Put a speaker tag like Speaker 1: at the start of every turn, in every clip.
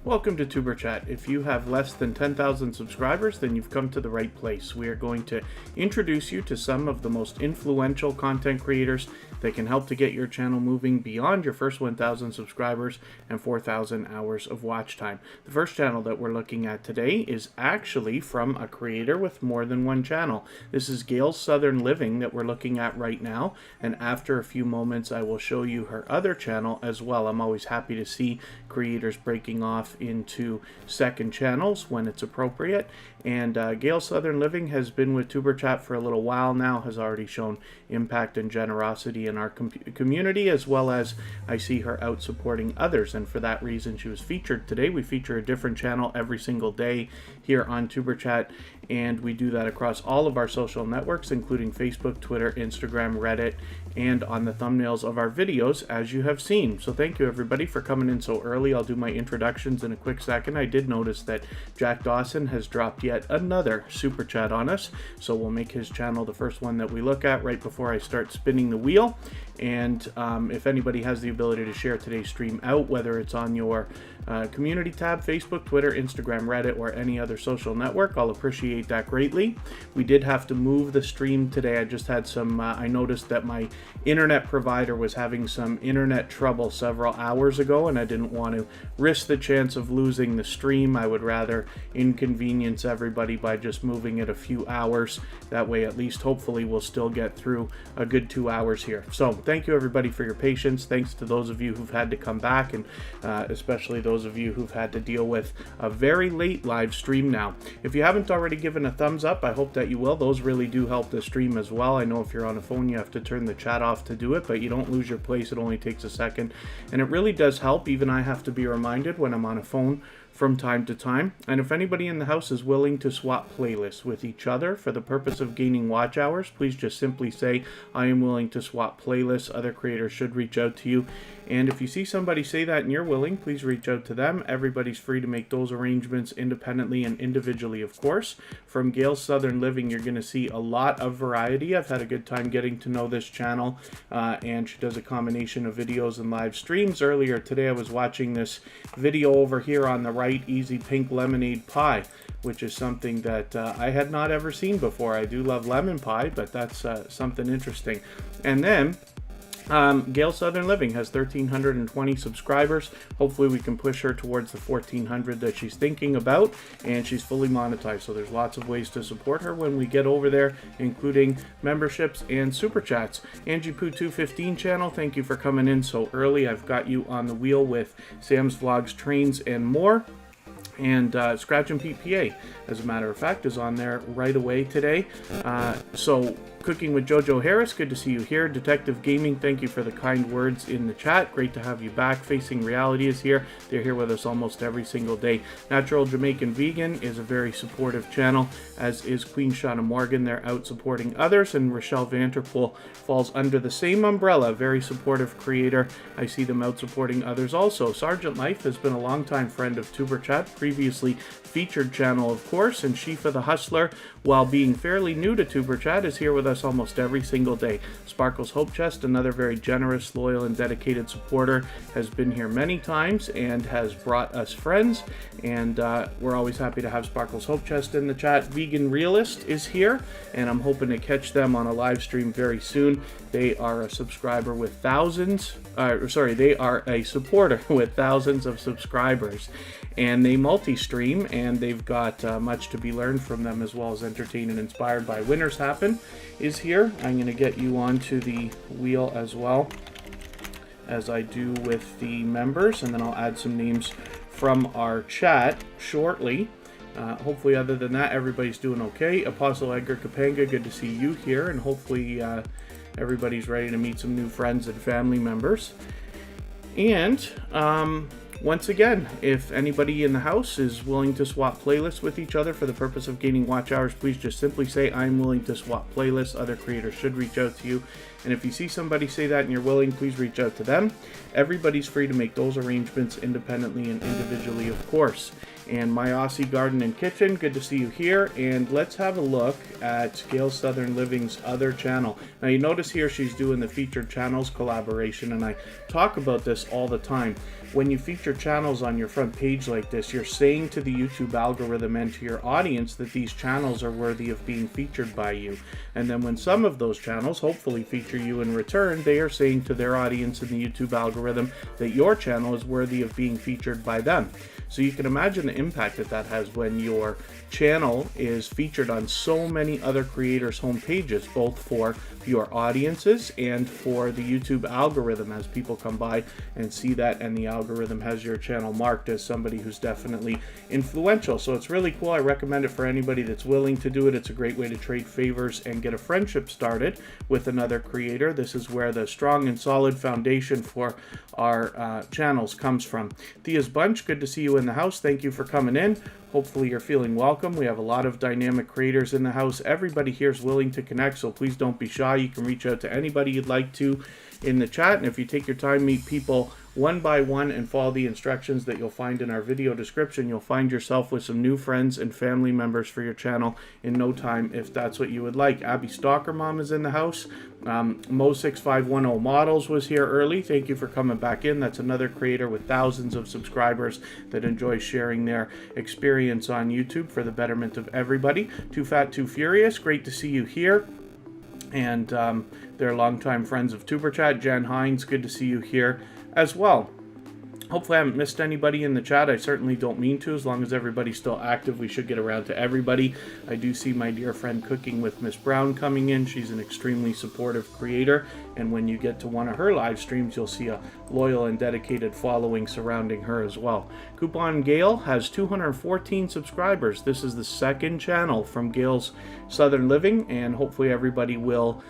Speaker 1: Welcome to TuperChat. If you have less than 10,000 subscribers, then you've come to the right place. We are going to introduce you to some of the most influential content creators that can help to get your channel moving beyond your first 1,000 subscribers and 4,000 hours of watch time. The first channel that we're looking at today is actually from a creator with more than one channel. This is Gail's Southern Living that we're looking at right now, and after a few moments I will show you her other channel as well. I'm always happy to see creators breaking off into second channels when it's appropriate, and Gail's Southern Living has been with TuperChat for a little while now, has already shown impact and generosity in our community, as well as I see her out supporting others, and for that reason she was featured today. We feature a different channel every single day here on TuperChat, and we do that across all of our social networks, including Facebook, Twitter, Instagram, Reddit, and on the thumbnails of our videos, as you have seen. So thank you everybody for coming in so early. I'll do my introductions in a quick second. I did notice that Jack Dawson has dropped yet another super chat on us, so we'll make his channel the first one that we look at right before I start spinning the wheel. And if anybody has the ability to share today's stream out, whether it's on your community tab, Facebook, Twitter, Instagram, Reddit, or any other social network, I'll appreciate that greatly. We did have to move the stream today. I just had some, I noticed that my internet provider was having some internet trouble several hours ago, and I didn't want to risk the chance of losing the stream. I would rather inconvenience everybody by just moving it a few hours. That way, at least, hopefully, we'll still get through a good 2 hours here. So thank you everybody for your patience. Thanks to those of you who've had to come back, and especially those of you who've had to deal with a very late live stream now. If you haven't already given a thumbs up, I hope that you will. Those really do help the stream as well. I know if you're on a phone, you have to turn the chat off to do it, but you don't lose your place. It only takes a second, and it really does help. Even I have to be reminded when I'm on a phone from time to time. And if anybody in the house is willing to swap playlists with each other for the purpose of gaining watch hours, please just simply say, I am willing to swap playlists. Other creators should reach out to you. And if you see somebody say that and you're willing, please reach out to them. Everybody's free to make those arrangements independently and individually, of course. From Gail's Southern Living, you're going to see a lot of variety. I've had a good time getting to know this channel, and she does a combination of videos and live streams. Earlier today, I was watching this video over here on the right, Easy Pink Lemonade Pie, which is something that I had not ever seen before. I do love lemon pie, but that's something interesting. And then Gail Southern Living has 1,320 subscribers. Hopefully we can push her towards the 1,400 that she's thinking about, and she's fully monetized, so there's lots of ways to support her when we get over there, including memberships and super chats. Angie Poo 215 channel, thank you for coming in so early. I've got you on the wheel with Sam's Vlogs, Trains, and more. And Scratch and PPA, as a matter of fact, is on there right away today. So Cooking with Jojo Harris, good to see you here. Detective Gaming, thank you for the kind words in the chat. Great to have you back. Facing Reality is here. They're here with us almost every single day. Natural Jamaican Vegan is a very supportive channel, as is Queen Shauna Morgan. They're out supporting others, and Rochelle Vanterpool falls under the same umbrella. Very supportive creator. I see them out supporting others also. Sergeant Life has been a longtime friend of TuperChat, previously featured channel, of course, and Shifa the Hustler, while being fairly new to TuperChat, is here with us almost every single day. Sparkles Hope Chest, another very generous, loyal, and dedicated supporter, has been here many times and has brought us friends, and we're always happy to have Sparkles Hope Chest in the chat. Vegan Realist is here, and I'm hoping to catch them on a live stream very soon. They are a subscriber with thousands, they are a supporter with thousands of subscribers, and they multi-stream, and they've got much to be learned from them, as well as entertained and inspired by. Winners Happen is here. I'm going to get you onto the wheel as well, as I do with the members, and then I'll add some names from our chat shortly. Hopefully, other than that, everybody's doing okay. Apostle Edgar Kapanga, good to see you here, and hopefully everybody's ready to meet some new friends and family members. And once again, if anybody in the house is willing to swap playlists with each other for the purpose of gaining watch hours, please just simply say, I'm willing to swap playlists. Other creators should reach out to you. And if you see somebody say that and you're willing, please reach out to them. Everybody's free to make those arrangements independently and individually, of course. And My Aussie Garden and Kitchen, good to see you here. And let's have a look at Gail's Southern Living's other channel. Now you notice here she's doing the featured channels collaboration, and I talk about this all the time. When you feature channels on your front page like this, you're saying to the YouTube algorithm and to your audience that these channels are worthy of being featured by you. And then when some of those channels hopefully feature you in return, they are saying to their audience in the YouTube algorithm that your channel is worthy of being featured by them. So you can imagine the impact that that has when your channel is featured on so many other creators' home pages, both for your audiences and for the YouTube algorithm, as people come by and see that, and the algorithm has your channel marked as somebody who's definitely influential. So it's really cool. I recommend it for anybody that's willing to do it. It's a great way to trade favors and get a friendship started with another creator. This is where the strong and solid foundation for our channels comes from. Thea's Bunch, good to see you in the house. Thank you for coming in. Hopefully you're feeling welcome. We have a lot of dynamic creators in the house. Everybody here is willing to connect, so please don't be shy. You can reach out to anybody you'd like to in the chat, and if you take your time, meet people one by one and follow the instructions that you'll find in our video description, you'll find yourself with some new friends and family members for your channel in no time, if that's what you would like. Abby Stalker Mom is in the house. Mo6510 Models was here early. Thank you for coming back in. That's another creator with thousands of subscribers that enjoys sharing their experience on YouTube for the betterment of everybody. Too Fat, Too Furious, great to see you here. And they're longtime friends of TuperChat. Jen Hines, good to see you here as well. Hopefully I haven't missed anybody in the chat. I certainly don't mean to. As long as everybody's still active, we should get around to everybody. I do see my dear friend Cooking with Miss Brown coming in. She's an extremely supportive creator, and when you get to one of her live streams, you'll see a loyal and dedicated following surrounding her as well. Coupon Gail has 214 subscribers. This is the second channel from Gail's Southern Living, and hopefully everybody will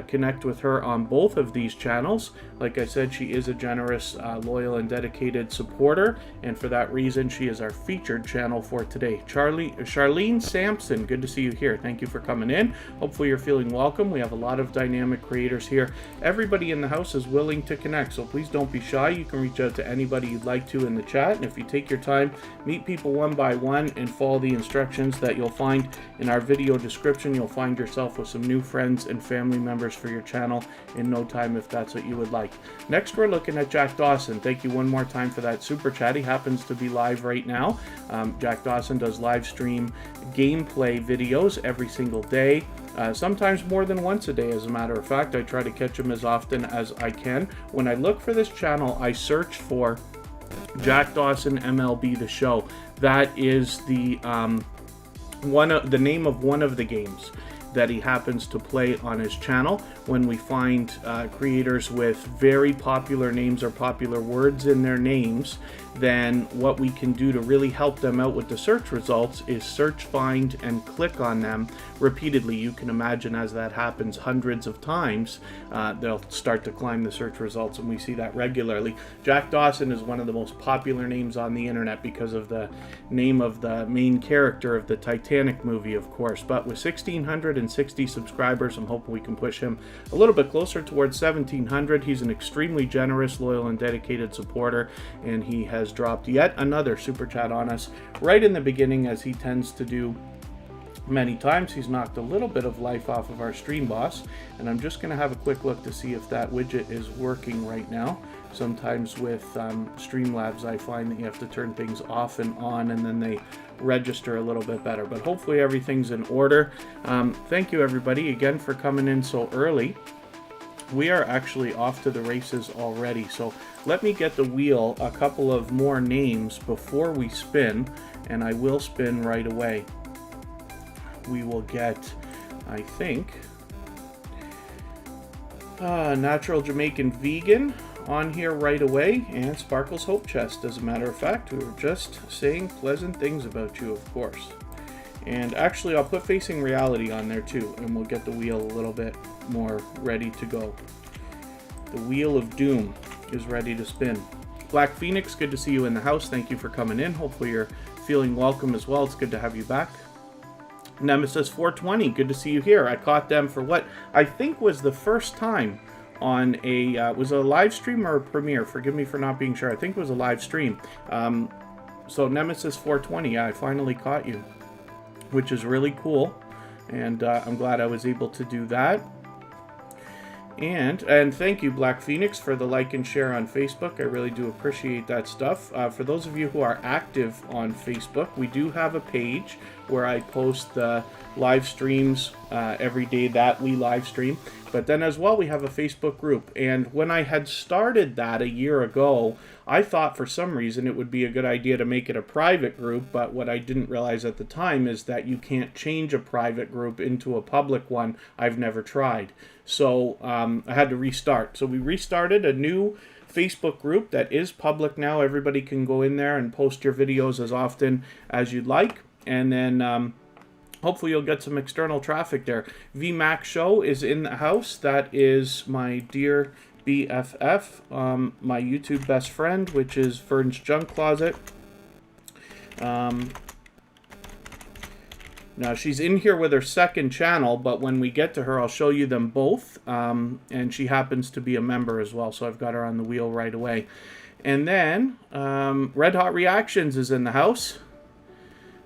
Speaker 1: connect with her on both of these channels. Like I said, she is a generous, loyal, and dedicated supporter, and for that reason, she is our featured channel for today. Charlene Sampson, good to see you here. Thank you for coming in. Hopefully you're feeling welcome. We have a lot of dynamic creators here. Everybody in the house is willing to connect, so please don't be shy. You can reach out to anybody you'd like to in the chat, and if you take your time, meet people one by one and follow the instructions that you'll find in our video description, you'll find yourself with some new friends and family members for your channel in no time, if that's what you would like. Next, we're looking at Jack Dawson. Thank you one more time for that super chat. He happens to be live right now. Jack Dawson does live stream gameplay videos every single day. Sometimes more than once a day, as a matter of fact. I try to catch him as often as I can. When I look for this channel, I search for Jack Dawson MLB The Show. That is the name of one of the games that he happens to play on his channel. When we find creators with very popular names or popular words in their names, then what we can do to really help them out with the search results is search, find, and click on them repeatedly. You can imagine as that happens hundreds of times, they'll start to climb the search results, and we see that regularly. Jack Dawson is one of the most popular names on the internet because of the name of the main character of the Titanic movie, of course. But with 1,660 subscribers, I'm hoping we can push him a little bit closer towards 1,700. He's an extremely generous, loyal, and dedicated supporter, and he has dropped yet another super chat on us right in the beginning, as he tends to do many times. He's knocked a little bit of life off of our stream boss, and I'm just going to have a quick look to see if that widget is working right now. Sometimes with Streamlabs, I find that you have to turn things off and on, and then they register a little bit better, but hopefully everything's in order. Thank you everybody again for coming in so early. We are actually off to the races already, so let me get the wheel a couple of more names before we spin, and I will spin right away. We will get, I think, Natural Jamaican Vegan on here right away, and Sparkle's Hope Chest. As a matter of fact, we were just saying pleasant things about you, of course. And actually, I'll put Facing Reality on there too, and we'll get the wheel a little bit more ready to go. The Wheel of Doom is ready to spin. Black Phoenix, good to see you in the house. Thank you for coming in. Hopefully you're feeling welcome as well. It's good to have you back. Nemesis 420, good to see you here. I caught them for what I think was the first time on a, was it a live stream or a premiere? Forgive me for not being sure. I think it was a live stream. So Nemesis 420, yeah, I finally caught you, which is really cool, and I'm glad I was able to do that. And thank you, Black Phoenix, for the like and share on Facebook. I really do appreciate that stuff. For those of you who are active on Facebook, we do have a page where I post the live streams every day that we live stream. But then as well, we have a Facebook group. And when I had started that a year ago, I thought for some reason it would be a good idea to make it a private group. But what I didn't realize at the time is that you can't change a private group into a public one. I've never tried. So I had to restart. So we restarted a new Facebook group that is public now. Everybody can go in there and post your videos as often as you'd like. And then hopefully you'll get some external traffic there. VMAX Show is in the house. That is my dear BFF, my YouTube best friend, which is Vern's Junk Closet. Now, she's in here with her second channel, but when we get to her, I'll show you them both. And she happens to be a member as well, so I've got her on the wheel right away. And then Red Hot Reactions is in the house.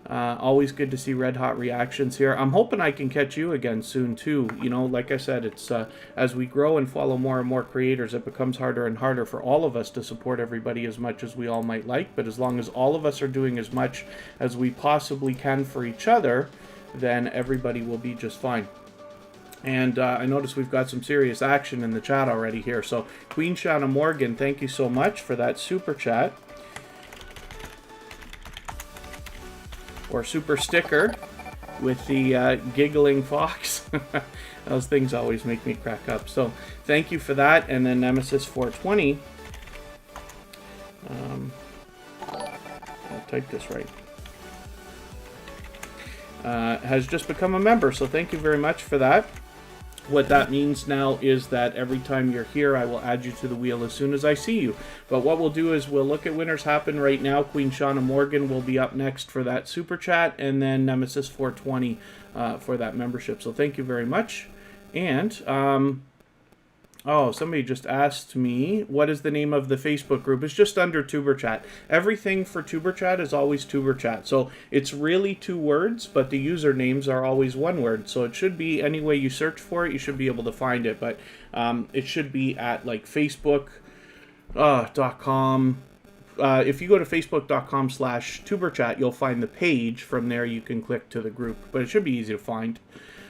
Speaker 1: Always good to see Red Hot Reactions here. I'm hoping I can catch you again soon, too. You know, like I said, it's as we grow and follow more and more creators, it becomes harder and harder for all of us to support everybody as much as we all might like. But as long as all of us are doing as much as we possibly can for each other, then everybody will be just fine. And I notice we've got some serious action in the chat already here. So, Queen Shauna Morgan, thank you so much for that super chat. Or super sticker with the giggling fox. Those things always make me crack up. So thank you for that. And then Nemesis 420. I'll type this right. Has just become a member. So thank you very much for that. What that means now is that every time you're here, I will add you to the wheel as soon as I see you. But what we'll do is we'll look at winners happen right now. Queen Shauna Morgan will be up next for that super chat, and then Nemesis 420 for that membership. So thank you very much. And oh, somebody just asked me, what is the name of the Facebook group? It's just under TuperChat. Everything for TuperChat is always TuperChat. So it's really 2 words, but the usernames are always 1 word. So it should be, any way you search for it, you should be able to find it. But it should be at like facebook.com. If you go to facebook.com/TuperChat, you'll find the page. From there, you can click to the group. But it should be easy to find.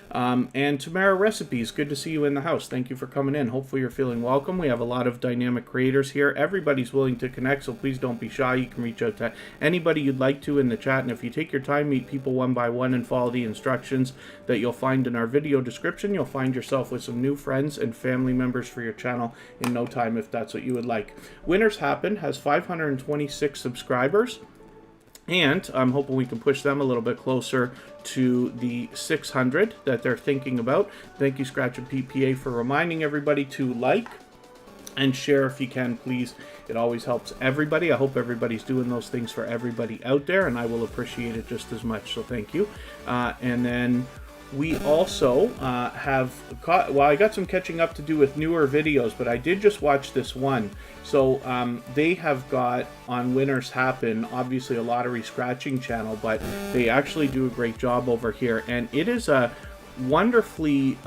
Speaker 1: And Tamara Recipes, good to see you in the house. Thank you for coming in. Hopefully you're feeling welcome. We have a lot of dynamic creators here. Everybody's willing to connect, so please don't be shy. You can reach out to anybody you'd like to in the chat. And if you take your time, meet people one by one and follow the instructions that you'll find in our video description, you'll find yourself with some new friends and family members for your channel in no time if that's what you would like. Winners Happen has 526 subscribers. And I'm hoping we can push them a little bit closer to the 600 that they're thinking about. Thank you, Scratchppa PPA, for reminding everybody to like and share if you can, please. It always helps everybody. I hope everybody's doing those things for everybody out there, and I will appreciate it just as much. So thank you. And then we also I got some catching up to do with newer videos, but I did just watch this one. So they have got on Winners Happen, obviously a lottery scratching channel, but they actually do a great job over here. And it is a wonderfully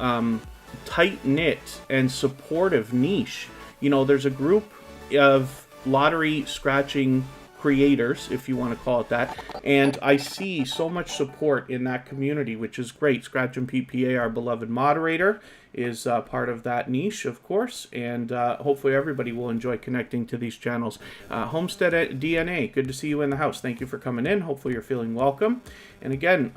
Speaker 1: tight-knit and supportive niche. You know, there's a group of lottery scratching creators, if you want to call it that, and I see so much support in that community, which is great. Scratchppa PPA, our beloved moderator, is part of that niche, of course, and hopefully everybody will enjoy connecting to these channels. Homestead DNA, good to see you in the house. Thank you for coming in. Hopefully you're feeling welcome. And again,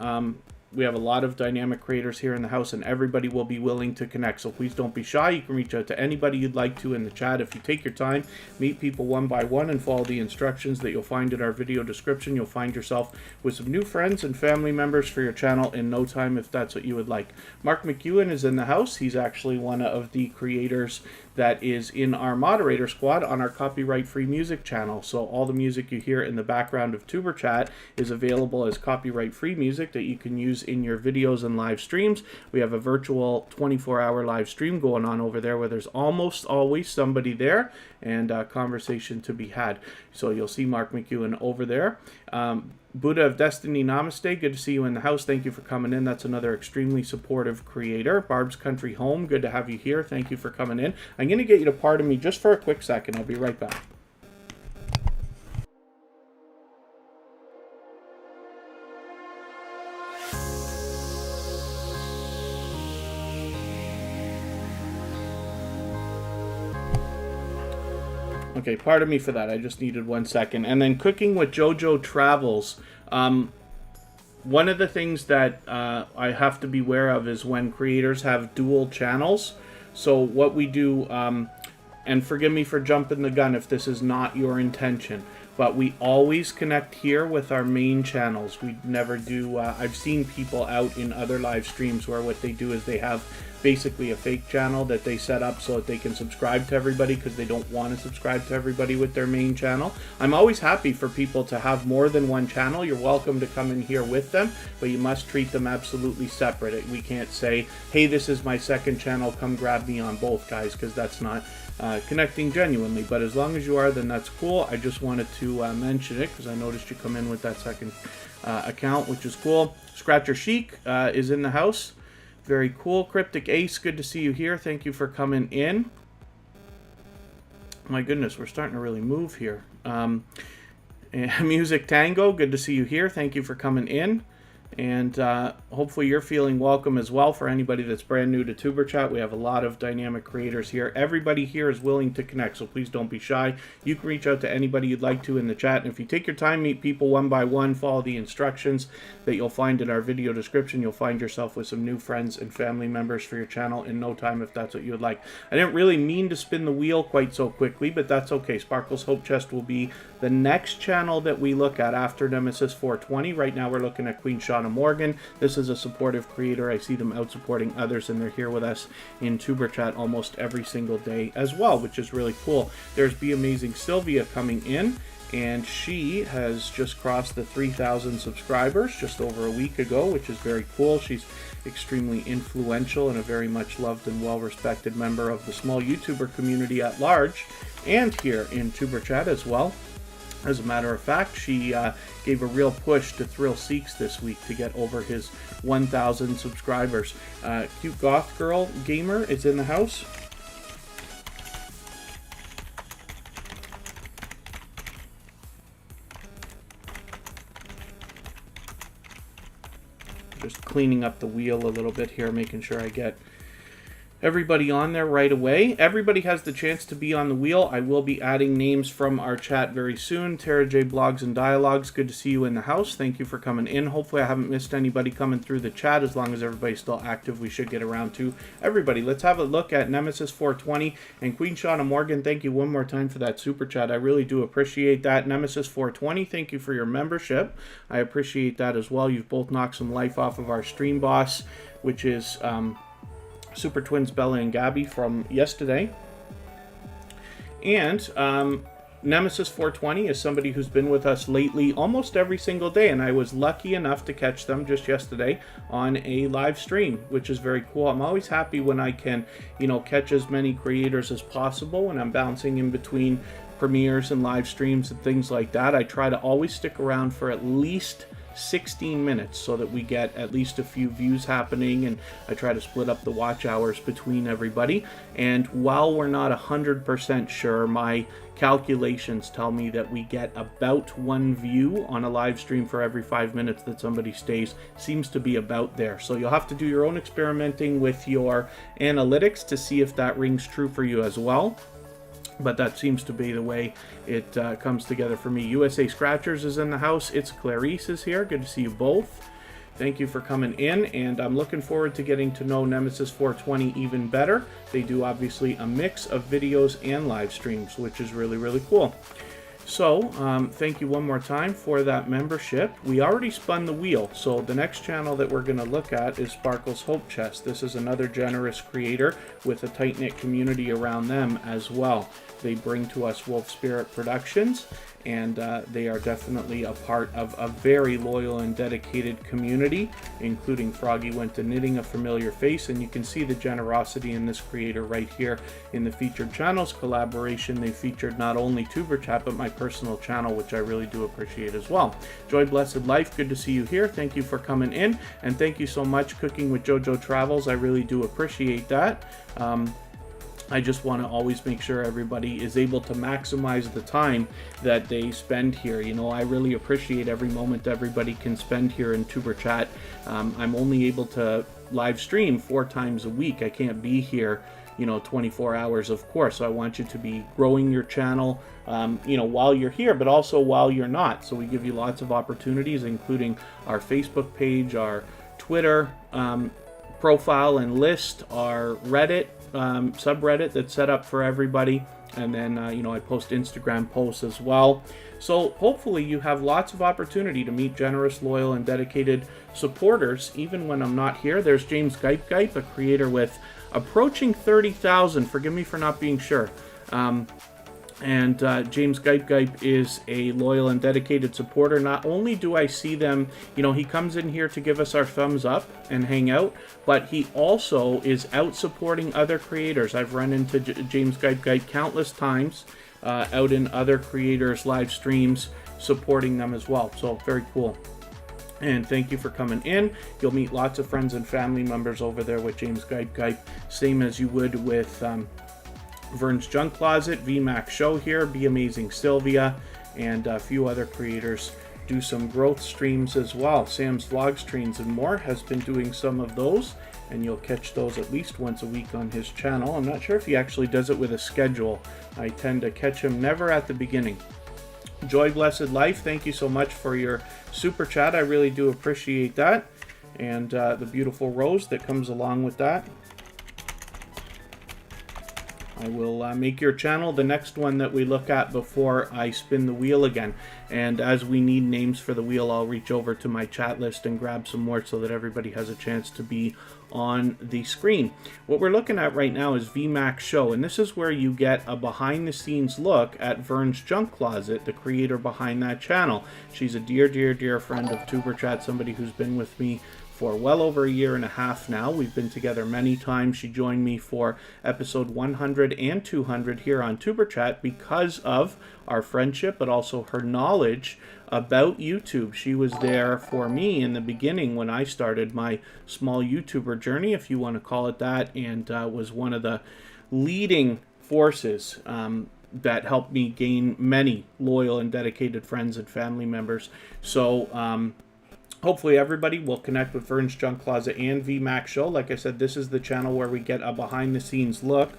Speaker 1: we have a lot of dynamic creators here in the house, and everybody will be willing to connect. So please don't be shy. You can reach out to anybody you'd like to in the chat. If you take your time, meet people one by one, and follow the instructions that you'll find in our video description, you'll find yourself with some new friends and family members for your channel in no time if that's what you would like. Mark McEwen is in the house. He's actually one of the creators that is in our moderator squad on our copyright-free music channel. So all the music you hear in the background of TuberChat is available as copyright-free music that you can use in your videos and live streams. We have a virtual 24-hour live stream going on over there where there's almost always somebody there and a conversation to be had. So you'll see Mark McEwen over there. Buddha of Destiny, namaste. Good to see you in the house. Thank you for coming in. That's another extremely supportive creator. Barb's Country Home, good to have you here. Thank you for coming in. I'm going to get you to pardon me just for a quick second. I'll be right back. Okay, pardon me for that. I just needed 1 second. And then Cooking with JoJo Travels. One of the things that I have to be aware of is when creators have dual channels. So what we do, and forgive me for jumping the gun if this is not your intention, but we always connect here with our main channels. We never do, I've seen people out in other live streams where what they do is they have basically a fake channel that they set up so that they can subscribe to everybody because they don't want to subscribe to everybody with their main channel. I'm always happy for people to have more than one channel. You're welcome to come in here with them, but you must treat them absolutely separate. We can't say, hey, this is my second channel, come grab me on both, guys, because that's not connecting genuinely. But as long as you are, then that's cool. I just wanted to mention it because I noticed you come in with that second account, which is cool. Scratcher Chic is in the house. Very cool. Cryptic Ace, good to see you here. Thank you for coming in. My goodness, we're starting to really move here. Music Tango, good to see you here. Thank you for coming in. And hopefully you're feeling welcome as well. For anybody that's brand new to TuberChat, we have a lot of dynamic creators here. Everybody here is willing to connect, so please don't be shy. You can reach out to anybody you'd like to in the chat. And if you take your time, meet people one by one, follow the instructions that you'll find in our video description, you'll find yourself with some new friends and family members for your channel in no time if that's what you would like. I didn't really mean to spin the wheel quite so quickly, but that's okay. Sparkle's Hope Chest will be the next channel that we look at after Nemesis 420. Right now we're looking at Queen Shauna Morgan. This is a supportive creator. I see them out supporting others, and they're here with us in TuberChat almost every single day as well, which is really cool. There's Be Amazing Sylvia coming in, and she has just crossed the 3,000 subscribers just over a week ago, which is very cool. She's extremely influential and a very much loved and well-respected member of the small YouTuber community at large, and here in TuberChat as well. As a matter of fact, she gave a real push to Thrill Seeks this week to get over his 1,000 subscribers. Cute Goth Girl Gamer is in the house. Just cleaning up the wheel a little bit here, making sure I get everybody on there right away. Everybody has the chance to be on the wheel. I will be adding names from our chat very soon. Tara J Blogs and Dialogues, good to see you in the house. Thank you for coming in. Hopefully I haven't missed anybody coming through the chat. As long as everybody's still active, we should get around to everybody. Let's have a look at Nemesis 420 and Queen Shauna Morgan. Thank you one more time for that super chat. I really do appreciate that. Nemesis 420, thank you for your membership. I appreciate that as well. You've both knocked some life off of our stream boss, which is Super Twins Bella and Gabby from yesterday. And Nemesis 420 is somebody who's been with us lately almost every single day, and I was lucky enough to catch them just yesterday on a live stream, which is very cool. I'm always happy when I can, catch as many creators as possible when I'm bouncing in between premieres and live streams and things like that. I try to always stick around for at least 16 minutes so that we get at least a few views happening, and I try to split up the watch hours between everybody. And while we're not 100% sure, my calculations tell me that we get about 1 view on a live stream for every 5 minutes that somebody stays. Seems to be about there. So you'll have to do your own experimenting with your analytics to see if that rings true for you as well. But that seems to be the way it comes together for me. USA Scratchers is in the house. It's Clarice is here. Good to see you both. Thank you for coming in, and I'm looking forward to getting to know Nemesis 420 even better. They do obviously a mix of videos and live streams, which is really, really cool. So, thank you one more time for that membership. We already spun the wheel, so the next channel that we're going to look at is Sparkle's Hope Chest. This is another generous creator with a tight-knit community around them as well. They bring to us Wolf Spirit Productions, and they are definitely a part of a very loyal and dedicated community, including Froggy Went to Knitting, a familiar face, and you can see the generosity in this creator right here in the featured channels collaboration. They featured not only TuperChat, but my personal channel, which I really do appreciate as well. Joy Blessed Life, good to see you here. Thank you for coming in, and thank you so much, Cooking with JoJo Travels. I really do appreciate that. I just want to always make sure everybody is able to maximize the time that they spend here. You know, I really appreciate every moment everybody can spend here in TuperChat. I'm only able to live stream 4 times a week. I can't be here, you know, 24 hours, of course. So I want you to be growing your channel, you know, while you're here, but also while you're not. So we give you lots of opportunities, including our Facebook page, our Twitter profile and list, our Reddit subreddit that's set up for everybody, and then you know, I post Instagram posts as well. So hopefully you have lots of opportunity to meet generous, loyal, and dedicated supporters even when I'm not here. There's James Gipe, a creator with approaching 30,000. Forgive me for not being sure. And James Gipe is a loyal and dedicated supporter. Not only do I see them, you know, he comes in here to give us our thumbs up and hang out, but he also is out supporting other creators. I've run into James Gipe countless times out in other creators' live streams, supporting them as well. So very cool. And thank you for coming in. You'll meet lots of friends and family members over there with James Gipe, same as you would with Vern's Junk Closet, VMAX Show here, Be Amazing Sylvia, and a few other creators do some growth streams as well. Sam's Vlog Streams and more has been doing some of those, and you'll catch those at least once a week on his channel. I'm not sure if he actually does it with a schedule. I tend to catch him never at the beginning. Joy Blessed Life, thank you so much for your super chat. I really do appreciate that, and the beautiful rose that comes along with that. I will make your channel the next one that we look at before I spin the wheel again. And as we need names for the wheel, I'll reach over to my chat list and grab some more so that everybody has a chance to be on the screen. What we're looking at right now is VMAX Show, and this is where you get a behind-the-scenes look at Vern's Junk Closet, the creator behind that channel. She's a dear, dear, dear friend of TuperChat, somebody who's been with me for well over a year and a half now. We've been together many times. She joined me for episode 100 and 200 here on TuperChat because of our friendship, but also her knowledge about YouTube. She was there for me in the beginning when I started my small YouTuber journey, if you want to call it that, and was one of the leading forces that helped me gain many loyal and dedicated friends and family members. So hopefully everybody will connect with Vern's Junk Closet and VMAX Show. Like I said, this is the channel where we get a behind-the-scenes look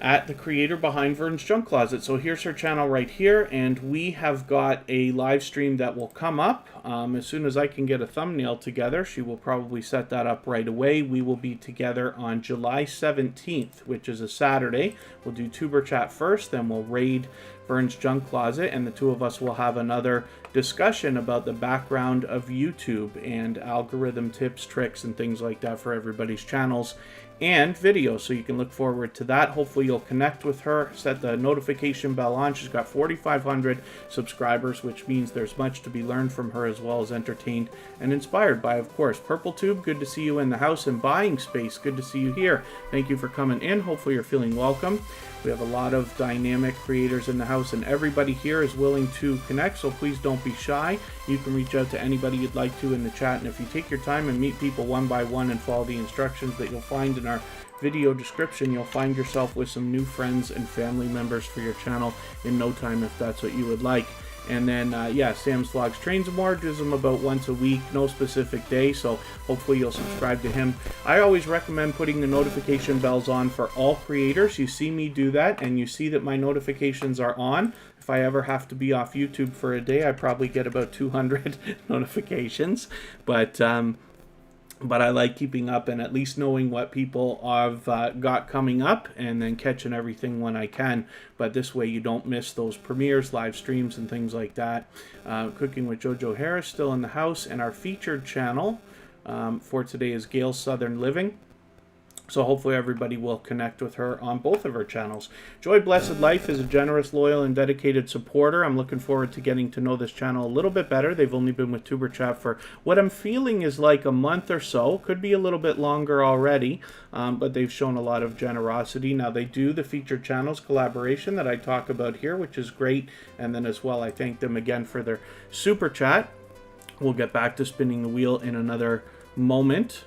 Speaker 1: at the creator behind Vern's Junk Closet. So here's her channel right here, and we have got a live stream that will come up as soon as I can get a thumbnail together. She will probably set that up right away. We will be together on July 17th, which is a Saturday. We'll do TuberChat first, then we'll raid Vern's Junk Closet, and the two of us will have another discussion about the background of YouTube and algorithm tips, tricks, and things like that for everybody's channels and videos. So you can look forward to that. Hopefully you'll connect with her, set the notification bell on. She's got 4,500 subscribers, which means there's much to be learned from her as well as entertained and inspired by, of course. Purple Tube, good to see you in the house. And Buying Space, good to see you here. Thank you for coming in. Hopefully you're feeling welcome. We have a lot of dynamic creators in the house, and everybody here is willing to connect, so please don't be shy. You can reach out to anybody you'd like to in the chat, and if you take your time and meet people one by one and follow the instructions that you'll find in our video description, you'll find yourself with some new friends and family members for your channel in no time if that's what you would like. And then, yeah, Sam's Vlogs Trains and More, does them about once a week, no specific day, so hopefully you'll subscribe to him. I always recommend putting the notification bells on for all creators. You see me do that, and you see that my notifications are on. If I ever have to be off YouTube for a day, I probably get about 200 notifications. But but I like keeping up and at least knowing what people have got coming up and then catching everything when I can. But this way you don't miss those premieres, live streams, and things like that. Cooking with Jojo Harris still in the house, and our featured channel for today is Gail's Southern Living. So hopefully everybody will connect with her on both of her channels. Joy Blessed Life is a generous, loyal, and dedicated supporter. I'm looking forward to getting to know this channel a little bit better. They've only been with TuberChat for what I'm feeling is like a month or so. Could be a little bit longer already, but they've shown a lot of generosity. Now they do the featured channels collaboration that I talk about here, which is great. And then as well, I thank them again for their super chat. We'll get back to spinning the wheel in another moment.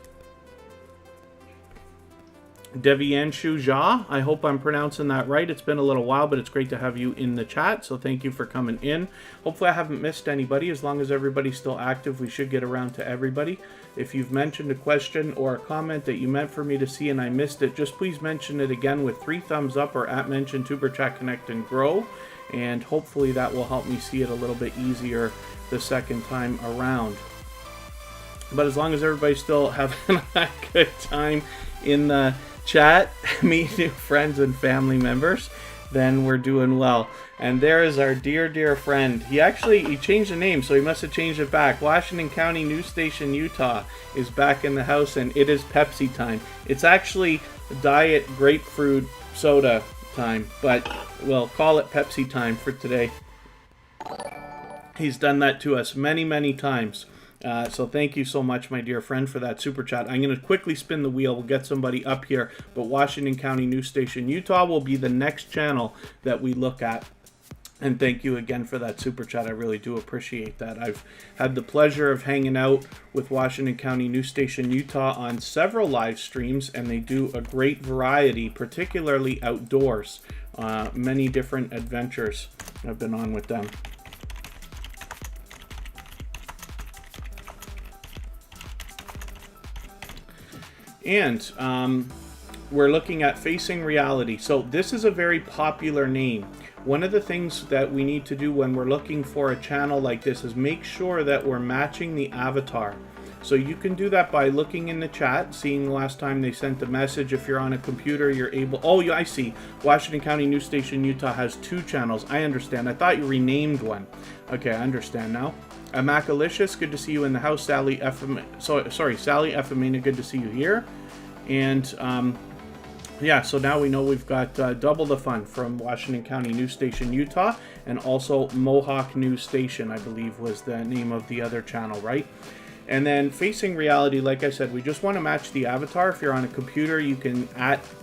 Speaker 1: Devianshu Jha, I hope I'm pronouncing that right. It's been a little while, but it's great to have you in the chat, so thank you for coming in. Hopefully I haven't missed anybody. As long as everybody's still active, we should get around to everybody. If you've mentioned a question or a comment that you meant for me to see and I missed it, just please mention it again with 3 thumbs up or @mention TuberChat Connect and Grow, and hopefully that will help me see it a little bit easier the second time around. But as long as everybody's still having a good time in the chat, meet new friends and family members, then we're doing well. And there is our dear friend. He changed the name, so he must have changed it back. Washington County News Station, Utah is back in the house, and it is Pepsi time. It's actually diet grapefruit soda time, but we'll call it Pepsi time for today. He's done that to us many times. So thank you so much, my dear friend, for that super chat. I'm going to quickly spin the wheel. We'll get somebody up here, but Washington County News Station, Utah will be the next channel that we look at. And thank you again for that super chat. I really do appreciate that. I've had the pleasure of hanging out with Washington County News Station, Utah on several live streams, and they do a great variety, particularly outdoors. Many different adventures I've been on with them. And we're looking at Facing Reality. So this is a very popular name. One of the things that we need to do when we're looking for a channel like this is make sure that we're matching the avatar. So you can do that by looking in the chat, seeing the last time they sent the message. If you're on a computer, you're able... Oh, yeah, I see. Washington County News Station, Utah has 2 channels. I understand. I thought you renamed one. Okay, I understand now. Makalicious, good to see you in the house. Sally Efemina, good to see you here. And yeah, so now we know we've got double the fun from Washington County News Station, Utah, and also Mohawk News Station, I believe was the name of the other channel, right? And then Facing Reality, like I said, we just want to match the avatar. If you're on a computer, you can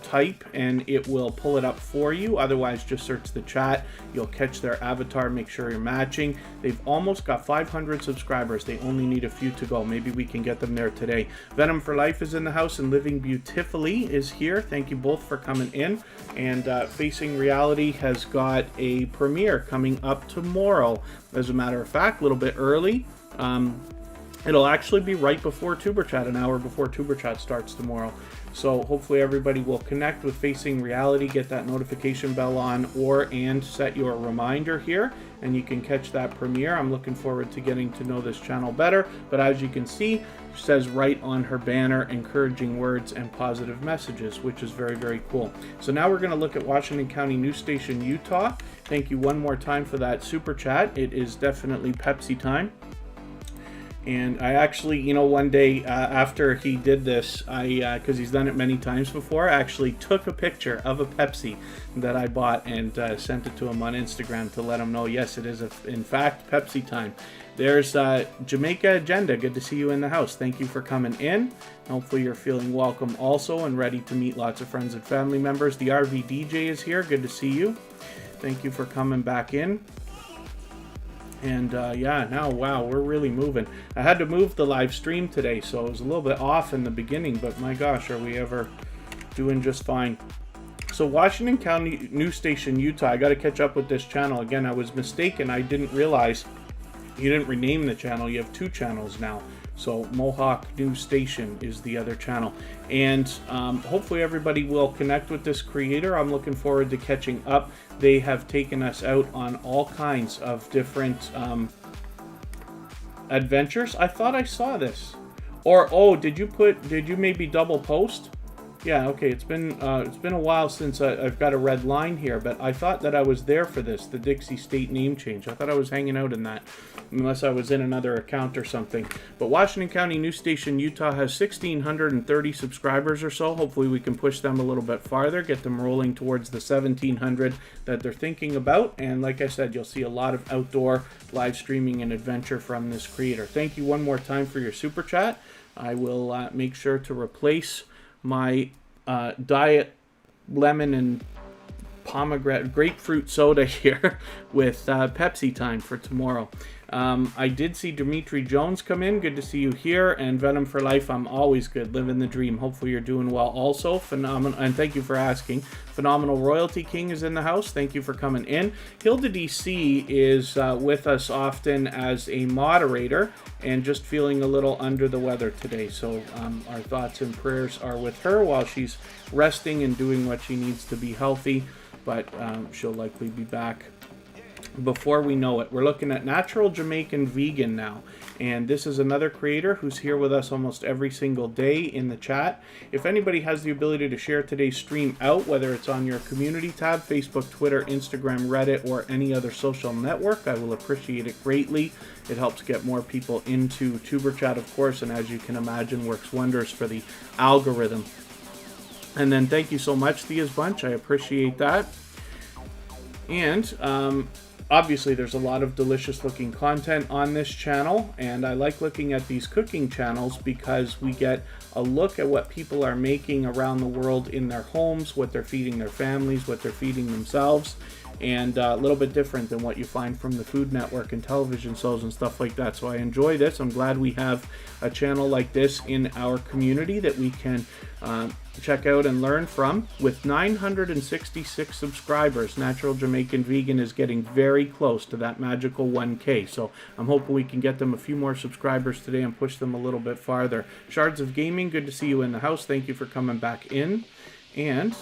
Speaker 1: type and it will pull it up for you. Otherwise, just search the chat. You'll catch their avatar, make sure you're matching. They've almost got 500 subscribers. They only need a few to go. Maybe we can get them there today. Venom for Life is in the house, and Living Beautifully is here. Thank you both for coming in. And Facing Reality has got a premiere coming up tomorrow. As a matter of fact, a little bit early. It'll actually be right before TuberChat, an hour before TuberChat starts tomorrow. So hopefully everybody will connect with Facing Reality, get that notification bell on, and set your reminder here, and you can catch that premiere. I'm looking forward to getting to know this channel better, but as you can see, it says right on her banner, encouraging words and positive messages, which is very cool. So now we're going to look at Washington County News Station, Utah. Thank you one more time for that super chat. It is definitely Pepsi time. And I actually, one day after he did this, because he's done it many times before, I actually took a picture of a Pepsi that I bought and sent it to him on Instagram to let him know, yes, it is in fact Pepsi time. There's Jamaica Agenda. Good to see you in the house. Thank you for coming in. Hopefully you're feeling welcome also and ready to meet lots of friends and family members. The RV DJ is here. Good to see you. Thank you for coming back in. And yeah, now, wow, we're really moving. I had to move the live stream today, so it was a little bit off in the beginning, but my gosh, are we ever doing just fine. So Washington County News Station, Utah, I got to catch up with this channel. Again, I was mistaken. I didn't realize you didn't rename the channel. You have 2 channels now. So Mohawk News Station is the other channel. And hopefully everybody will connect with this creator. I'm looking forward to catching up. They have taken us out on all kinds of different adventures. I thought I saw this. Or, oh, did you maybe double post? Yeah, okay, it's been a while since I've got a red line here, but I thought that I was there for this, the Dixie State name change. I thought I was hanging out in that, unless I was in another account or something. But Washington County News Station, Utah has 1,630 subscribers or so. Hopefully we can push them a little bit farther, get them rolling towards the 1,700 that they're thinking about. And like I said, you'll see a lot of outdoor live streaming and adventure from this creator. Thank you one more time for your super chat. I will make sure to replace my diet lemon and pomegranate grapefruit soda here with Pepsi Time for tomorrow. I did see Dimitri Jones come in. Good to see you here. And Venom for Life, I'm always good. Living the dream. Hopefully you're doing well also. Phenomenal. And thank you for asking. Phenomenal Royalty King is in the house. Thank you for coming in. Hilda DC is with us often as a moderator and just feeling a little under the weather today. So our thoughts and prayers are with her while she's resting and doing what she needs to be healthy. But she'll likely be back before we know it. We're looking at Natural Jamaican Vegan now, and this is another creator who's here with us almost every single day in the chat. If anybody has the ability to share today's stream out, whether it's on your community tab, Facebook, Twitter, Instagram, Reddit, or any other social network, I will appreciate it greatly. It helps get more people into TuberChat, of course, and as you can imagine, works wonders for the algorithm. And then thank you so much, Thea's Bunch. I appreciate that. And obviously there's a lot of delicious looking content on this channel, and I like looking at these cooking channels because we get a look at what people are making around the world in their homes, what they're feeding their families, what they're feeding themselves, and a little bit different than what you find from the Food Network and television shows and stuff like that. So I enjoy this. I'm glad we have a channel like this in our community that we can check out and learn from. With 966 subscribers, Natural Jamaican Vegan is getting very close to that magical 1K. So I'm hoping we can get them a few more subscribers today and push them a little bit farther. Shards of Gaming, good to see you in the house. Thank you for coming back in. And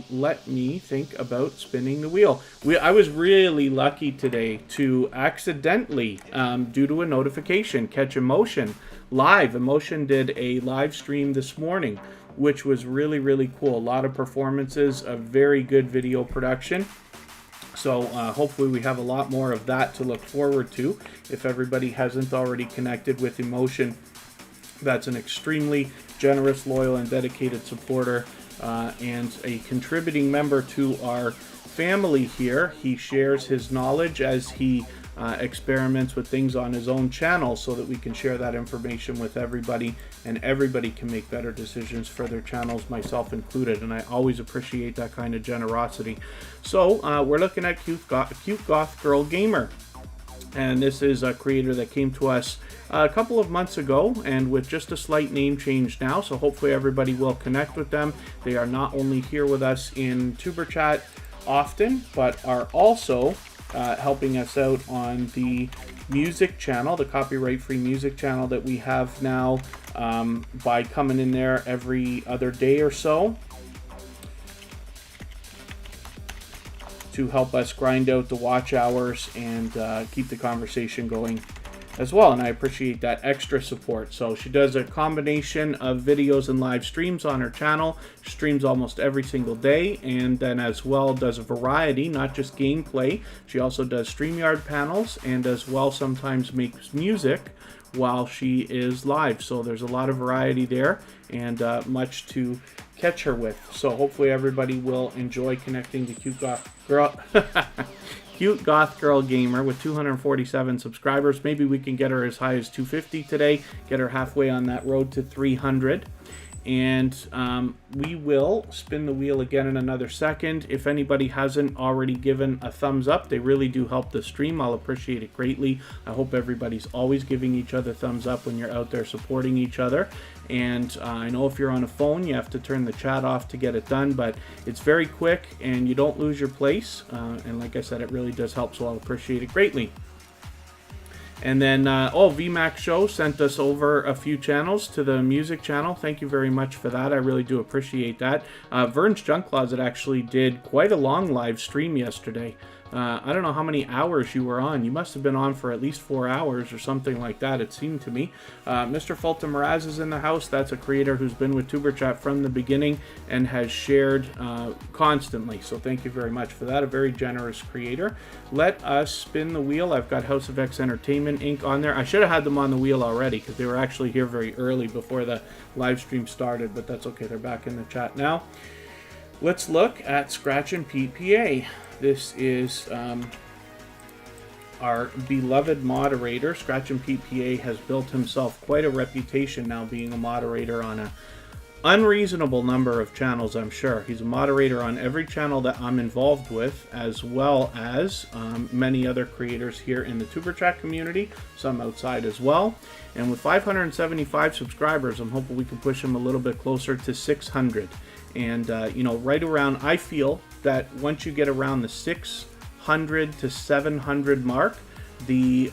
Speaker 1: let me think about spinning the wheel. I was really lucky today to accidentally, due to a notification, catch Emotion live. Emotion did a live stream this morning, which was really, really cool. A lot of performances, a very good video production. So hopefully we have a lot more of that to look forward to. If everybody hasn't already connected with Emotion, that's an extremely generous, loyal, and dedicated supporter. And a contributing member to our family here. He shares his knowledge as he experiments with things on his own channel so that we can share that information with everybody, and everybody can make better decisions for their channels, myself included, and I always appreciate that kind of generosity. So we're looking at Cute Goth Girl Gamer. And this is a creator that came to us a couple of months ago, and with just a slight name change now, so hopefully everybody will connect with them. They are not only here with us in TuberChat often, but are also helping us out on the music channel, the copyright-free music channel that we have now, by coming in there every other day or so to help us grind out the watch hours and keep the conversation going as well, and I appreciate that extra support. So she does a combination of videos and live streams on her channel, streams almost every single day, and then as well does a variety, not just gameplay. She also does StreamYard panels, and as well sometimes makes music while she is live. So there's a lot of variety there, and much to catch her with. So hopefully everybody will enjoy connecting to Cute Goth Girl Cute Goth Girl Gamer with 247 subscribers. Maybe we can get her as high as 250 today, get her halfway on that road to 300. And we will spin the wheel again in another second. If anybody hasn't already given a thumbs up, they really do help the stream. I'll appreciate it greatly. I hope everybody's always giving each other thumbs up when you're out there supporting each other. And I know if you're on a phone, you have to turn the chat off to get it done, but it's very quick and you don't lose your place. And like I said, it really does help, so I'll appreciate it greatly. And then, VMAX Show sent us over a few channels to the music channel. Thank you very much for that. I really do appreciate that. Vern's Junk Closet actually did quite a long live stream yesterday. I don't know how many hours you were on. You must have been on for at least 4 hours or something like that, it seemed to me. Mr. Fulton Mraz is in the house. That's a creator who's been with TuperChat from the beginning and has shared constantly. So thank you very much for that. A very generous creator. Let us spin the wheel. I've got House of X Entertainment Inc. on there. I should have had them on the wheel already because they were actually here very early before the live stream started, but that's okay. They're back in the chat now. Let's look at Scratch and PPA. This is our beloved moderator. Scratch and PPA has built himself quite a reputation now being a moderator on an unreasonable number of channels, I'm sure. He's a moderator on every channel that I'm involved with, as well as many other creators here in the TuperChat community, some outside as well. And with 575 subscribers, I'm hoping we can push him a little bit closer to 600. And, you know, right around, I feel that once you get around the 600 to 700 mark, the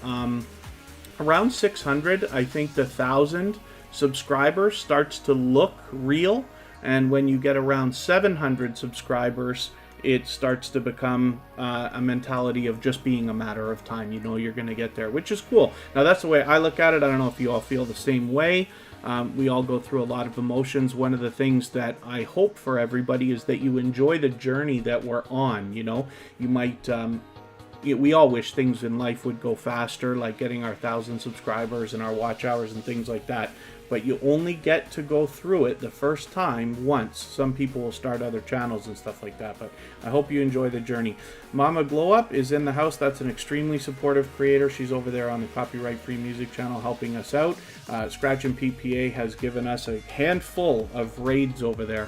Speaker 1: around 600, I think the 1,000 subscribers starts to look real. And when you get around 700 subscribers, it starts to become a mentality of just being a matter of time. You know you're going to get there, which is cool. Now, that's the way I look at it. I don't know if you all feel the same way. We all go through a lot of emotions. One of the things that I hope for everybody is that you enjoy the journey that we're on. You know, you might, we all wish things in life would go faster, like getting our 1,000 subscribers and our watch hours and things like that. But you only get to go through it the first time once. Some people will start other channels and stuff like that, but I hope you enjoy the journey. Mama Glow Up is in the house. That's an extremely supportive creator. She's over there on the copyright-free music channel helping us out. Scratch and PPA has given us a handful of raids over there,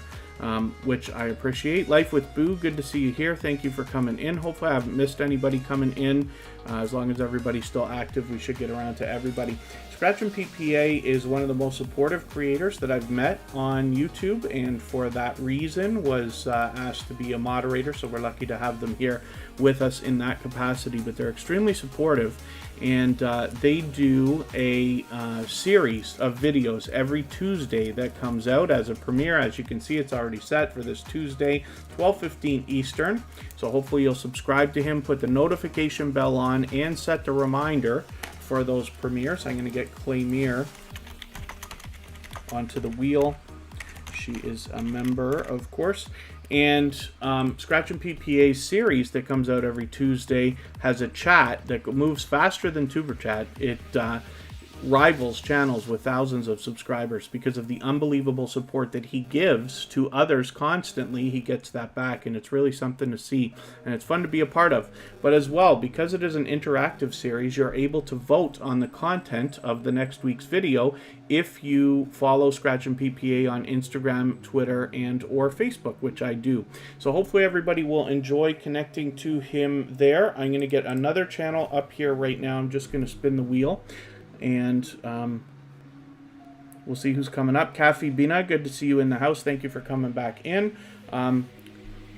Speaker 1: which I appreciate. Life with Boo, good to see you here. Thank you for coming in. Hopefully I haven't missed anybody coming in. As long as everybody's still active, we should get around to everybody. Scratch and PPA is one of the most supportive creators that I've met on YouTube, and for that reason was asked to be a moderator, so we're lucky to have them here with us in that capacity. But they're extremely supportive, and they do a series of videos every Tuesday that comes out as a premiere. As you can see, it's already set for this Tuesday, 12:15 Eastern. So hopefully you'll subscribe to him, put the notification bell on, and set the reminder for those premieres. I'm going to get Claymere onto the wheel. She is a member, of course. And Scratch and PPA's series that comes out every Tuesday has a chat that moves faster than TuperChat. It rivals channels with thousands of subscribers because of the unbelievable support that he gives to others constantly. He gets that back, and it's really something to see, and it's fun to be a part of. But as well, because it is an interactive series, you're able to vote on the content of the next week's video if you follow Scratch and PPA on Instagram, Twitter, and or Facebook, which I do. So hopefully everybody will enjoy connecting to him there. I'm going to get another channel up here right now. I'm just going to spin the wheel, and we'll see who's coming up. Kafi Bina, good to see you in the house. Thank you for coming back in.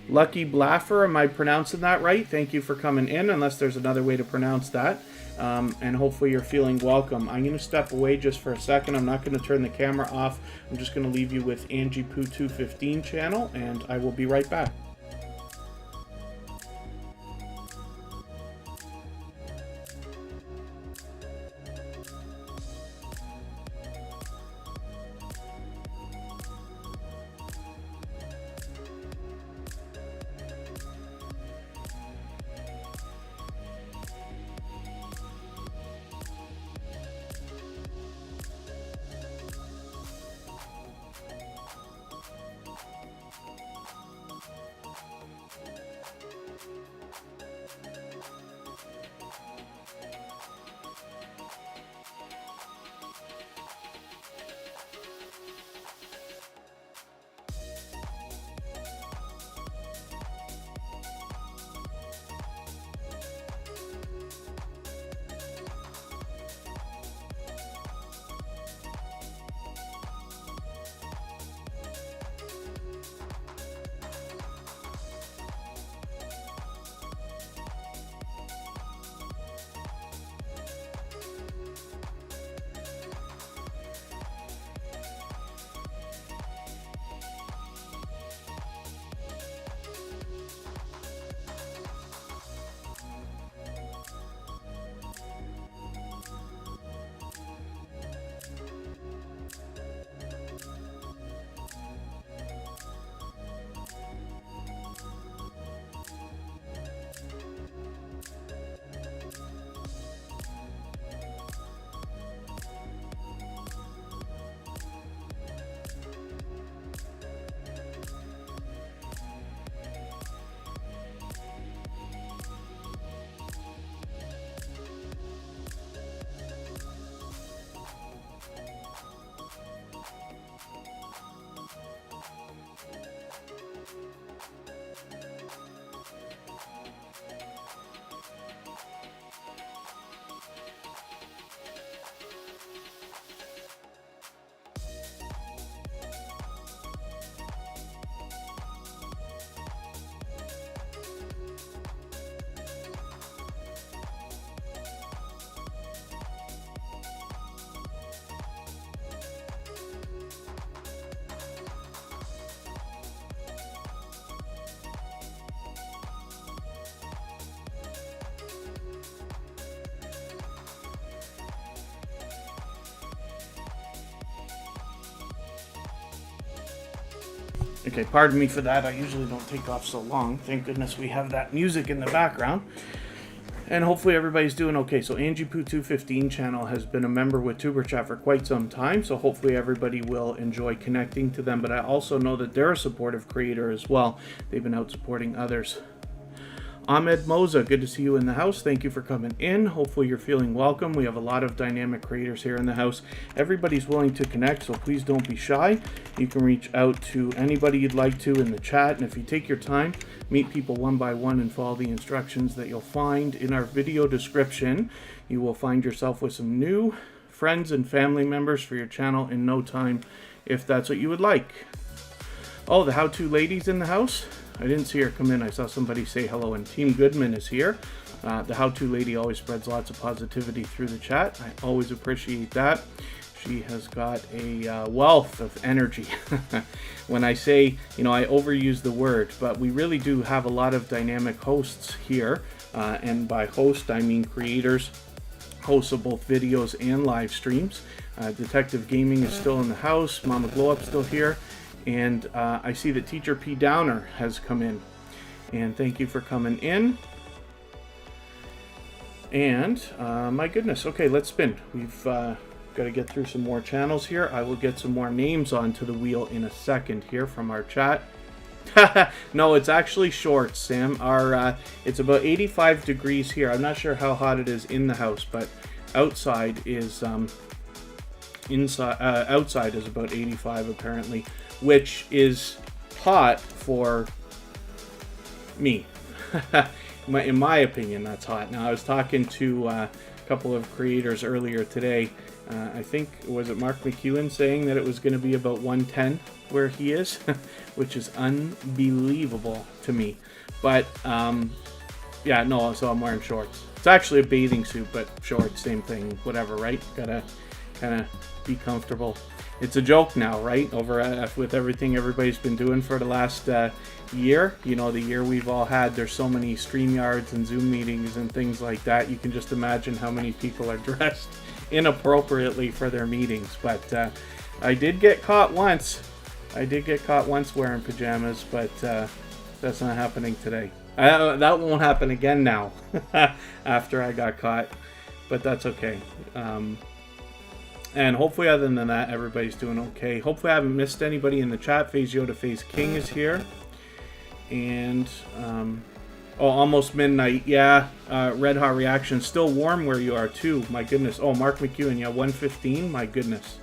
Speaker 1: Lucky Blaffer, am I pronouncing that right? Thank you for coming in, unless there's another way to pronounce that. And hopefully you're feeling welcome. I'm going to step away just for a second. I'm not going to turn the camera off. I'm just going to leave you with Angie Poo 215 channel, and I will be right back. Okay, pardon me for that. I usually don't take off so long. Thank goodness we have that music in the background. And hopefully everybody's doing okay. So Angie Poo 215 channel has been a member with TuperChat for quite some time. So hopefully everybody will enjoy connecting to them. But I also know that they're a supportive creator as well. They've been out supporting others. Ahmed Moza, good to see you in the house. Thank you for coming in. Hopefully you're feeling welcome. We have a lot of dynamic creators here in the house. Everybody's willing to connect, so please don't be shy. You can reach out to anybody you'd like to in the chat, and if you take your time, meet people one by one and follow the instructions that you'll find in our video description. You will find yourself with some new friends and family members for your channel in no time, if that's what you would like. Oh, the how-to lady's in the house. I didn't see her come in. I saw somebody say hello, and Team Goodman is here. The how-to lady always spreads lots of positivity through the chat. I always appreciate that. She has got a wealth of energy. When I say, I overuse the word, but we really do have a lot of dynamic hosts here. And by host, I mean creators, hosts of both videos and live streams. Detective Gaming is still in the house. Mama Glow Up's still here. And I see that Teacher P. Downer has come in. And thank you for coming in. And my goodness. Okay, let's spin. We've got to get through some more channels here. I will get some more names onto the wheel in a second here from our chat. No, it's actually shorts, Sam. It's about 85 degrees here. I'm not sure how hot it is in the house, but outside is outside is about 85 apparently, which is hot for me. In my opinion, that's hot. Now, I was talking to a couple of creators earlier today. I think, was it Mark McEwen saying that it was going to be about 110 where he is, which is unbelievable to me. But, yeah, no, so I'm wearing shorts. It's actually a bathing suit, but shorts, same thing, whatever, right? Gotta kind of be comfortable. It's a joke now, right? Over with everything everybody's been doing for the last year. The year we've all had. There's so many StreamYards and Zoom meetings and things like that. You can just imagine how many people are dressed inappropriately for their meetings. But I did get caught once. Wearing pajamas, but that's not happening today. That won't happen again now after I got caught. But that's okay. And hopefully, other than that, everybody's doing okay. Hopefully, I haven't missed anybody in the chat. FaZe Yoda, FaZe King is here. And, almost midnight. Yeah, Red Hot Reaction. Still warm where you are, too. My goodness. Oh, Mark McEwen, yeah, 115. My goodness.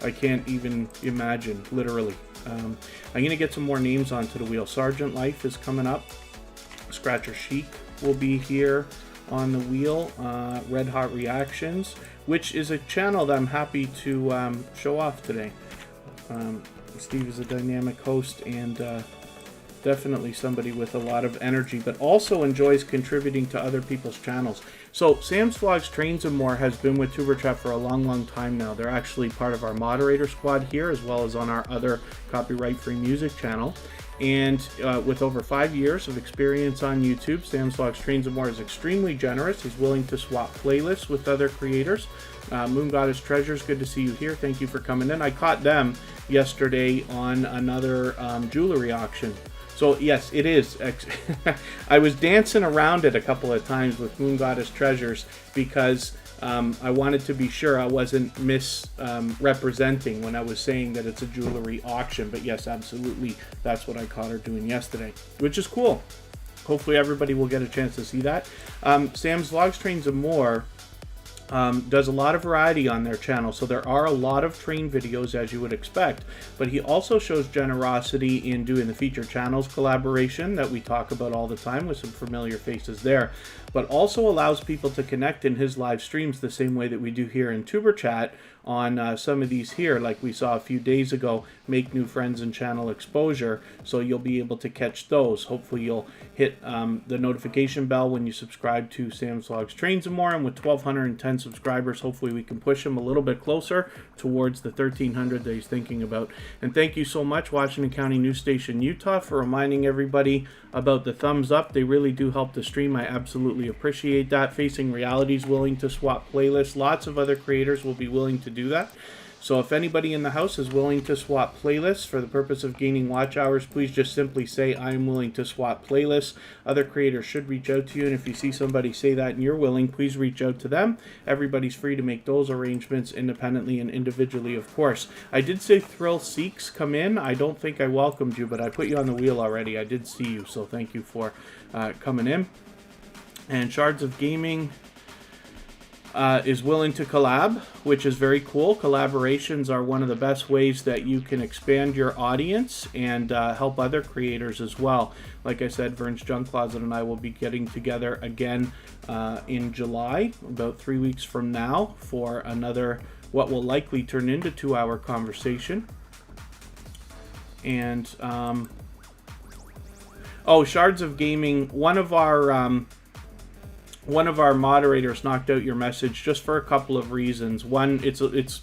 Speaker 1: I can't even imagine, literally. I'm going to get some more names onto the wheel. Sergeant Life is coming up. Scratcher Chic will be here on the wheel. Red Hot Reactions, which is a channel that I'm happy to show off today. Steve is a dynamic host and definitely somebody with a lot of energy, but also enjoys contributing to other people's channels. So Sam's Vlogs, Trains and More has been with TuberChat for a long time now. They're actually part of our moderator squad here, as well as on our other copyright-free music channel. And with over 5 years of experience on YouTube, Sam's Vlogs, Trains and More is extremely generous. He's willing to swap playlists with other creators. Moon Goddess Treasures, good to see you here. Thank you for coming in. I caught them yesterday on another jewelry auction. So yes, it is. I was dancing around it a couple of times with Moon Goddess Treasures because I wanted to be sure I wasn't misrepresenting when I was saying that it's a jewelry auction. But yes, absolutely, that's what I caught her doing yesterday, which is cool. Hopefully everybody will get a chance to see that. Sam's Vlogs, Trains and More does a lot of variety on their channel, so there are a lot of train videos, as you would expect, but he also shows generosity in doing the feature channels collaboration that we talk about all the time with some familiar faces there, but also allows people to connect in his live streams the same way that we do here in TuberChat on some of these here, like we saw a few days ago, make new friends and channel exposure, so you'll be able to catch those. Hopefully you'll hit the notification bell when you subscribe to Sam's Vlogs, Trains and More, and with 1,210 subscribers, hopefully we can push him a little bit closer towards the 1,300 that he's thinking about. And thank you so much, Washington County News Station Utah, for reminding everybody about the thumbs up. They really do help the stream. I absolutely appreciate that. Facing Reality is willing to swap playlists. Lots of other creators will be willing to do that. So if anybody in the house is willing to swap playlists for the purpose of gaining watch hours, please just simply say, I am willing to swap playlists. Other creators should reach out to you, and if you see somebody say that and you're willing, please reach out to them. Everybody's free to make those arrangements independently and individually, of course. I did say Thrill Seeks come in. I don't think I welcomed you, but I put you on the wheel already. I did see you, so thank you for coming in. And Shards of Gaming is willing to collab, which is very cool. Collaborations are one of the best ways that you can expand your audience and help other creators as well. Like I said, Vern's Junk Closet and I will be getting together again in July, about 3 weeks from now, for another, what will likely turn into 2-hour conversation. And Shards of Gaming, one of our moderators knocked out your message just for a couple of reasons. One, it's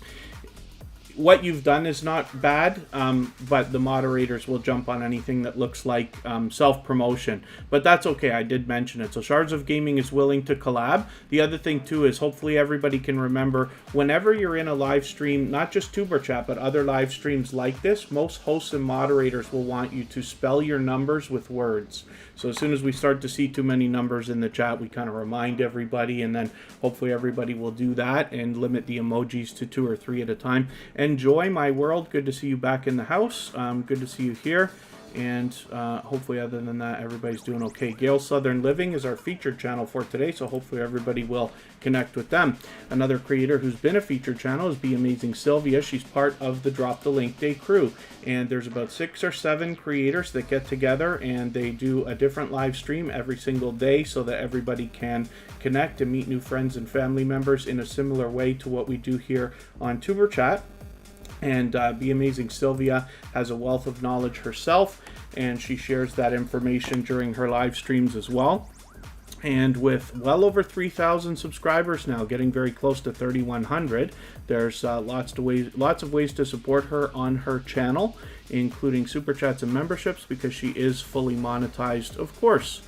Speaker 1: what you've done is not bad, but the moderators will jump on anything that looks like self-promotion. But that's okay, I did mention it. So Shards of Gaming is willing to collab. The other thing too is hopefully everybody can remember, whenever you're in a live stream, not just TuperChat, but other live streams like this, most hosts and moderators will want you to spell your numbers with words. So as soon as we start to see too many numbers in the chat, we kind of remind everybody, and then hopefully everybody will do that and limit the emojis to 2 or 3 at a time. Enjoy my world. Good to see you back in the house. Good to see you here. And hopefully, other than that, everybody's doing okay. Gale Southern Living is our featured channel for today, so hopefully everybody will connect with them. Another creator who's been a featured channel is Be Amazing Sylvia. She's part of the Drop the Link Day crew. And there's about 6 or 7 creators that get together and they do a different live stream every single day so that everybody can connect and meet new friends and family members in a similar way to what we do here on TuberChat. And Be Amazing Sylvia has a wealth of knowledge herself, and she shares that information during her live streams as well. And with well over 3,000 subscribers now, getting very close to 3,100, there's lots of ways to support her on her channel, including super chats and memberships, because she is fully monetized, of course.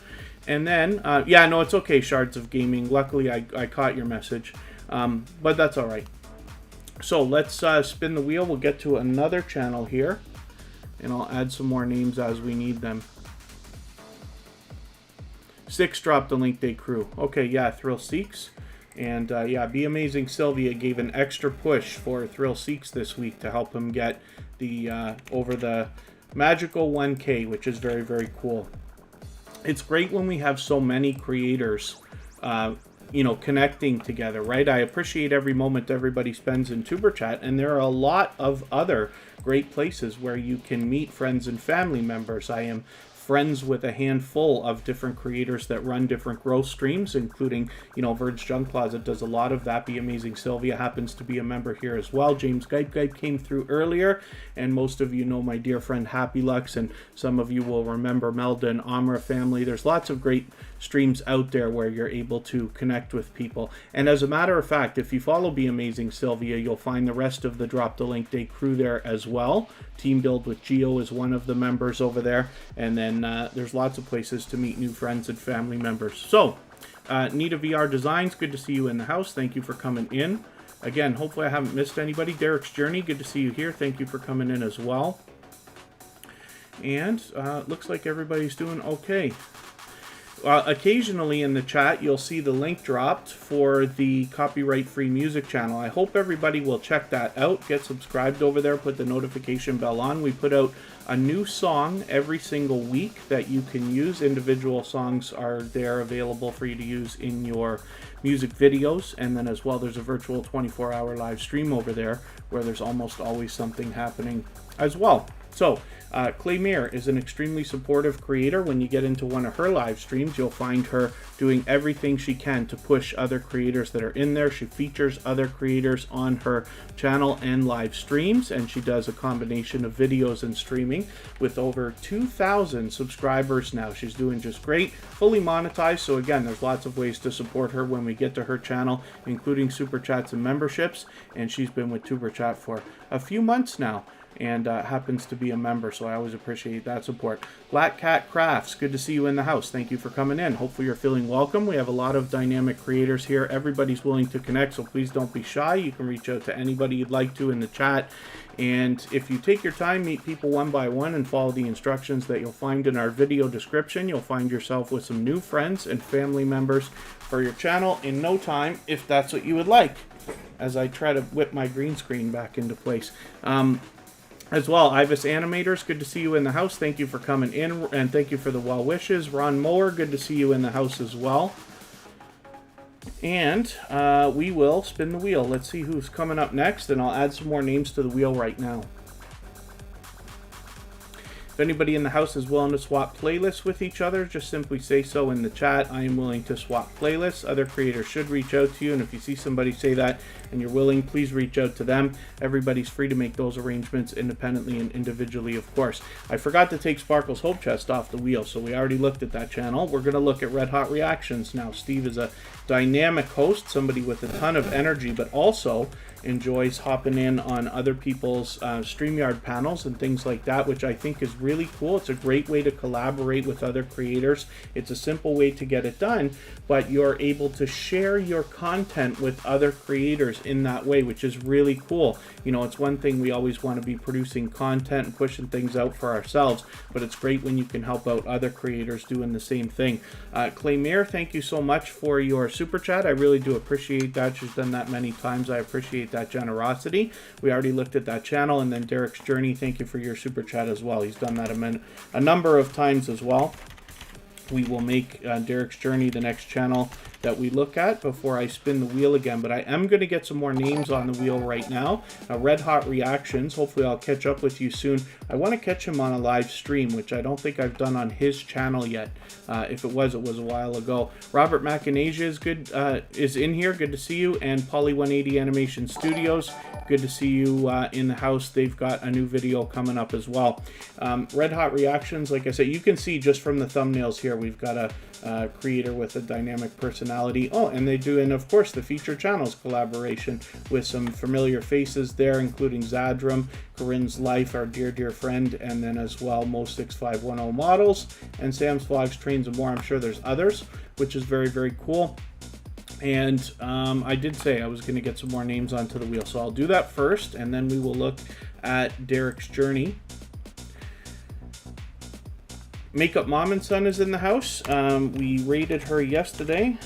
Speaker 1: And then, yeah, no, it's okay, Shards of Gaming. Luckily, I caught your message, but that's all right. So let's spin the wheel. We'll get to another channel here, and I'll add some more names as we need them. 6 Drop the Link Day crew. Okay, yeah, Thrill Seeks. And yeah, Be Amazing Sylvia gave an extra push for Thrill Seeks this week to help him get the over the magical 1K, which is very, very cool. It's great when we have so many creators you know, connecting together, right? I appreciate every moment everybody spends in TuberChat, and there are a lot of other great places where you can meet friends and family members. I am friends with a handful of different creators that run different growth streams, including, you know, Vern's Junk Closet does a lot of that. Be Amazing Sylvia happens to be a member here as well. James Gype came through earlier, and most of you know my dear friend Happy Lux, and some of you will remember Melda and Amra family. There's lots of great streams out there where you're able to connect with people. And as a matter of fact, if you follow Be Amazing Sylvia, you'll find the rest of the Drop the Link Day crew there as well. Team Build with Geo is one of the members over there, and then there's lots of places to meet new friends and family members. So Nita VR Designs, good to see you in the house. Thank you for coming in. Again, hopefully I haven't missed anybody. Derek's Journey, good to see you here. Thank you for coming in as well. And looks like everybody's doing okay. Occasionally in the chat, you'll see the link dropped for the copyright-free music channel. I hope everybody will check that out. Get subscribed over there. Put the notification bell on. We put out a new song every single week that you can use. Individual songs are there available for you to use in your music videos. And then as well, there's a virtual 24-hour live stream over there where there's almost always something happening as well. So, Claymere is an extremely supportive creator. When you get into one of her live streams, you'll find her doing everything she can to push other creators that are in there. She features other creators on her channel and live streams, and she does a combination of videos and streaming with over 2,000 subscribers now. She's doing just great, fully monetized. So again, there's lots of ways to support her when we get to her channel, including super chats and memberships. And she's been with TuberChat for a few months now. and happens to be a member, so I always appreciate that support. Black Cat Crafts, good to see you in the house. Thank you for coming in. Hopefully you're feeling welcome. We have a lot of dynamic creators here. Everybody's willing to connect, so please don't be shy. You can reach out to anybody you'd like to in the chat. And if you take your time, meet people one by one and follow the instructions that you'll find in our video description, you'll find yourself with some new friends and family members for your channel in no time, if that's what you would like, as I try to whip my green screen back into place. As well, Ibis Animators, good to see you in the house. Thank you for coming in, and thank you for the well wishes. Ron Mower, good to see you in the house as well. And we will spin the wheel. Let's see who's coming up next, and I'll add some more names to the wheel right now. If anybody in the house is willing to swap playlists with each other, just simply say so in the chat. I am willing to swap playlists. Other creators should reach out to you, and if you see somebody say that and you're willing, please reach out to them. Everybody's free to make those arrangements independently and individually, of course. I forgot to take Sparkle's Hope Chest off the wheel, so we already looked at that channel. We're going to look at Red Hot Reactions now. Steve is a dynamic host, somebody with a ton of energy, but also enjoys hopping in on other people's StreamYard panels and things like that, which I think is really cool. It's a great way to collaborate with other creators. It's a simple way to get it done, but you're able to share your content with other creators in that way, which is really cool. You know, it's one thing we always want to be producing content and pushing things out for ourselves, but it's great when you can help out other creators doing the same thing. Claymere, thank you so much for your super chat. I really do appreciate that. She's done that many times. I appreciate that generosity. We already looked at that channel. And then Derek's Journey, thank you for your super chat as well. He's done that a number of times as well. We will make Derek's Journey the next channel that we look at before I spin the wheel again, but I am going to get some more names on the wheel right now. Red Hot Reactions, hopefully I'll catch up with you soon. I want to catch him on a live stream, which I don't think I've done on his channel yet. If it was a while ago. Robert Macanasia is in here, good to see you, and Poly 180 Animation Studios, good to see you in the house. They've got a new video coming up as well. Red Hot Reactions, like I said, you can see just from the thumbnails here, we've got a creator with a dynamic personality. Oh, and they do, and of course, the Feature Channels collaboration with some familiar faces there, including Zadram, Corinne's Life, our dear friend, and then as well Mo6510 Models, and Sam's Vlogs, Trains, and more. I'm sure there's others, which is very cool. And I did say I was going to get some more names onto the wheel, so I'll do that first, and then we will look at Derek's Journey. Makeup Mom and Son is in the house. We rated her yesterday.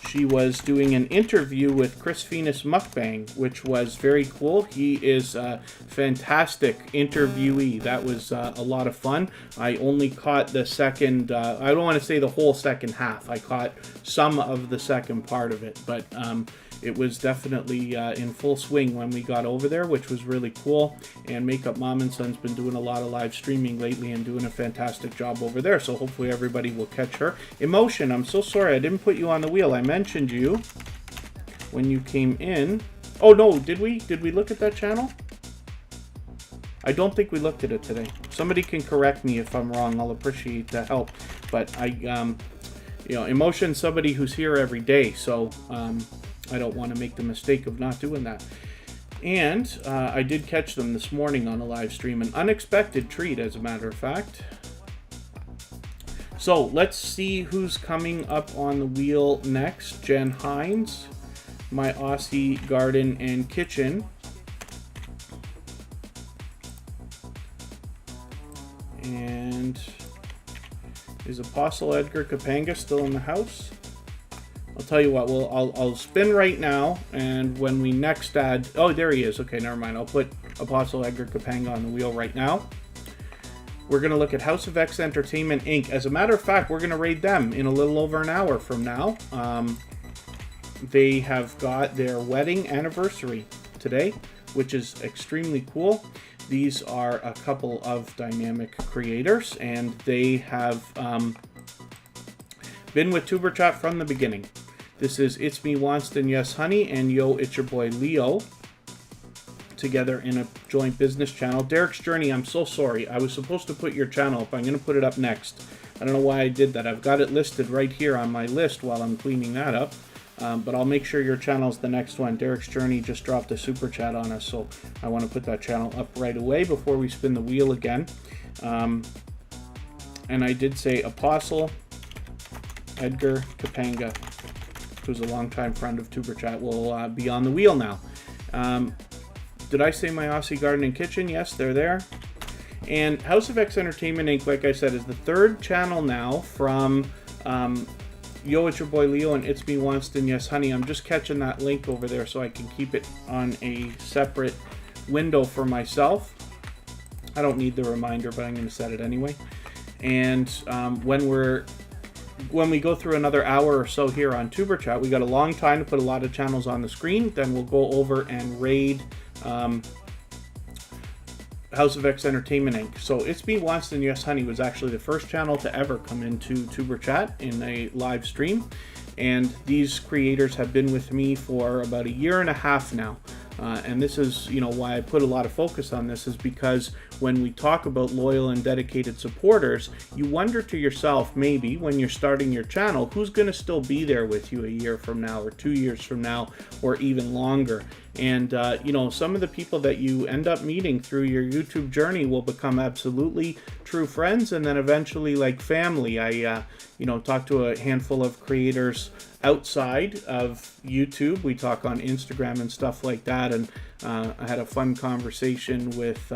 Speaker 1: She was doing an interview with Chris Venus Mukbang, which was very cool. He is a fantastic interviewee. That was a lot of fun. I only caught the second, I don't want to say the whole second half. I caught some of the second part of it, but it was definitely in full swing when we got over there, which was really cool. And Makeup Mom and Son's been doing a lot of live streaming lately and doing a fantastic job over there. So hopefully everybody will catch her. Emotion, I'm so sorry I didn't put you on the wheel. I mentioned you when you came in. Oh no, did we? Did we look at that channel? I don't think we looked at it today. Somebody can correct me if I'm wrong. I'll appreciate the help. But you know, Emotion's somebody who's here every day. So, I don't want to make the mistake of not doing that. And I did catch them this morning on a live stream. An unexpected treat, as a matter of fact. So let's see who's coming up on the wheel next. Jen Hines, My Aussie Garden and Kitchen. And is Apostle Edgar Kapanga still in the house? I'll tell you what, I'll spin right now, and when we next add... Oh, there he is. Okay, never mind. I'll put Apostle Edgar Kapanga on the wheel right now. We're going to look at House of X Entertainment, Inc. As a matter of fact, we're going to raid them in a little over an hour from now. They have got their wedding anniversary today, which is extremely cool. These are a couple of dynamic creators, and they have been with TuperChat from the beginning. This is It's Me Wanston, Yes Honey, and Yo, It's Your Boy Leo, together in a joint business channel. Derek's Journey, I'm so sorry. I was supposed to put your channel up. I'm going to put it up next. I don't know why I did that. I've got it listed right here on my list while I'm cleaning that up. But I'll make sure your channel's the next one. Derek's Journey just dropped a super chat on us, so I want to put that channel up right away before we spin the wheel again. And I did say Apostle Edgar Kapanga, who's a longtime friend of TuperChat, will be on the wheel now. Did I say my Aussie Garden and Kitchen? Yes, they're there. And House of X Entertainment Inc., like I said, is the third channel now from Yo, it's your boy Leo and It's Me Wanston, Yes Honey. I'm just catching that link over there so I can keep it on a separate window for myself. I don't need the reminder, but I'm going to set it anyway. And when we go through another hour or so here on TuperChat, we got a long time to put a lot of channels on the screen. Then we'll go over and raid House of X Entertainment Inc. So It's Me Wanston, Yes Honey was actually the first channel to ever come into TuperChat in a live stream. And these creators have been with me for about 1.5 years now. And this is, why I put a lot of focus on this, is because when we talk about loyal and dedicated supporters, you wonder to yourself, maybe when you're starting your channel, who's going to still be there with you 1 year from now or 2 years from now or even longer. And, some of the people that you end up meeting through your YouTube journey will become absolutely true friends and then eventually like family. I, talked to a handful of creators outside of YouTube. We talk on Instagram and stuff like that. And I had a fun conversation with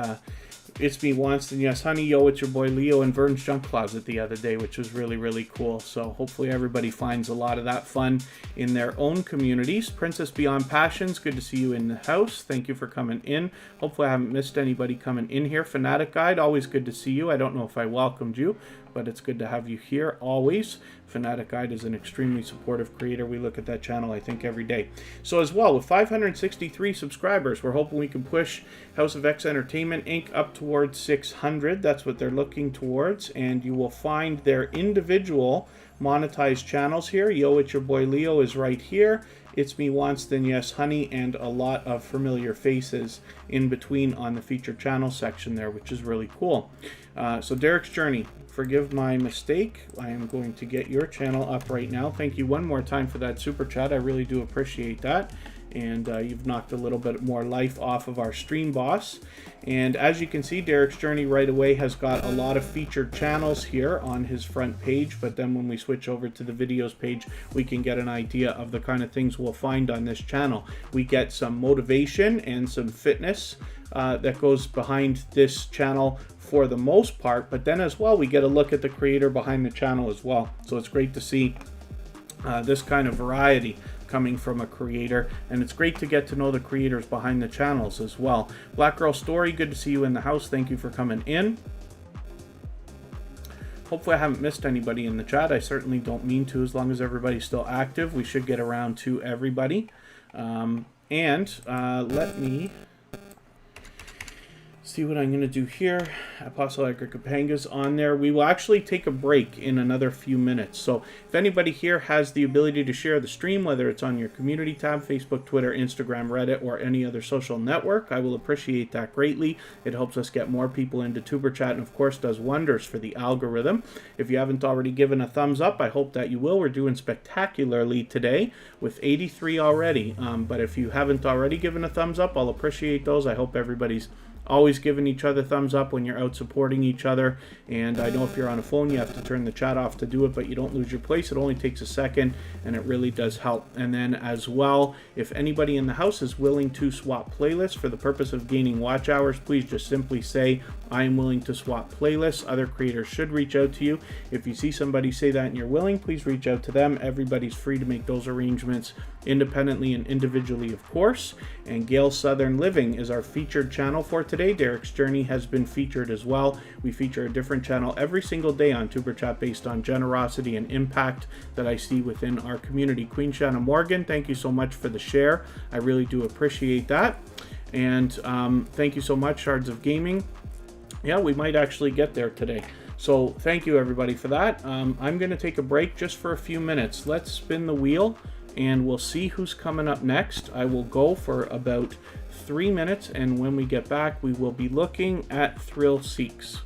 Speaker 1: It's Me Wanston, Yes Honey, Yo, it's your boy Leo, and Vern's Junk Closet the other day, which was really, really cool. So hopefully everybody finds a lot of that fun in their own communities. Princess Beyond Passions, good to see you in the house. Thank you for coming in. Hopefully I haven't missed anybody coming in here. Fanatic Guide, always good to see you. I don't know if I welcomed you, but it's good to have you here always. Fanatic Guide is an extremely supportive creator. We look at that channel, I think, every day. So as well, with 563 subscribers, we're hoping we can push House of X Entertainment Inc. up towards 600. That's what they're looking towards. And you will find their individual monetized channels here. Yo, it's your boy Leo is right here. It's Me Wanston, Yes Honey, and a lot of familiar faces in between on the featured channel section there, which is really cool. So Derek's Journey, forgive my mistake. I am going to get your channel up right now. Thank you one more time for that super chat. I really do appreciate that. And you've knocked a little bit more life off of our stream boss. And as you can see, Derek's Journey right away has got a lot of featured channels here on his front page. But then when we switch over to the videos page, we can get an idea of the kind of things we'll find on this channel. We get some motivation and some fitness that goes behind this channel for the most part. But then as well, we get a look at the creator behind the channel as well. So it's great to see this kind of variety coming from a creator, and it's great to get to know the creators behind the channels as well. Black Girl Story, good to see you in the house. Thank you for coming in. Hopefully I haven't missed anybody in the chat. I certainly don't mean to. As long as everybody's still active, we should get around to everybody. Let me see what I'm going to do here. Apostle Edgar Kapanga's on there. We will actually take a break in another few minutes. So if anybody here has the ability to share the stream, whether it's on your community tab, Facebook, Twitter, Instagram, Reddit, or any other social network, I will appreciate that greatly. It helps us get more people into TuperChat and of course does wonders for the algorithm. If you haven't already given a thumbs up, I hope that you will. We're doing spectacularly today with 83 already. But if you haven't already given a thumbs up, I'll appreciate those. I hope everybody's always giving each other thumbs up when you're out supporting each other. And I know if you're on a phone, you have to turn the chat off to do it, but you don't lose your place. It only takes a second, and it really does help. And then as well, if anybody in the house is willing to swap playlists for the purpose of gaining watch hours, please just simply say, I am willing to swap playlists. Other creators should reach out to you. If you see somebody say that and you're willing, please reach out to them. Everybody's free to make those arrangements independently and individually, of course. And Gail Southern Living is our featured channel for today. Derek's Journey has been featured as well. We feature a different channel every single day on TuperChat based on generosity and impact that I see within our community. Queen Shanna Morgan, thank you so much for the share. I really do appreciate that. And thank you so much, Shards of Gaming. Yeah, we might actually get there today. So thank you everybody for that. I'm going to take a break just for a few minutes. Let's spin the wheel and we'll see who's coming up next. I will go for about 3 minutes, and when we get back, we will be looking at Thrill Seeks.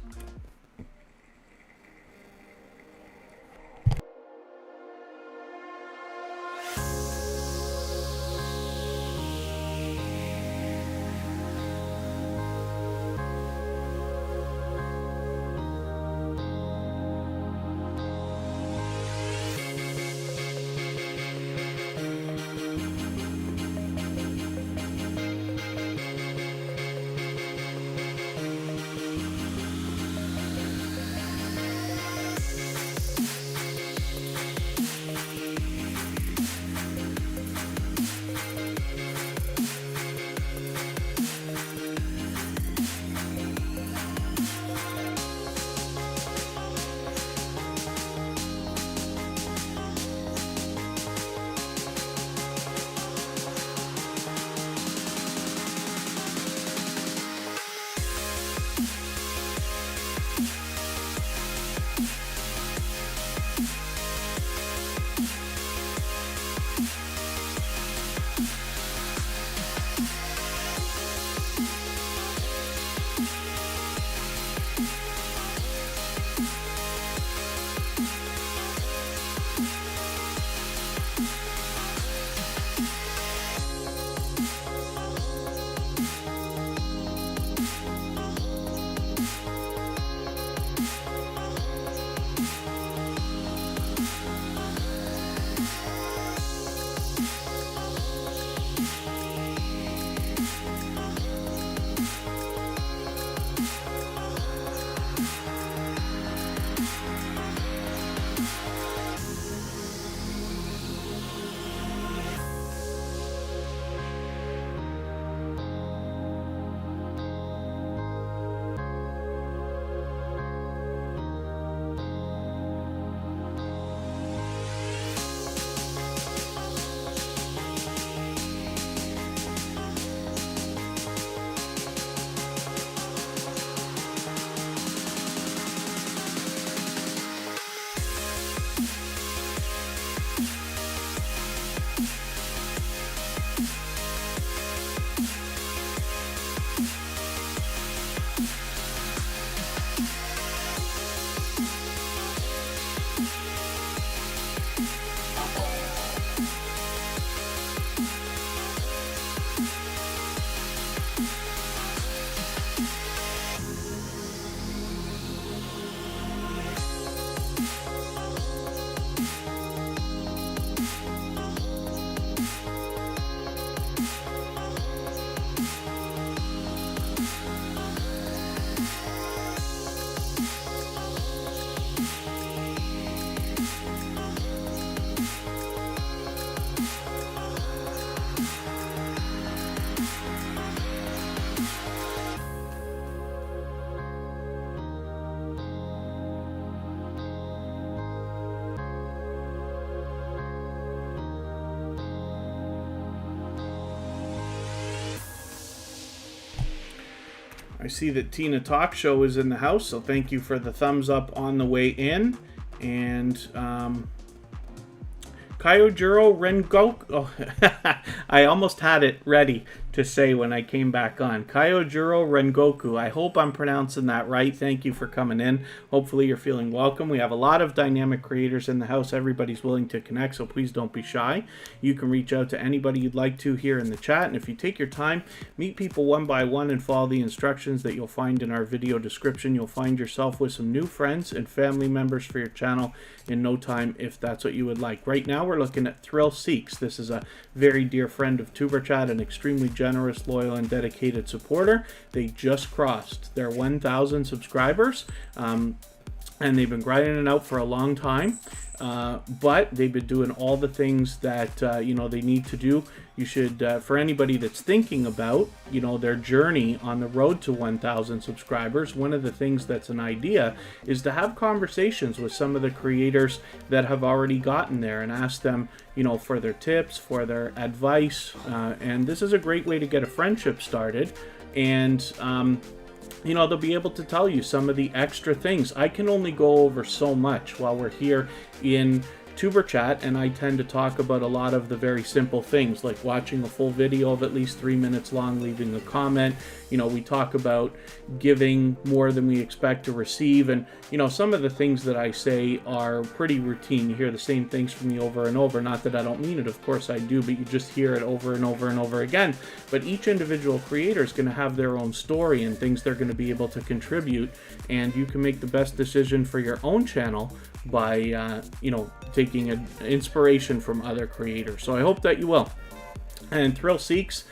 Speaker 1: I see that Tina Talk Show is in the house, so thank you for the thumbs up on the way in. And Kyojuro Rengoku. Oh, I almost had it ready to say when I came back on. Kyojuro Rengoku. I hope I'm pronouncing that right. Thank you for coming in. Hopefully you're feeling welcome. We have a lot of dynamic creators in the house. Everybody's willing to connect, so please don't be shy. You can reach out to anybody you'd like to here in the chat. And if you take your time, meet people one by one and follow the instructions that you'll find in our video description. You'll find yourself with some new friends and family members for your channel in no time if that's what you would like. Right now we're looking at Thrill Seeks. This is a very dear friend of TuperChat, an extremely generous, loyal, and dedicated supporter. They just crossed their 1,000 subscribers, and they've been grinding it out for a long time, but they've been doing all the things that they need to do. You should, for anybody that's thinking about their journey on the road to 1,000 subscribers, one of the things that's an idea is to have conversations with some of the creators that have already gotten there and ask them for their tips, for their advice, and this is a great way to get a friendship started. And they'll be able to tell you some of the extra things. I can only go over so much while we're here in TuperChat, and I tend to talk about a lot of the very simple things, like watching a full video of at least 3 minutes long, leaving a comment. We talk about giving more than we expect to receive, and some of the things that I say are pretty routine. You hear the same things from me over and over. Not that I don't mean it, of course I do, but you just hear it over and over and over again. But each individual creator is going to have their own story and things they're going to be able to contribute, and you can make the best decision for your own channel by taking an inspiration from other creators. So I hope that you will. And Thrill Seeks,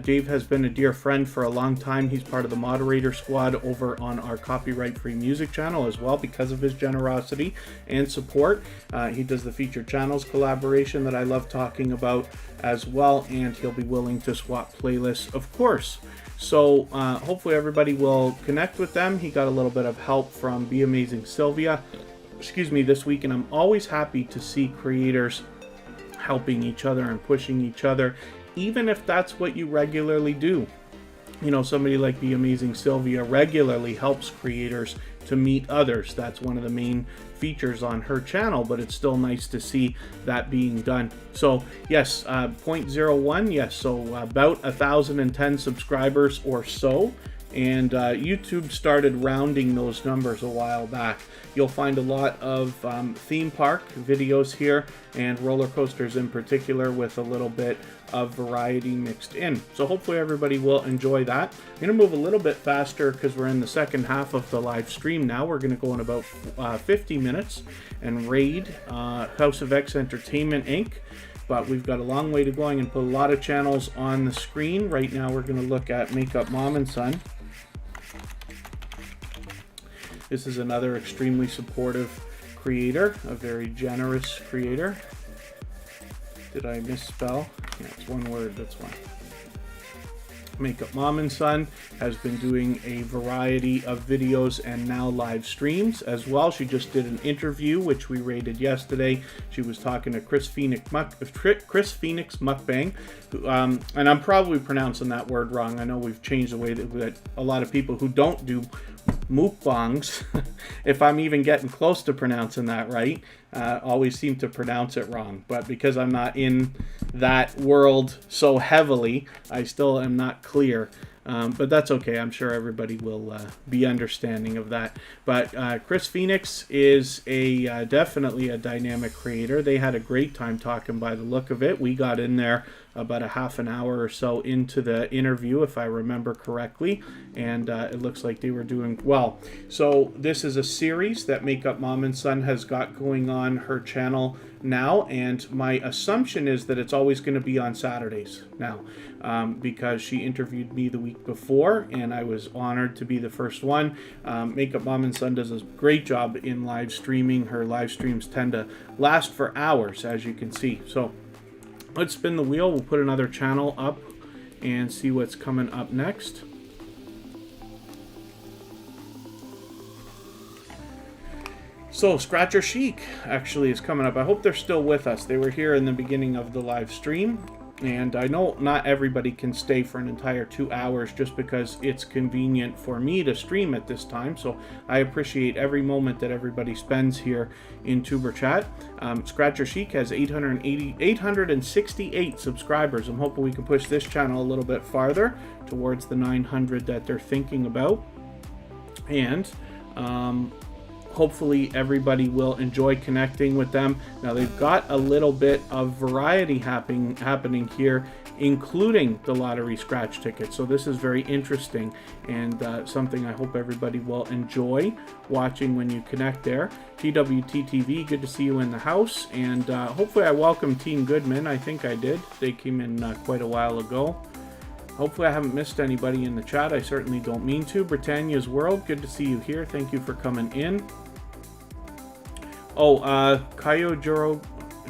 Speaker 1: Dave has been a dear friend for a long time. He's part of the moderator squad over on our copyright-free music channel as well because of his generosity and support. He does the featured channels collaboration that I love talking about as well, and he'll be willing to swap playlists, of course. So hopefully everybody will connect with them. He got a little bit of help from Be Amazing Sylvia, this week, and I'm always happy to see creators helping each other and pushing each other, even if that's what you regularly do. Somebody like Be Amazing Sylvia regularly helps creators to meet others. That's one of the main features on her channel, but it's still nice to see that being done. So yes, 0.01, yes, so about 1,010 subscribers or so. And YouTube started rounding those numbers a while back. You'll find a lot of theme park videos here, and roller coasters in particular, with a little bit of variety mixed in. So hopefully everybody will enjoy that. I'm going to move a little bit faster because we're in the second half of the live stream now. We're going to go in about 50 minutes and raid House of X Entertainment Inc. But we've got a long way to go. I'm going to put a lot of channels on the screen. Right now we're going to look at Makeup Mom and Son. This is another extremely supportive creator, a very generous creator. Did I misspell? Yeah, it's one word, that's why. Makeup Mom and Son has been doing a variety of videos and now live streams as well. She just did an interview, which we rated yesterday. She was talking to Chris Phoenix Mukbang, and I'm probably pronouncing that word wrong. I know we've changed the way that a lot of people who don't do mukbangs, if I'm even getting close to pronouncing that right, always seem to pronounce it wrong. But because I'm not in that world so heavily, I still am not clear. But that's okay. I'm sure everybody will be understanding of that. But Chris Phoenix is definitely a dynamic creator. They had a great time talking by the look of it. We got in there about a half an hour or so into the interview, if I remember correctly, and it looks like they were doing well. So this is a series that Makeup Mom and Son has got going on her channel now, and my assumption is that it's always going to be on Saturdays now, because she interviewed me the week before and I was honored to be the first one. Makeup Mom and Son does a great job in live streaming. Her live streams tend to last for hours, as you can see. So let's spin the wheel. We'll put another channel up and see what's coming up next. So Scratcher Chic actually is coming up. I hope they're still with us. They were here in the beginning of the live stream. And I know not everybody can stay for an entire 2 hours just because it's convenient for me to stream at this time. So I appreciate every moment that everybody spends here in TuberChat. Scratcher Chic has 868 subscribers. I'm hoping we can push this channel a little bit farther towards the 900 that they're thinking about. And hopefully everybody will enjoy connecting with them. Now they've got a little bit of variety happening here, including the lottery scratch ticket. So this is very interesting and something I hope everybody will enjoy watching when you connect there. TWTTV, good to see you in the house. And hopefully I welcome Team Goodman. I think I did. They came in quite a while ago. Hopefully I haven't missed anybody in the chat. I certainly don't mean to. Britannia's World, good to see you here. Thank you for coming in. Oh, Kyojuro,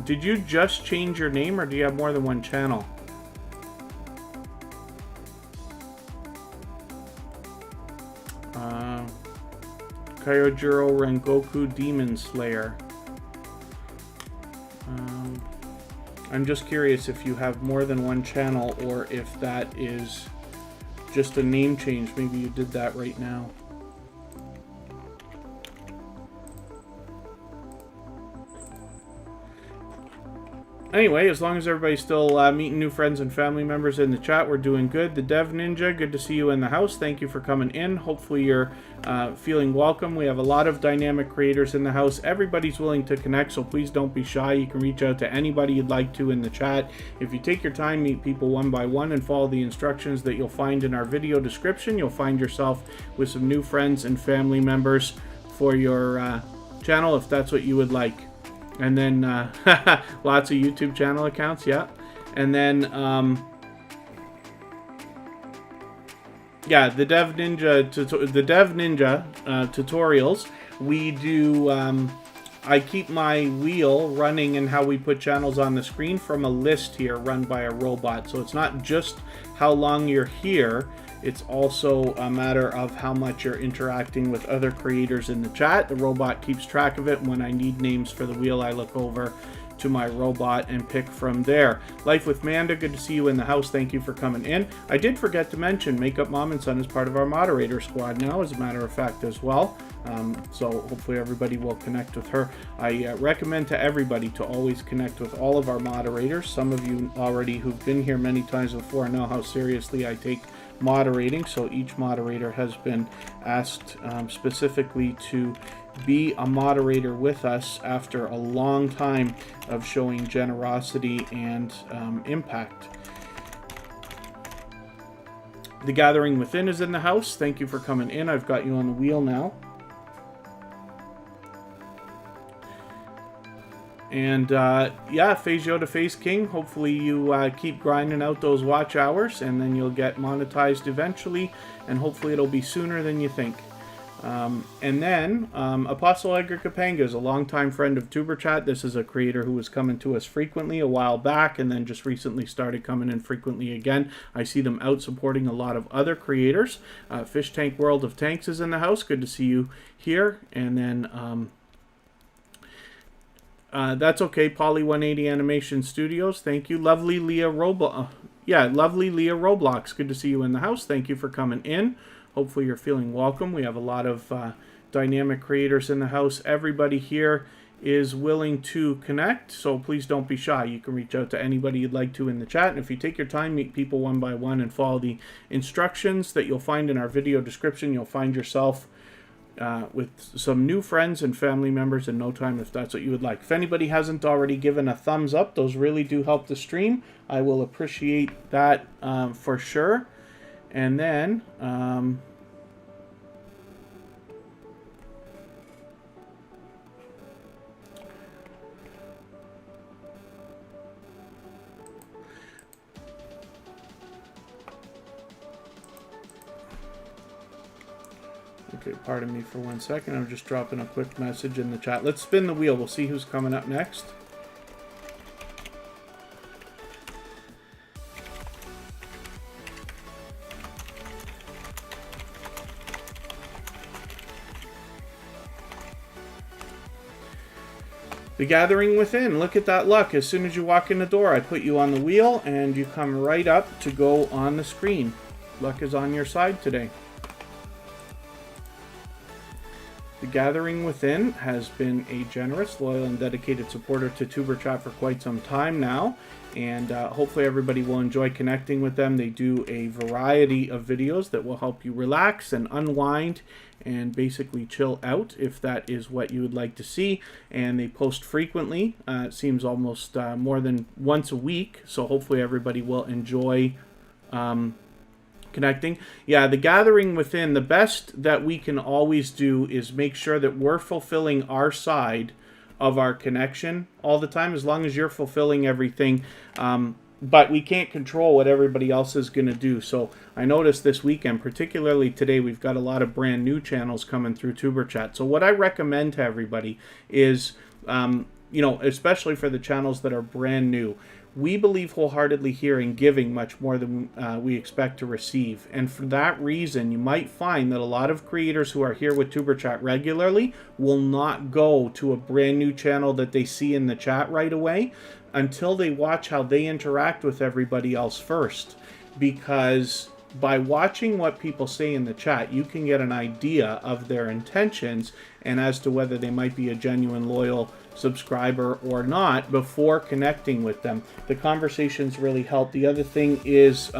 Speaker 1: did you just change your name or do you have more than one channel? Kyojuro Rengoku Demon Slayer. I'm just curious if you have more than one channel or if that is just a name change. Maybe you did that right now. Anyway, as long as everybody's still meeting new friends and family members in the chat, we're doing good. The Dev Ninja, good to see you in the house. Thank you for coming in. Hopefully you're feeling welcome. We have a lot of dynamic creators in the house. Everybody's willing to connect, so please don't be shy. You can reach out to anybody you'd like to in the chat. If you take your time, meet people one by one, and follow the instructions that you'll find in our video description, you'll find yourself with some new friends and family members for your channel, if that's what you would like. And then lots of YouTube channel accounts, yeah. And then yeah, the Dev Ninja tutorials. We do. I keep my wheel running and how we put channels on the screen from a list here run by a robot. So it's not just how long you're here. It's also a matter of how much you're interacting with other creators in the chat. The robot keeps track of it. When I need names for the wheel, I look over to my robot and pick from there. Life with Manda, good to see you in the house. Thank you for coming in. I did forget to mention Makeup Mom and Son is part of our moderator squad now, as a matter of fact, as well. So hopefully everybody will connect with her. I recommend to everybody to always connect with all of our moderators. Some of you already who've been here many times before know how seriously I take moderating, so each moderator has been asked specifically to be a moderator with us after a long time of showing generosity and impact. The Gathering Within is in the house. Thank you for coming in. I've got you on the wheel now. And yeah, Phase Yoda, Phase King, hopefully you keep grinding out those watch hours and then you'll get monetized eventually, and hopefully it'll be sooner than you think. And then Apostle Edgar Kapanga is a longtime friend of TuberChat. This is a creator who was coming to us frequently a while back and then just recently started coming in frequently again. I see them out supporting a lot of other creators. Fish Tank World of Tanks is in the house. Good to see you here. And then that's okay, Polly 180 Animation Studios, thank you. Lovely Leah Roblox, Lovely Leah Roblox, good to see you in the house. Thank you for coming in. Hopefully you're feeling welcome. We have a lot of dynamic creators in the house. Everybody here is willing to connect, so please don't be shy. You can reach out to anybody you'd like to in the chat, and if you take your time, meet people one by one and follow the instructions that you'll find in our video description, you'll find yourself with some new friends and family members in no time, if that's what you would like. If anybody hasn't already given a thumbs up, those really do help the stream. I will appreciate that for sure. And then okay, pardon me for 1 second. I'm just dropping a quick message in the chat. Let's spin the wheel. We'll see who's coming up next. The Gathering Within, look at that luck. As soon as you walk in the door, I put you on the wheel and you come right up to go on the screen. Luck is on your side today. The Gathering Within has been a generous, loyal, and dedicated supporter to TuberChat for quite some time now, and hopefully everybody will enjoy connecting with them. They do a variety of videos that will help you relax and unwind and basically chill out if that is what you would like to see, and they post frequently. It seems almost more than once a week, so hopefully everybody will enjoy connecting. Yeah, the Gathering Within, the best that we can always do is make sure that we're fulfilling our side of our connection all the time, as long as you're fulfilling everything. But we can't control what everybody else is going to do. So I noticed this weekend, particularly today, we've got a lot of brand new channels coming through TuberChat. So what I recommend to everybody is, you know, especially for the channels that are brand new, we believe wholeheartedly here in giving much more than we expect to receive. And for that reason, you might find that a lot of creators who are here with TuberChat regularly will not go to a brand new channel that they see in the chat right away until they watch how they interact with everybody else first. Because by watching what people say in the chat, you can get an idea of their intentions and as to whether they might be a genuine loyal subscriber or not before connecting with them. The conversations really help. The other thing is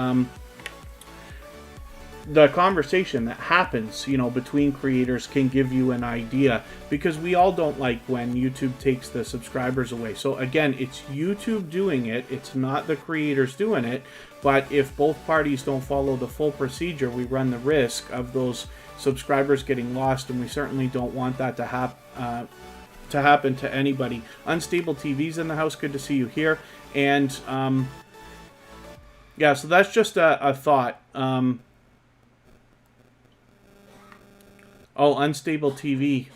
Speaker 1: the conversation that happens, you know, between creators can give you an idea, because we all don't like when YouTube takes the subscribers away. So again, it's YouTube doing it. It's not the creators doing it. But if both parties don't follow the full procedure, we run the risk of those subscribers getting lost, and we certainly don't want that to happen to anybody. Unstable TV's in the house. Good to see you here. And yeah, so that's just a thought. Oh, Unstable TV.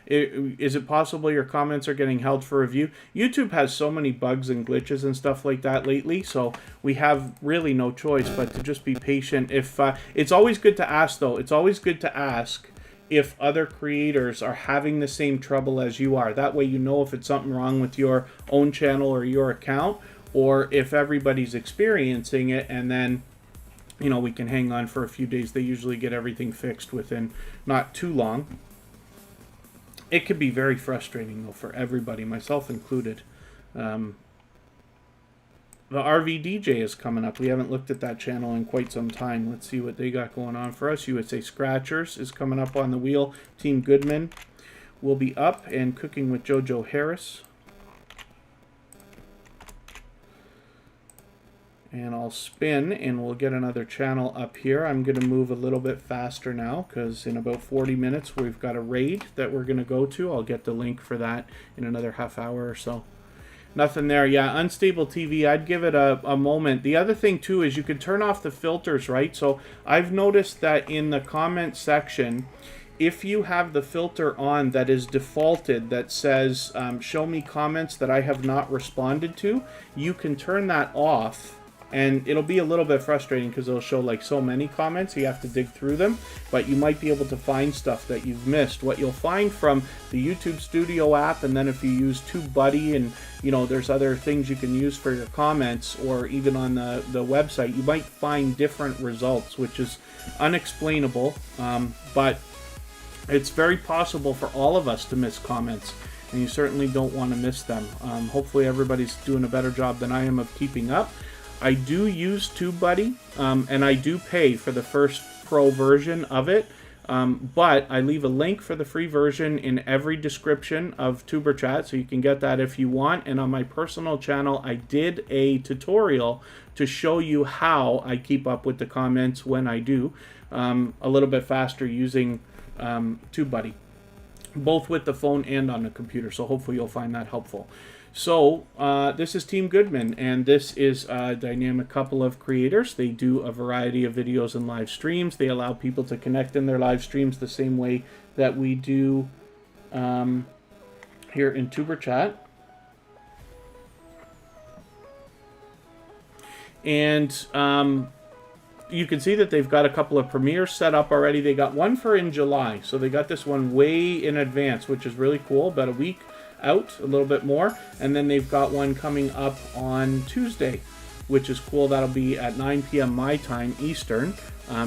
Speaker 1: Is it possible your comments are getting held for review? YouTube has so many bugs and glitches and stuff like that lately, so we have really no choice but to just be patient. If it's always good to ask, though. It's always good to ask if other creators are having the same trouble as you are. That way you know if it's something wrong with your own channel or your account, or if everybody's experiencing it, and then, you know, we can hang on for a few days. They usually get everything fixed within not too long. It could be very frustrating, though, for everybody, myself included. The RV DJ is coming up. We haven't looked at that channel in quite some time. Let's see what they got going on for us. USA Scratchers is coming up on the wheel. Team Goodman will be up and cooking with JoJo Harris. And I'll spin and we'll get another channel up here. I'm going to move a little bit faster now because in about 40 minutes we've got a raid that we're going to go to. I'll get the link for that in another half hour or so. Nothing there. Yeah, Unstable TV, I'd give it a moment. The other thing too is you can turn off the filters, right? So I've noticed that in the comment section, if you have the filter on that is defaulted that says show me comments that I have not responded to, you can turn that off. And it'll be a little bit frustrating because it'll show like so many comments, you have to dig through them, but you might be able to find stuff that you've missed. What you'll find from the YouTube Studio app, and then if you use TubeBuddy, and you know, there's other things you can use for your comments, or even on the website, you might find different results, which is unexplainable, but it's very possible for all of us to miss comments, and you certainly don't want to miss them. Hopefully everybody's doing a better job than I am of keeping up. I do use TubeBuddy, and I do pay for the first pro version of it, but I leave a link for the free version in every description of TuberChat, so you can get that if you want. And on my personal channel, I did a tutorial to show you how I keep up with the comments when I do, a little bit faster using TubeBuddy, both with the phone and on the computer, so hopefully you'll find that helpful. So this is Team Goodman, and this is a dynamic couple of creators. They do a variety of videos and live streams. They allow people to connect in their live streams the same way that we do here in TuberChat. And you can see that they've got a couple of premieres set up already. They got one for in July, so they got this one way in advance, which is really cool, about a week out a little bit more. And then they've got one coming up on Tuesday, which is cool. That'll be at 9 p.m. my time, Eastern.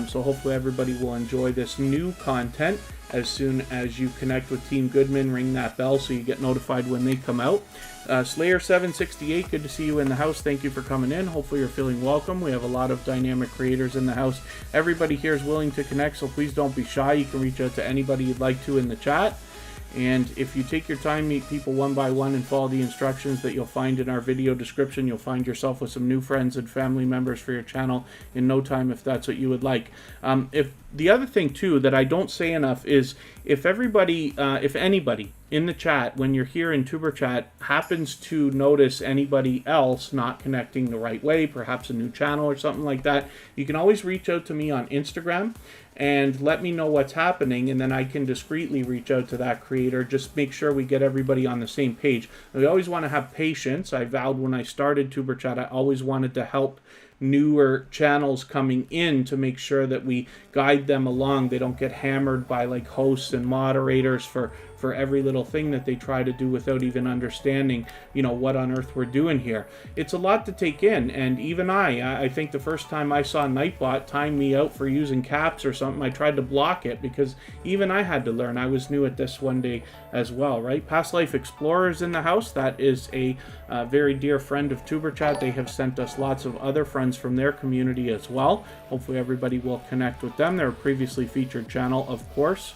Speaker 1: So hopefully everybody will enjoy this new content. As soon as you connect with Team Goodman, ring that bell so you get notified when they come out. Slayer768, good to see you in the house. Thank you for coming in. Hopefully you're feeling welcome. We have a lot of dynamic creators in the house. Everybody here is willing to connect, so please don't be shy. You can reach out to anybody you'd like to in the chat. And if you take your time, meet people one by one, and follow the instructions that you'll find in our video description, you'll find yourself with some new friends and family members for your channel in no time, if that's what you would like. If the other thing too that I don't say enough is if anybody in the chat, when you're here in TuperChat, happens to notice anybody else not connecting the right way, perhaps a new channel or something like that, you can always reach out to me on Instagram and let me know what's happening, and then I can discreetly reach out to that creator. Just make sure we get everybody on the same page. We always want to have patience. I vowed when I started TuperChat, I always wanted to help newer channels coming in to make sure that we guide them along. They don't get hammered by like hosts and moderators for every little thing that they try to do without even understanding, you know, what on earth we're doing here. It's a lot to take in, and even I think the first time I saw Nightbot time me out for using caps or something, I tried to block it because even I had to learn. I was new at this one day as well, right? Past Life Explorers in the house. That is a very dear friend of TuperChat. They have sent us lots of other friends from their community as well. Hopefully everybody will connect with them. They're a previously featured channel, of course.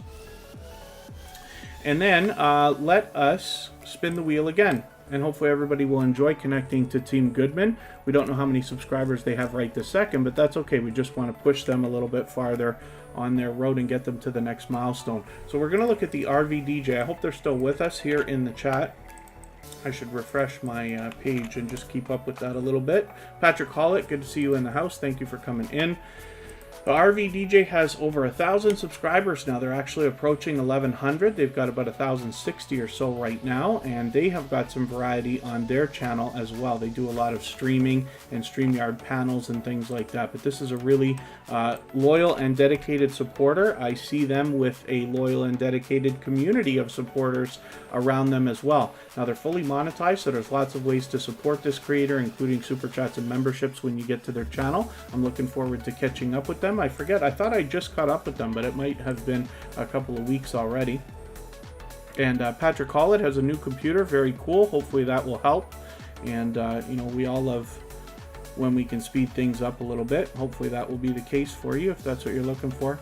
Speaker 1: And then let us spin the wheel again. And hopefully everybody will enjoy connecting to Team Goodman. We don't know how many subscribers they have right this second, but that's okay. We just want to push them a little bit farther on their road and get them to the next milestone. So we're going to look at the RV DJ. I hope they're still with us here in the chat. I should refresh my page and just keep up with that a little bit. Patrick Hollett, good to see you in the house. Thank you for coming in. The RV DJ has over 1,000 subscribers now. They're actually approaching 1,100. They've got about 1,060 or so right now, and they have got some variety on their channel as well. They do a lot of streaming and StreamYard panels and things like that, but this is a really loyal and dedicated supporter. I see them with a loyal and dedicated community of supporters around them as well. Now they're fully monetized, so there's lots of ways to support this creator, including super chats and memberships when you get to their channel. I'm looking forward to catching up with them. I forget, I thought I just caught up with them, but it might have been a couple of weeks already. And Patrick Hollett has a new computer, very cool. Hopefully that will help. And you know, we all love when we can speed things up a little bit. Hopefully that will be the case for you if that's what you're looking for.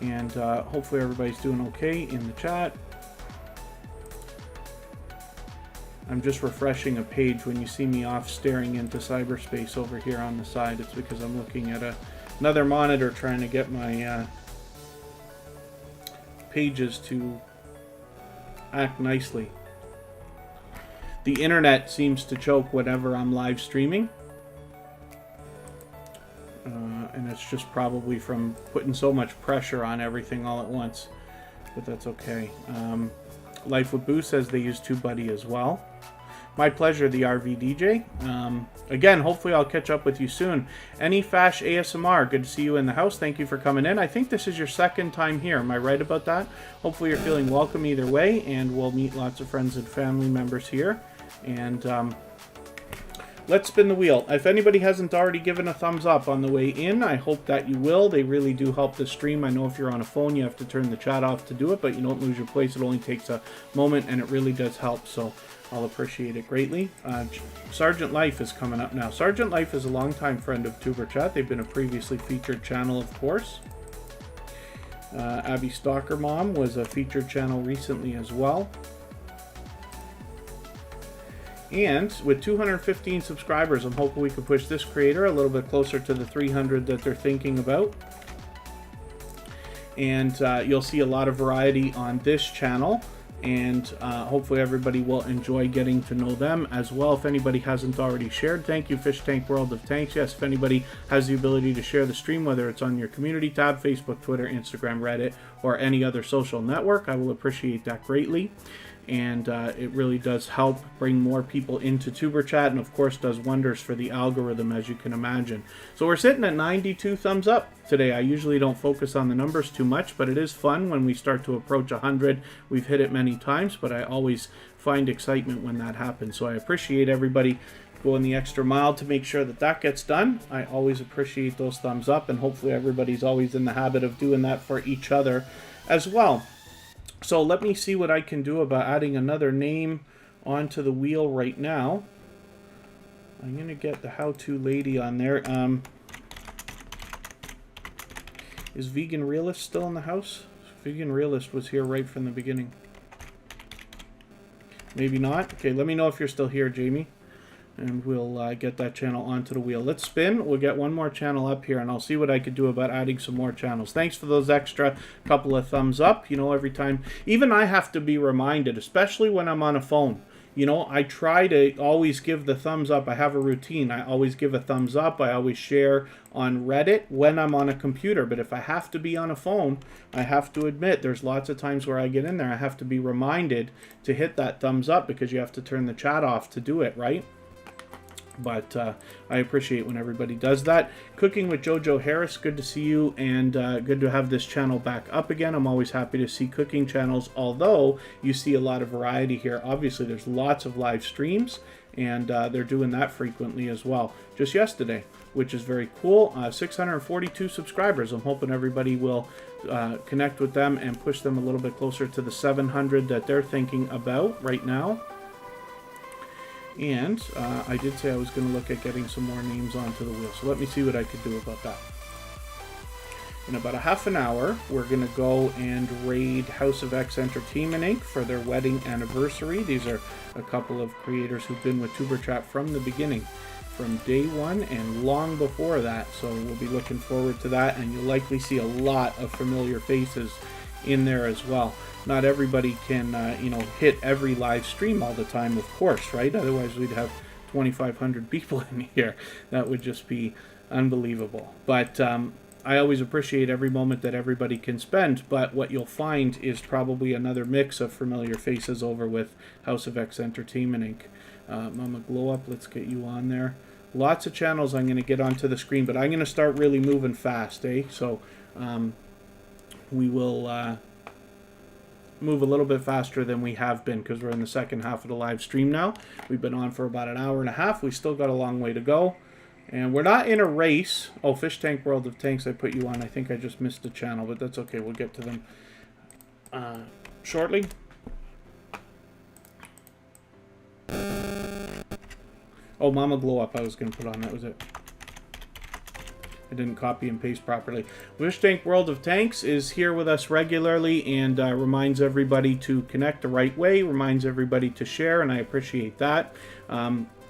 Speaker 1: And hopefully everybody's doing okay in the chat. I'm just refreshing a page. When you see me off staring into cyberspace over here on the side, it's because I'm looking at another monitor trying to get my pages to act nicely. The internet seems to choke whenever I'm live streaming. And it's just probably from putting so much pressure on everything all at once. But that's okay. Life with Boo says they use TubeBuddy as well. My pleasure, the RV DJ. Again, hopefully I'll catch up with you soon. Any Fash ASMR, good to see you in the house. Thank you for coming in. I think this is your second time here. Am I right about that? Hopefully you're feeling welcome either way, and we'll meet lots of friends and family members here. And let's spin the wheel. If anybody hasn't already given a thumbs up on the way in, I hope that you will. They really do help the stream. I know if you're on a phone, you have to turn the chat off to do it, but you don't lose your place. It only takes a moment, and it really does help. So I'll appreciate it greatly. Sergeant Life is coming up now. Sergeant Life is a longtime friend of TuperChat. They've been a previously featured channel, of course. Abby Stalker Mom was a featured channel recently as well. And with 215 subscribers, I'm hoping we can push this creator a little bit closer to the 300 that they're thinking about. And you'll see a lot of variety on this channel. And hopefully everybody will enjoy getting to know them as well. If anybody hasn't already shared, thank you, Fish Tank World of Tanks. Yes, if anybody has the ability to share the stream, whether it's on your community tab, Facebook, Twitter, Instagram, Reddit, or any other social network, I will appreciate that greatly. and it really does help bring more people into TuperChat, and of course does wonders for the algorithm, as you can imagine. So we're sitting at 92 thumbs up today. I usually don't focus on the numbers too much, but it is fun when we start to approach 100. We've hit it many times, but I always find excitement when that happens. So I appreciate everybody going the extra mile to make sure that that gets done. I always appreciate those thumbs up, and hopefully everybody's always in the habit of doing that for each other as well. So let me see what I can do about adding another name onto the wheel right now. I'm going to get the how-to lady on there. Is Vegan Realist still in the house? Vegan Realist was here right from the beginning. Maybe not. Okay, let me know if you're still here, Jamie. And we'll get that channel onto the wheel. Let's spin. We'll get one more channel up here, and I'll see what I could do about adding some more channels. Thanks for those extra couple of thumbs up. You know, every time, even I have to be reminded, especially when I'm on a phone. You know, I try to always give the thumbs up. I have a routine. I always give a thumbs up. I always share on Reddit when I'm on a computer. But if I have to be on a phone, I have to admit there's lots of times where I get in there. I have to be reminded to hit that thumbs up because you have to turn the chat off to do it, right? But I appreciate when everybody does that. Cooking with Jojo Harris, good to see you, and good to have this channel back up again. I'm always happy to see cooking channels, although you see a lot of variety here. Obviously, there's lots of live streams, and they're doing that frequently as well. Just yesterday, which is very cool. 642 subscribers. I'm hoping everybody will connect with them and push them a little bit closer to the 700 that they're thinking about right now. And I did say I was going to look at getting some more names onto the wheel. So let me see what I could do about that. In about a half an hour, we're going to go and raid House of X Entertainment Inc. for their wedding anniversary. These are a couple of creators who've been with TuperChat from the beginning, from day one and long before that. So we'll be looking forward to that, and you'll likely see a lot of familiar faces in there as well. Not everybody can, hit every live stream all the time, of course, right? Otherwise, we'd have 2,500 people in here. That would just be unbelievable. But I always appreciate every moment that everybody can spend. But what you'll find is probably another mix of familiar faces over with House of X Entertainment Inc. Mama Glow Up, let's get you on there. Lots of channels I'm going to get onto the screen, but I'm going to start really moving fast, eh? So we will move a little bit faster than we have been because we're in the second half of the live stream now. We've been on for about an hour and a half. We still got a long way to go. And we're not in a race. Oh, Fish Tank World of Tanks, I put you on. I think I just missed a channel, but that's okay. We'll get to them shortly. Oh, Mama Glow Up I was going to put on. That was it. I didn't copy and paste properly. Fish Tank World of Tanks is here with us regularly and reminds everybody to connect the right way, reminds everybody to share, and I appreciate that.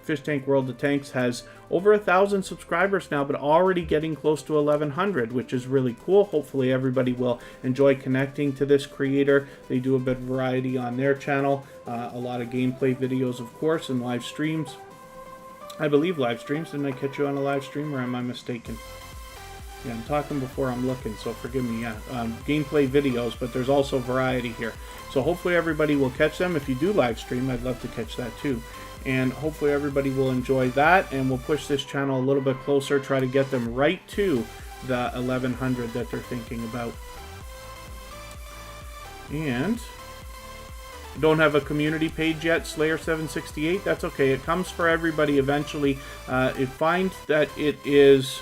Speaker 1: Fish Tank World of Tanks has over 1,000 subscribers now, but already getting close to 1,100, which is really cool. Hopefully everybody will enjoy connecting to this creator. They do a bit of variety on their channel, a lot of gameplay videos, of course, and live streams. I believe live streams. Didn't I catch you on a live stream, or am I mistaken? Yeah, I'm talking before I'm looking, so forgive me. Yeah, gameplay videos, but there's also variety here. So hopefully everybody will catch them. If you do live stream, I'd love to catch that too. And hopefully everybody will enjoy that, and we'll push this channel a little bit closer, try to get them right to the 1,100 that they're thinking about. And don't have a community page yet, Slayer768. That's okay. It comes for everybody eventually. It finds that it is...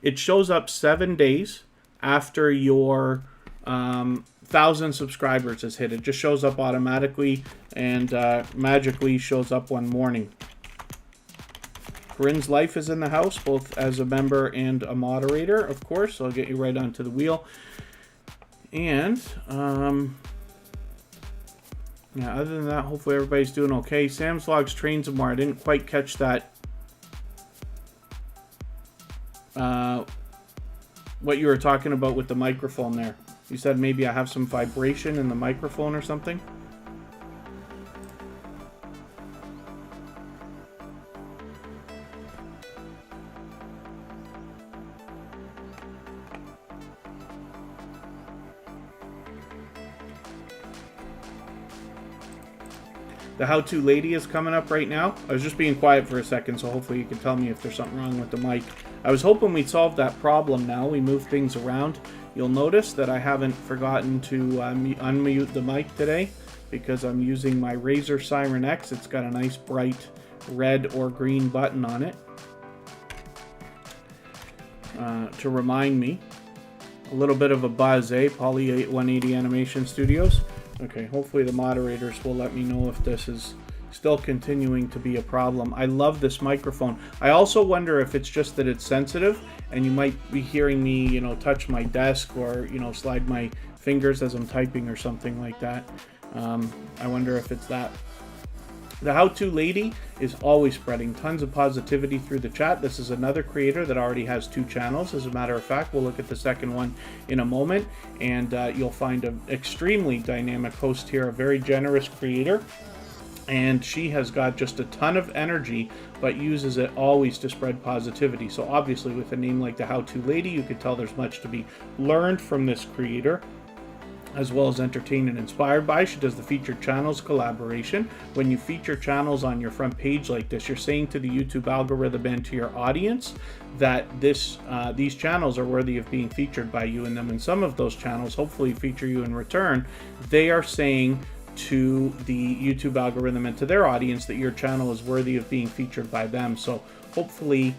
Speaker 1: it shows up 7 days after your 1,000 subscribers is hit. It just shows up automatically and magically shows up one morning. Corinne's Life is in the house, both as a member and a moderator, of course. So I'll get you right onto the wheel. And yeah, other than that, hopefully everybody's doing okay. Sam's Vlogs Trains and More. I didn't quite catch that. What you were talking about with the microphone there. You said maybe I have some vibration in the microphone or something. The how-to lady is coming up right now. I was just being quiet for a second, so hopefully you can tell me if there's something wrong with the mic. I was hoping we'd solve that problem now. We move things around. You'll notice that I haven't forgotten to unmute the mic today because I'm using my Razer Siren X. It's got a nice bright red or green button on it to remind me. A little bit of a buzz, eh? Poly 180 Animation Studios. Okay, hopefully the moderators will let me know if this is still continuing to be a problem. I love this microphone. I also wonder if it's just that it's sensitive and you might be hearing me, you know, touch my desk or, you know, slide my fingers as I'm typing or something like that. I wonder if it's that. The how-to lady is always spreading tons of positivity through the chat. This is another creator that already has 2 channels. As a matter of fact, we'll look at the second one in a moment, and you'll find an extremely dynamic host here, a very generous creator. And she has got just a ton of energy, but uses it always to spread positivity. So obviously with a name like the How-To Lady, you could tell there's much to be learned from this creator, as well as entertained and inspired by. She does the featured channels collaboration. When you feature channels on your front page like this, you're saying to the YouTube algorithm and to your audience that these channels are worthy of being featured by you, and then when some of those channels hopefully feature you in return, they are saying to the YouTube algorithm and to their audience that your channel is worthy of being featured by them. So hopefully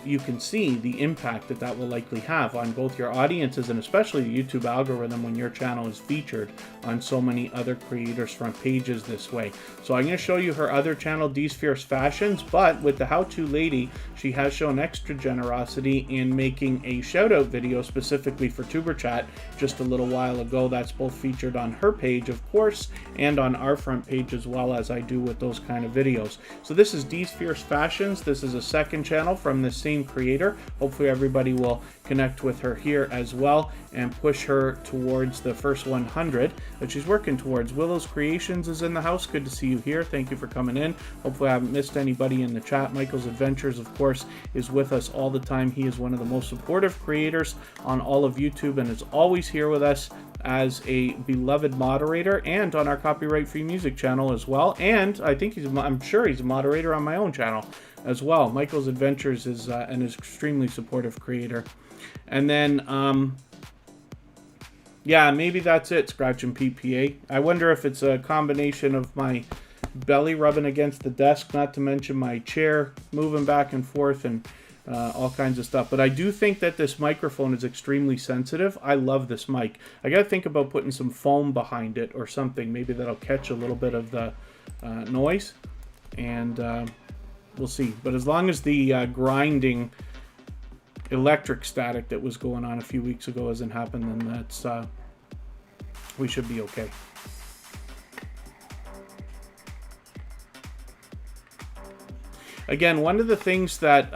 Speaker 1: you can see the impact that that will likely have on both your audiences and especially the YouTube algorithm when your channel is featured on so many other creators' front pages this way. So I'm going to show you her other channel, Dee's Fierce Fashions, but with the How-To Lady, she has shown extra generosity in making a shout-out video specifically for TuperChat just a little while ago. That's both featured on her page, of course, and on our front page as well, as I do with those kind of videos. So this is Dee's Fierce Fashions. This is a second channel from the same creator. Hopefully everybody will connect with her here as well and push her towards the first 100 that she's working towards. Willow's Creations is in the house. Good to see you here. Thank you for coming in. Hopefully I haven't missed anybody in the chat. Michael's Adventures, of course, is with us all the time. He is one of the most supportive creators on all of YouTube and is always here with us as a beloved moderator and on our copyright-free music channel as well. And I think I'm sure he's a moderator on my own channel as well. Michael's Adventures is an extremely supportive creator. And then, yeah, maybe that's it, Scratch and PPA. I wonder if it's a combination of my belly rubbing against the desk, not to mention my chair moving back and forth and all kinds of stuff. But I do think that this microphone is extremely sensitive. I love this mic. I got to think about putting some foam behind it or something. Maybe that'll catch a little bit of the noise. And we'll see. But as long as the grinding electric static that was going on a few weeks ago hasn't happened, then that's we should be okay. Again, one of the things that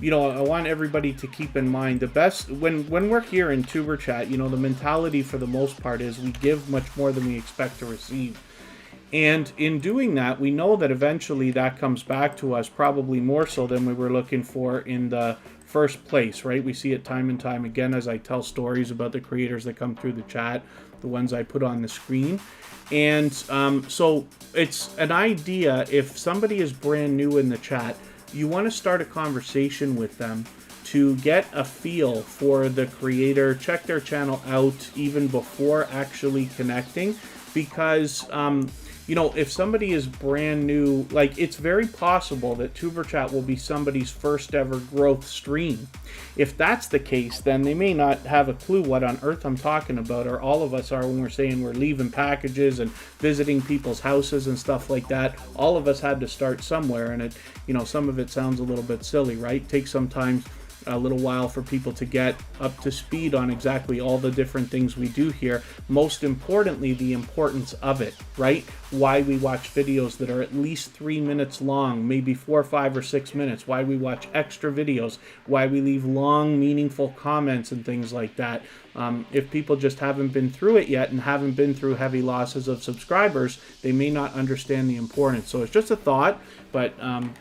Speaker 1: you know, I want everybody to keep in mind, the best when we're here in TuberChat, you know, the mentality for the most part is we give much more than we expect to receive. And in doing that, we know that eventually that comes back to us, probably more so than we were looking for in the first place, right? We see it time and time again as I tell stories about the creators that come through the chat, the ones I put on the screen. And so it's an idea, if somebody is brand new in the chat, you want to start a conversation with them to get a feel for the creator, check their channel out even before actually connecting, because you know, if somebody is brand new, like, it's very possible that TuberChat will be somebody's first ever growth stream. If that's the case, then they may not have a clue what on earth I'm talking about, or all of us are when we're saying we're leaving packages and visiting people's houses and stuff like that. All of us had to start somewhere, and it, you know, some of it sounds a little bit silly, right? Takes sometimes a little while for people to get up to speed on exactly all the different things we do here. Most importantly, the importance of it, right? Why we watch videos that are at least 3 minutes long, maybe 4, 5, or 6 minutes. Why we watch extra videos. Why we leave long, meaningful comments and things like that. If people just haven't been through it yet and haven't been through heavy losses of subscribers, they may not understand the importance. So it's just a thought, but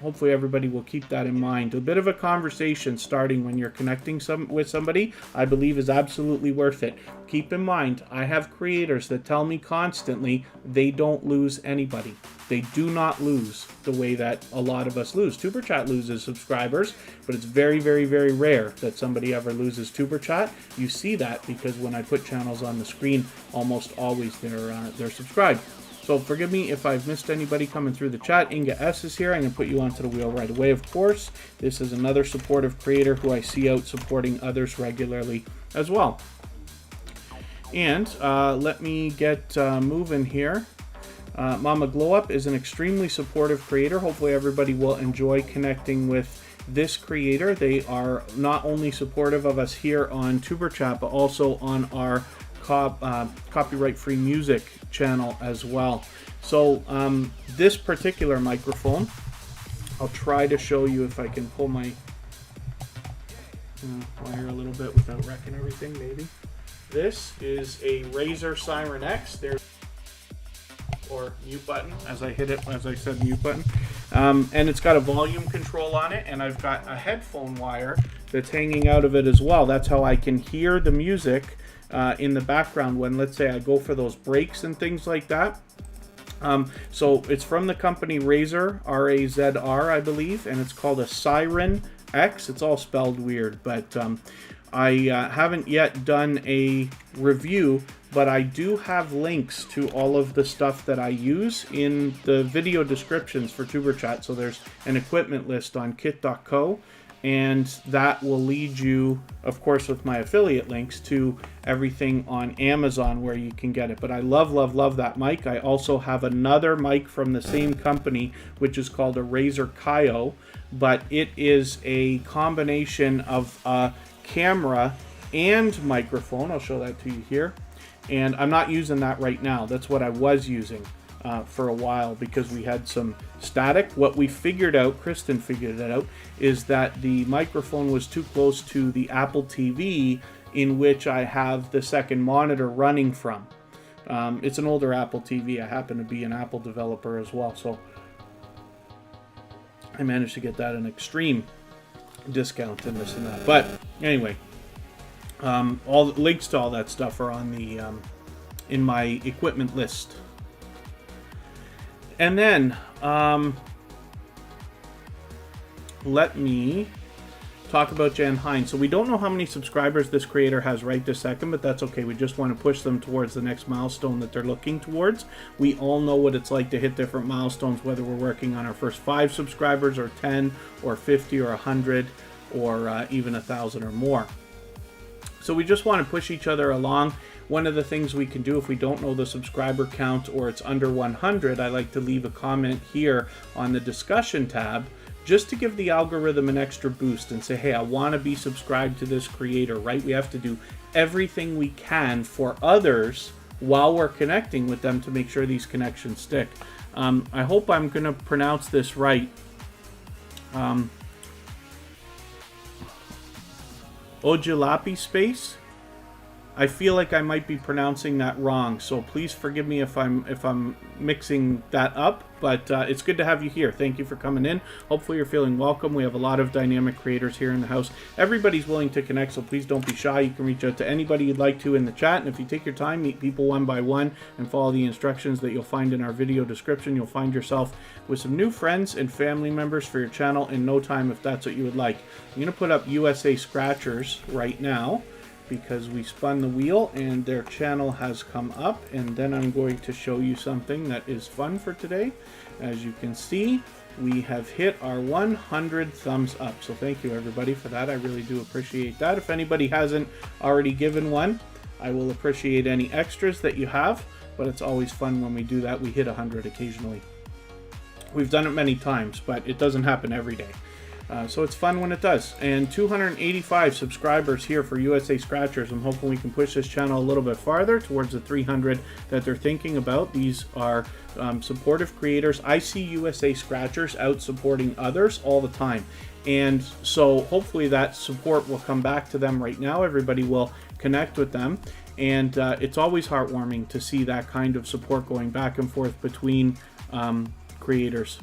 Speaker 1: hopefully everybody will keep that in mind. A bit of a conversation starting when you're connecting with somebody, I believe, is absolutely worth it. Keep in mind, I have creators that tell me constantly they don't lose anybody. they do not lose the way that a lot of us lose. TuperChat loses subscribers, but it's very, very, very rare that somebody ever loses TuperChat. You see that because when I put channels on the screen, almost always they're subscribed. So forgive me if I've missed anybody coming through the chat. Inga S is here. I'm going to put you onto the wheel right away, of course. This is another supportive creator who I see out supporting others regularly as well. And let me get moving here. Mama Glow Up is an extremely supportive creator. Hopefully everybody will enjoy connecting with this creator. They are not only supportive of us here on TuberChat, but also on our copyright-free music channel as well. So this particular microphone, I'll try to show you if I can pull my wire a little bit without wrecking everything, maybe. This is a Razer Siren X. There's or mute button, as I hit it, as I said, mute button. And it's got a volume control on it, and I've got a headphone wire that's hanging out of it as well. That's how I can hear the music in the background when, let's say, I go for those breaks and things like that. So it's from the company Razer, R-A-Z-R, I believe, and it's called a Siren X. It's all spelled weird, but I haven't yet done a review, but I do have links to all of the stuff that I use in the video descriptions for TuberChat. So there's an equipment list on kit.co, and that will lead you, of course, with my affiliate links to everything on Amazon where you can get it. But I love, love, love that mic. I also have another mic from the same company, which is called a Razer Kaio, but it is a combination of a camera and microphone. I'll show that to you here. And I'm not using that right now. That's what I was using for a while because we had some static. What we figured out, Kristen figured it out, is that the microphone was too close to the Apple TV in which I have the second monitor running from. It's an older Apple TV. I happen to be an Apple developer as well, so I managed to get that an extreme discount and this and that. But anyway, all the links to all that stuff are on the in my equipment list. And then let me talk about Jan Hine. So we don't know how many subscribers this creator has right this second, but that's okay. We just want to push them towards the next milestone that they're looking towards. We all know what it's like to hit different milestones, whether we're working on our first 5 subscribers or 10 or 50 or 100 or even 1,000 or more. So we just want to push each other along. One of the things we can do if we don't know the subscriber count or it's under 100, I like to leave a comment here on the discussion tab just to give the algorithm an extra boost and say, hey, I want to be subscribed to this creator, right? We have to do everything we can for others while we're connecting with them to make sure these connections stick. I hope I'm going to pronounce this right. Ojalapi space. I feel like I might be pronouncing that wrong, so please forgive me if I'm mixing that up, but it's good to have you here. Thank you for coming in. Hopefully you're feeling welcome. We have a lot of dynamic creators here in the house. Everybody's willing to connect, so please don't be shy. You can reach out to anybody you'd like to in the chat, and if you take your time, meet people one by one and follow the instructions that you'll find in our video description, you'll find yourself with some new friends and family members for your channel in no time if that's what you would like. I'm going to put up USA Scratchers right now, because we spun the wheel and their channel has come up, and then I'm going to show you something that is fun for today. As you can see, we have hit our 100 thumbs up, so thank you everybody for that. I really do appreciate that. If anybody hasn't already given one, I will appreciate any extras that you have, but it's always fun when we do that. We hit 100 occasionally. We've done it many times, but it doesn't happen every day. So it's fun when it does. And 285 subscribers here for USA Scratchers. I'm hoping we can push this channel a little bit farther towards the 300 that they're thinking about. These are supportive creators. I see USA Scratchers out supporting others all the time. And so hopefully that support will come back to them right now. Everybody will connect with them. And it's always heartwarming to see that kind of support going back and forth between creators.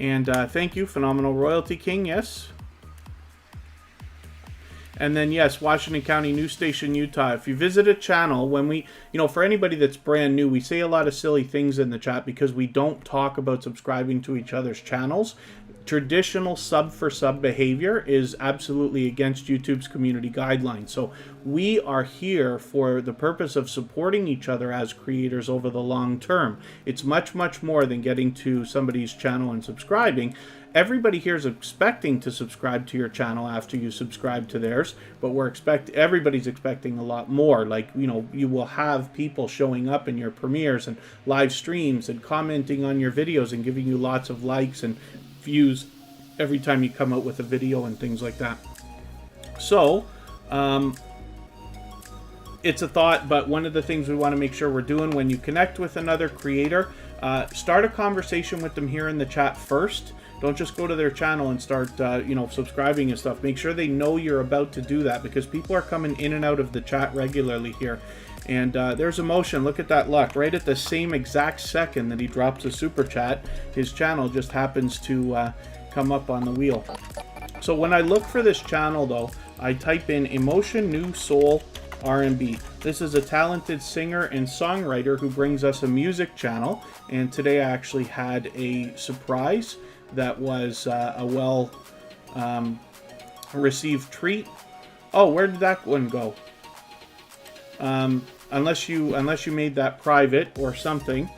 Speaker 1: And thank you, Phenomenal Royalty King. Yes. And then, yes, Washington County News Station, Utah. If you visit a channel, when we, for anybody that's brand new, we say a lot of silly things in the chat because we don't talk about subscribing to each other's channels. Traditional sub for sub behavior is absolutely against YouTube's community guidelines. So we are here for the purpose of supporting each other as creators over the long term. It's much, much more than getting to somebody's channel and subscribing. Everybody here is expecting to subscribe to your channel after you subscribe to theirs, but everybody's expecting a lot more. Like, you will have people showing up in your premieres and live streams and commenting on your videos and giving you lots of likes and views every time you come out with a video and things like that. So, it's a thought, but one of the things we want to make sure we're doing when you connect with another creator, start a conversation with them here in the chat first. Don't just go to their channel and start, subscribing and stuff. Make sure they know you're about to do that because people are coming in and out of the chat regularly here. And there's Emotion. Look at that luck. Right at the same exact second that he drops a super chat, his channel just happens to come up on the wheel. So when I look for this channel, though, I type in Emotion New Soul R&B. This is a talented singer and songwriter who brings us a music channel. And today I actually had a surprise that was a well received treat. Oh, where did that one go? Unless you made that private or something.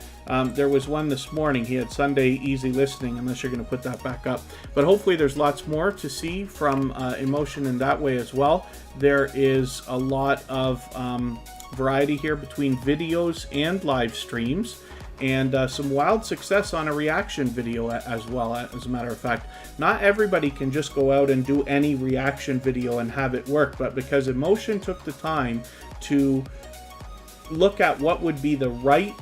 Speaker 1: There was one this morning. He had Sunday Easy Listening, unless you're going to put that back up. But hopefully there's lots more to see from Emotion in that way as well. There is a lot of variety here between videos and live streams. And some wild success on a reaction video as well, as a matter of fact. Not everybody can just go out and do any reaction video and have it work, but because Emotion took the time to look at what would be the right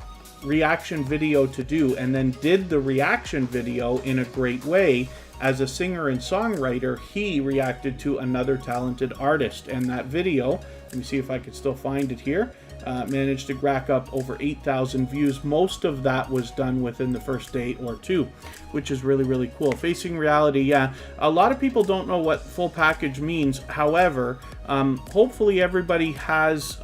Speaker 1: reaction video to do and then did the reaction video in a great way. As a singer and songwriter, he reacted to another talented artist, and that video, let me see if I could still find it here, managed to rack up over 8,000 views. Most of that was done within the first day or two, which is really, really cool. Facing reality, yeah. A lot of people don't know what full package means. However, hopefully everybody has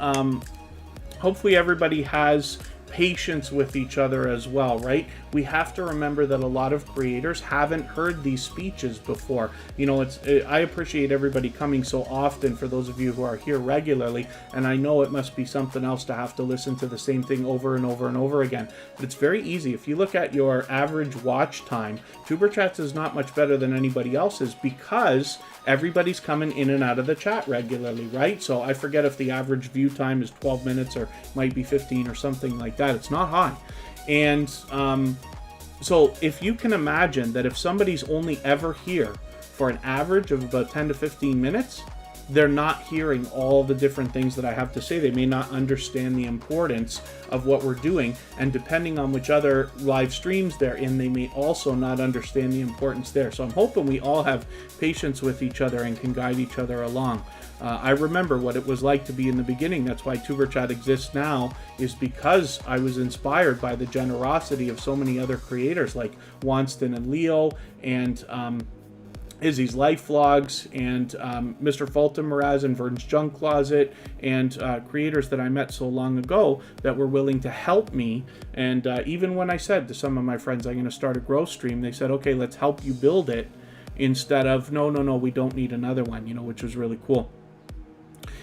Speaker 1: patience with each other as well, right? We have to remember that a lot of creators haven't heard these speeches before. I appreciate everybody coming so often, for those of you who are here regularly, and I know it must be something else to have to listen to the same thing over and over and over again. But it's very easy. If you look at your average watch time, TuperChats is not much better than anybody else's because everybody's coming in and out of the chat regularly, right? So I forget if the average view time is 12 minutes or might be 15 or something like that. It's not high. And so if you can imagine that if somebody's only ever here for an average of about 10 to 15 minutes, they're not hearing all the different things that I have to say. They may not understand the importance of what we're doing, and depending on which other live streams they're in, they may also not understand the importance there. So I'm hoping we all have patience with each other and can guide each other along. I remember what it was like to be in the beginning. That's why TuperChat exists now, is because I was inspired by the generosity of so many other creators like Wanston and Leo and Izzy's Life Vlogs and Mr. Fulton Mraz and Vern's Junk Closet and creators that I met so long ago that were willing to help me. And even when I said to some of my friends, I'm going to start a growth stream, they said, okay, let's help you build it, instead of, no, we don't need another one, which was really cool.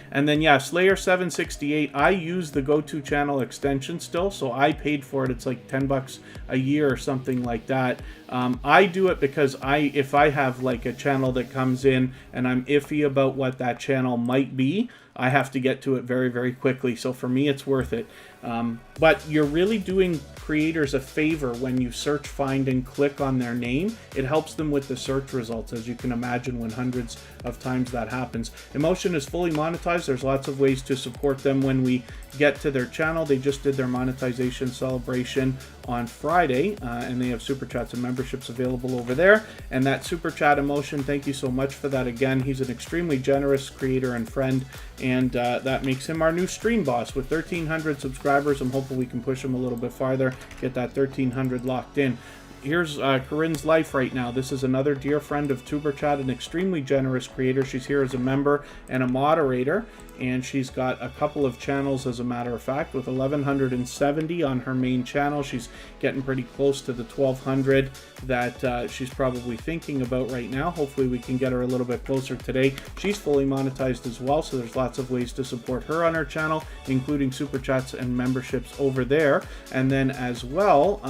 Speaker 1: And then, yeah, Slayer768, I use the go-to channel extension still, so I paid for it. It's like $10 a year or something like that. I do it because if I have like a channel that comes in and I'm iffy about what that channel might be, I have to get to it very, very quickly. So for me, it's worth it. But you're really doing creators a favor when you search, find, and click on their name. It helps them with the search results, as you can imagine, when hundreds of times that happens. Emotion is fully monetized. There's lots of ways to support them when we get to their channel. They just did their monetization celebration on Friday, and they have super chats and memberships available over there. And that super chat Emotion, thank you so much for that again. He's an extremely generous creator and friend, and that makes him our new stream boss. With 1,300 subscribers, I'm hoping we can push him a little bit farther, get that 1,300 locked in. here's Corinne's life right now. This is another dear friend of TuperChat, an extremely generous creator. She's here as a member and a moderator, and she's got a couple of channels, as a matter of fact, with 1,170 on her main channel. She's getting pretty close to the 1,200 that she's probably thinking about right now. Hopefully we can get her a little bit closer today. She's fully monetized as well, so there's lots of ways to support her on her channel, including super chats and memberships over there. And then as well,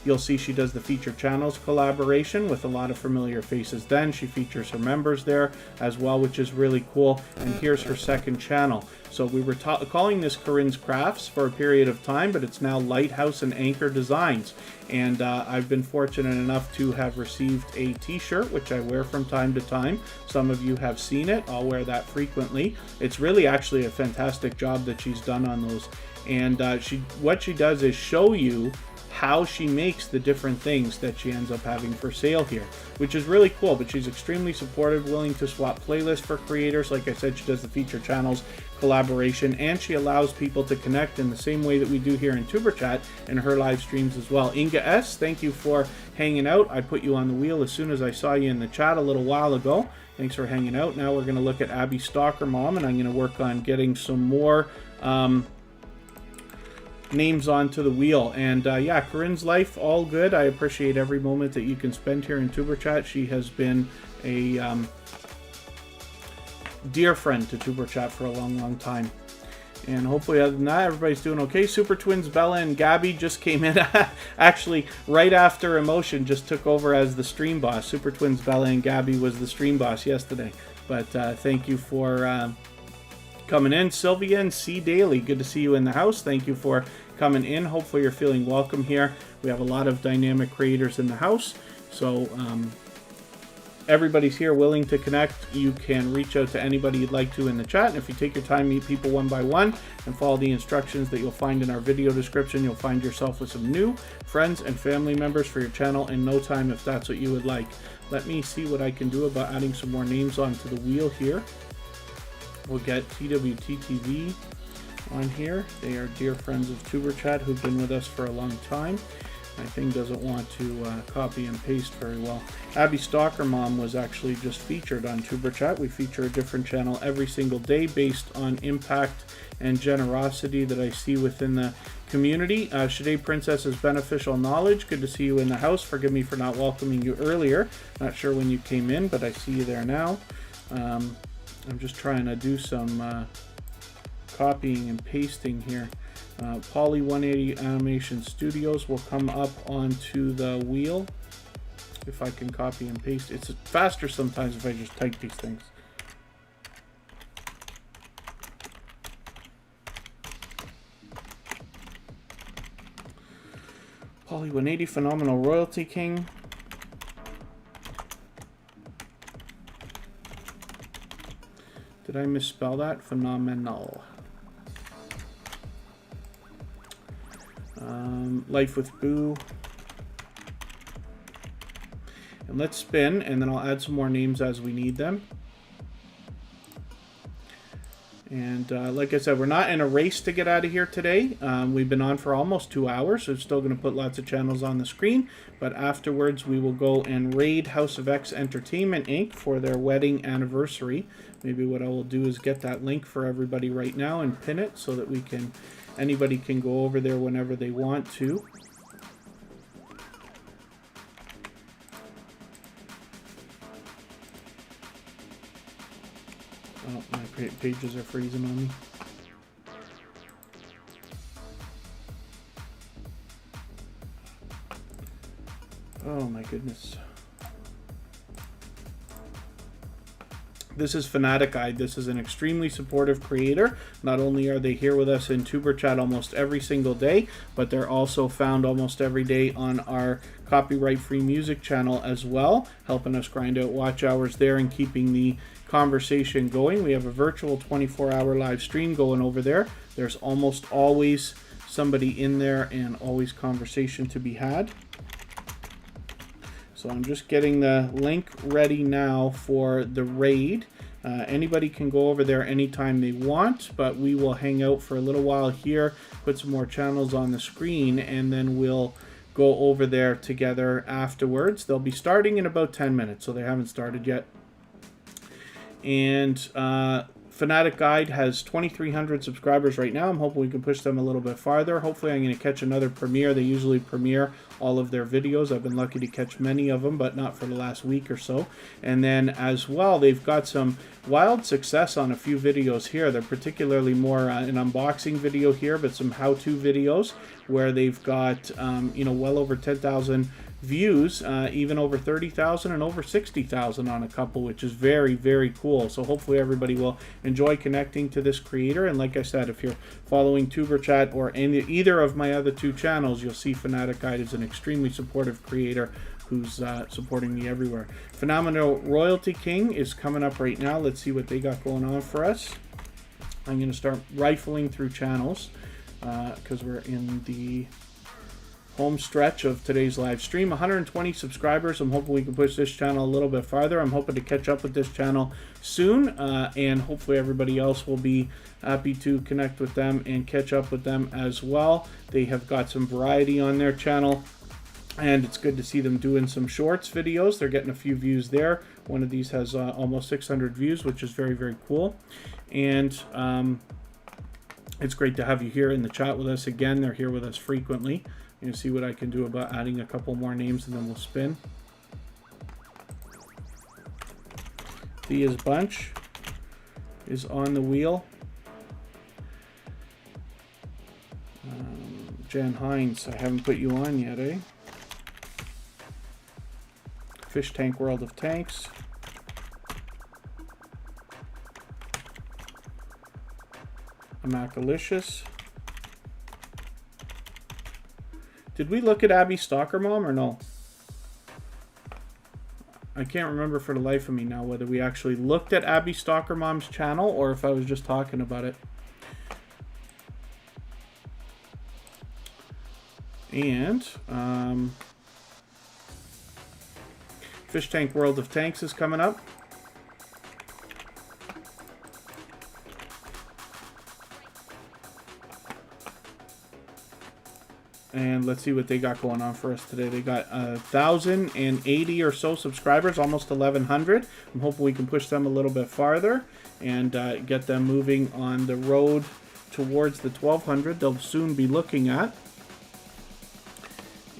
Speaker 1: you'll see she does the featured channels collaboration with a lot of familiar faces. Then she features her members there as well, which is really cool. And here's her second channel. So we were calling this Corinne's Crafts for a period of time, but it's now Lighthouse and Anchor Designs. And I've been fortunate enough to have received a t-shirt, which I wear from time to time. Some of you have seen it. I'll wear that frequently. It's really actually a fantastic job that she's done on those. And what she does is show you how she makes the different things that she ends up having for sale here, which is really cool. But she's extremely supportive, willing to swap playlists for creators. Like I said, she does the feature channels collaboration, and she allows people to connect in the same way that we do here in TuperChat and her live streams as well. Inga S, thank you for hanging out. I put you on the wheel as soon as I saw you in the chat a little while ago. Thanks for hanging out. Now we're going to look at Abby Stalker Mom, and I'm going to work on getting some more names onto the wheel. And yeah, Corinne's life, all good. I appreciate every moment that you can spend here in TuperChat. She has been a dear friend to TuperChat for a long time. And hopefully, other than that, everybody's doing okay. Super Twins Bella and Gabby just came in. Actually, right after Emotion just took over as the stream boss. Super Twins Bella and Gabby was the stream boss yesterday. But thank you for coming in. Sylvia and C Daily, good to see you in the house. Thank you for coming in. Hopefully you're feeling welcome here. We have a lot of dynamic creators in the house, so everybody's here willing to connect. You can reach out to anybody you'd like to in the chat, and if you take your time, meet people one by one and follow the instructions that you'll find in our video description, you'll find yourself with some new friends and family members for your channel in no time, if that's what you would like. Let me see what I can do about adding some more names onto the wheel here. We'll get TWTTV on here. They are dear friends of TuberChat who've been with us for a long time. My thing doesn't want to copy and paste very well. Abby Stalker Mom was actually just featured on TuberChat. We feature a different channel every single day based on impact and generosity that I see within the community. Shade Princess's Beneficial Knowledge, good to see you in the house. Forgive me for not welcoming you earlier. Not sure when you came in, but I see you there now. I'm just trying to do some copying and pasting here. Poly 180 Animation Studios will come up onto the wheel if I can copy and paste. It's faster sometimes if I just type these things. Poly 180 Phenomenal Royalty King. Did I misspell that? Phenomenal. Life with Boo. And let's spin, and then I'll add some more names as we need them. And like I said, we're not in a race to get out of here today. We've been on for almost 2 hours, so I'm still going to put lots of channels on the screen. But afterwards, we will go and raid House of X Entertainment Inc. for their wedding anniversary. Maybe what I will do is get that link for everybody right now and pin it so that we can, anybody can go over there whenever they want to. Oh, my pages are freezing on me. Oh my goodness. This is Fanatic Eye. This is an extremely supportive creator. Not only are they here with us in TuberChat almost every single day, but they're also found almost every day on our copyright-free music channel as well, helping us grind out watch hours there and keeping the conversation going. We have a virtual 24-hour live stream going over there. There's almost always somebody in there and always conversation to be had. So I'm just getting the link ready now for the raid. Anybody can go over there anytime they want, but we will hang out for a little while here, put some more channels on the screen, and then we'll go over there together afterwards. They'll be starting in about 10 minutes, so they haven't started yet. And Fanatic Guide has 2,300 subscribers right now. I'm hoping we can push them a little bit farther. Hopefully I'm going to catch another premiere. They usually premiere all of their videos. I've been lucky to catch many of them, but not for the last week or so. And then as well, they've got some wild success on a few videos here. They're particularly more an unboxing video here, but some how-to videos where they've got, you know, well over 10,000 views, even over 30,000 and over 60,000 on a couple, which is very, very cool. So hopefully everybody will enjoy connecting to this creator. And like I said, if you're following TuperChat or either of my other two channels, you'll see Fanatic Guide is an extremely supportive creator who's supporting me everywhere. Phenomenal Royalty King is coming up right now. Let's see what they got going on for us. I'm going to start rifling through channels because we're in the home stretch of today's live stream. 120 subscribers. I'm hoping we can push this channel a little bit farther. I'm hoping to catch up with this channel soon, and hopefully everybody else will be happy to connect with them and catch up with them as well. They have got some variety on their channel, and it's good to see them doing some shorts videos. They're getting a few views there. One of these has almost 600 views, which is very, very cool. And it's great to have you here in the chat with us again. They're here with us frequently. You see what I can do about adding a couple more names, and then we'll spin. Thea's Bunch is on the wheel. Jan Hines, I haven't put you on yet, eh? Fish Tank World of Tanks. Amakalicious. Did we look at Abby Stalker Mom or no? I can't remember for the life of me now whether we actually looked at Abby Stalker Mom's channel or if I was just talking about it. And Fish Tank World of Tanks is coming up. And let's see what they got going on for us today. They got 1,080 or so subscribers, almost 1,100. I'm hoping we can push them a little bit farther and get them moving on the road towards the 1,200 they'll soon be looking at.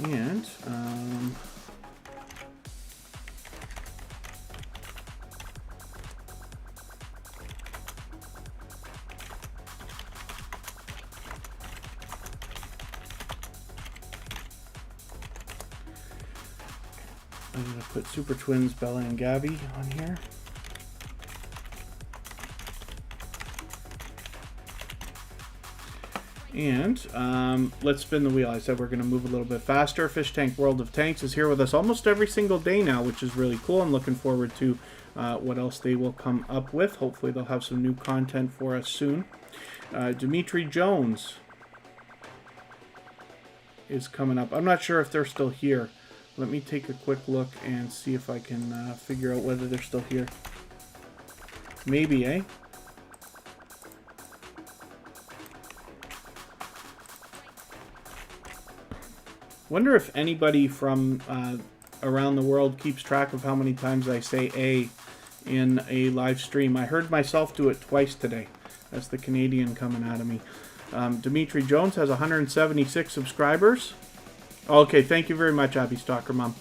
Speaker 1: And I'm going to put Super Twins, Bella and Gabby on here. And let's spin the wheel. I said we're going to move a little bit faster. Fish Tank World of Tanks is here with us almost every single day now, which is really cool. I'm looking forward to what else they will come up with. Hopefully they'll have some new content for us soon. Dimitri Jones is coming up. I'm not sure if they're still here. Let me take a quick look and see if I can figure out whether they're still here. Maybe, eh? Wonder if anybody from around the world keeps track of how many times I say A in a live stream. I heard myself do it twice today. That's the Canadian coming out of me. Dimitri Jones has 176 subscribers. Okay, thank you very much, Abby Stalker Mom.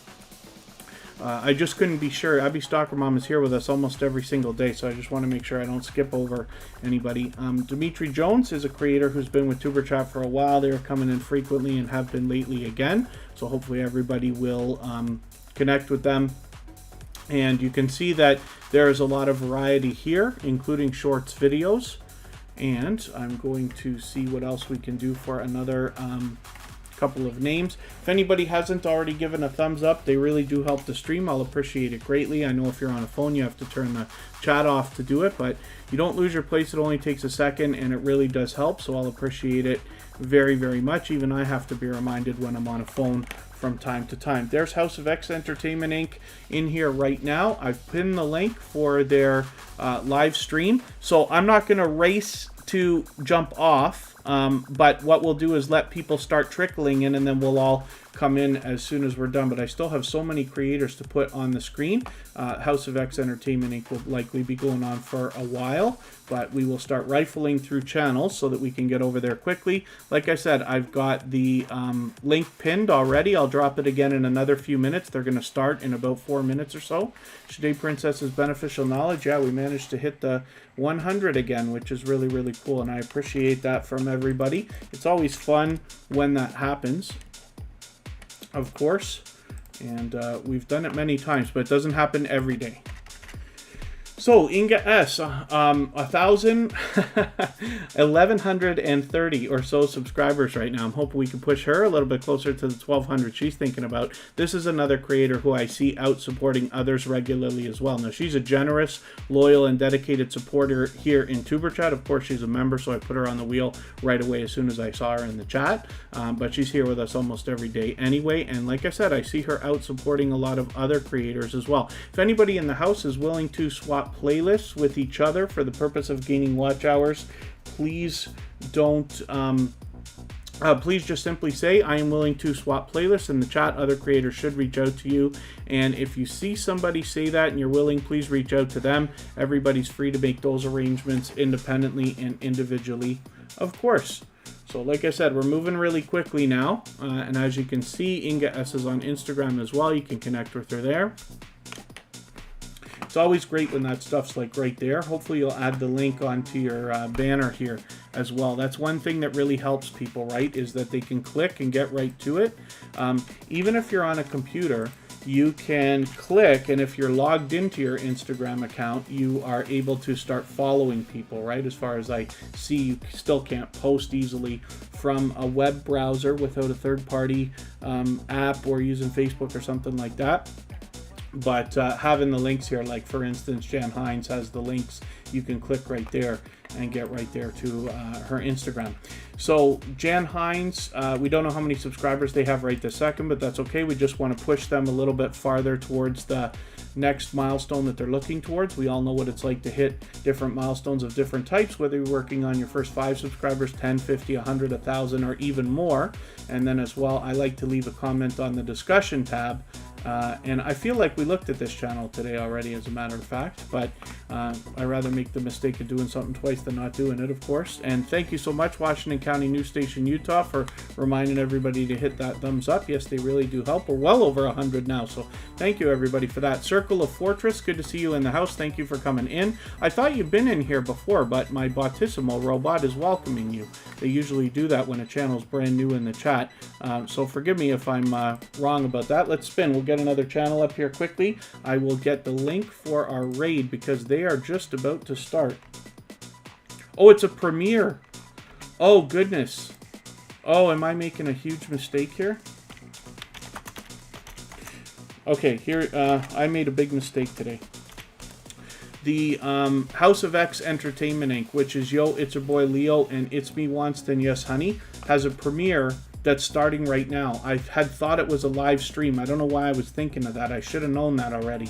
Speaker 1: I just couldn't be sure. Abby Stalker Mom is here with us almost every single day, so I just want to make sure I don't skip over anybody. Dimitri Jones is a creator who's been with TuperChat for a while. They're coming in frequently and have been lately again, so hopefully everybody will connect with them. And you can see that there is a lot of variety here, including shorts videos. And I'm going to see what else we can do for another couple of names. If anybody hasn't already given a thumbs up, they really do help the stream. I'll appreciate it greatly. I know if you're on a phone you have to turn the chat off to do it, but you don't lose your place. It only takes a second and it really does help, so I'll appreciate it very, very much. Even I have to be reminded when I'm on a phone from time to time. There's House of X Entertainment Inc. in here right now. I've pinned the link for their live stream, so I'm not going to race to jump off But what we'll do is let people start trickling in, and then we'll all come in as soon as we're done. But I still have so many creators to put on the screen. House of X Entertainment Inc. will likely be going on for a while, but we will start rifling through channels so that we can get over there quickly. Like I said, I've got the link pinned already. I'll drop it again in another few minutes. They're going to start in about 4 minutes or so. Shade Princess's Beneficial Knowledge. Yeah, we managed to hit the 100 again, which is really, really cool, and I appreciate that from everybody. It's always fun when that happens, of course, and we've done it many times, but it doesn't happen every day. So Inga S, 1,130 or so subscribers right now. I'm hoping we can push her a little bit closer to the 1,200 she's thinking about. This is another creator who I see out supporting others regularly as well. Now, she's a generous, loyal, and dedicated supporter here in TuperChat. Of course, she's a member, so I put her on the wheel right away as soon as I saw her in the chat. But she's here with us almost every day anyway. And like I said, I see her out supporting a lot of other creators as well. If anybody in the house is willing to swap playlists with each other for the purpose of gaining watch hours, please don't please just simply say I am willing to swap playlists in the chat. Other creators should reach out to you, and if you see somebody say that and you're willing, please reach out to them. Everybody's free to make those arrangements independently and individually, of course. So like I said, we're moving really quickly now, and as you can see, Inga S is on Instagram as well. You can connect with her there. It's always great when that stuff's like right there. Hopefully you'll add the link onto your banner here as well. That's one thing that really helps people, right, is that they can click and get right to it. Even if you're on a computer, you can click, and if you're logged into your Instagram account, you are able to start following people, right? As far as I see, you still can't post easily from a web browser without a third-party app or using Facebook or something like that. But having the links here, like for instance, Jan Hines has the links. You can click right there and get right there to her Instagram. So Jan Hines, we don't know how many subscribers they have right this second, but that's okay. We just want to push them a little bit farther towards the next milestone that they're looking towards. We all know what it's like to hit different milestones of different types, whether you're working on your first 5 subscribers, 10, 50, 100, 1,000, or even more. And then as well, I like to leave a comment on the discussion tab. And I feel like we looked at this channel today already, as a matter of fact, but I'd rather make the mistake of doing something twice than not doing it, of course. And thank you so much, Washington County News Station, Utah, for reminding everybody to hit that thumbs up. Yes, they really do help. We're well over 100 now, so thank you, everybody, for that. Circle of Fortress, good to see you in the house. Thank you for coming in. I thought you'd been in here before, but my Bautissimo robot is welcoming you. They usually do that when a channel's brand new in the chat, so forgive me if I'm wrong about that. Let's spin. We'll get another channel up here quickly. I will get the link for our raid because they are just about to start. Oh, it's a premiere. Oh, goodness. Oh, am I making a huge mistake here? Okay, here, I made a big mistake today. The House of X Entertainment Inc., which is Yo, It's Your Boy Leo, and It's Me Wanston, Yes Honey, has a premiere that's starting right now. I had thought it was a live stream. I don't know why I was thinking of that. I should have known that already.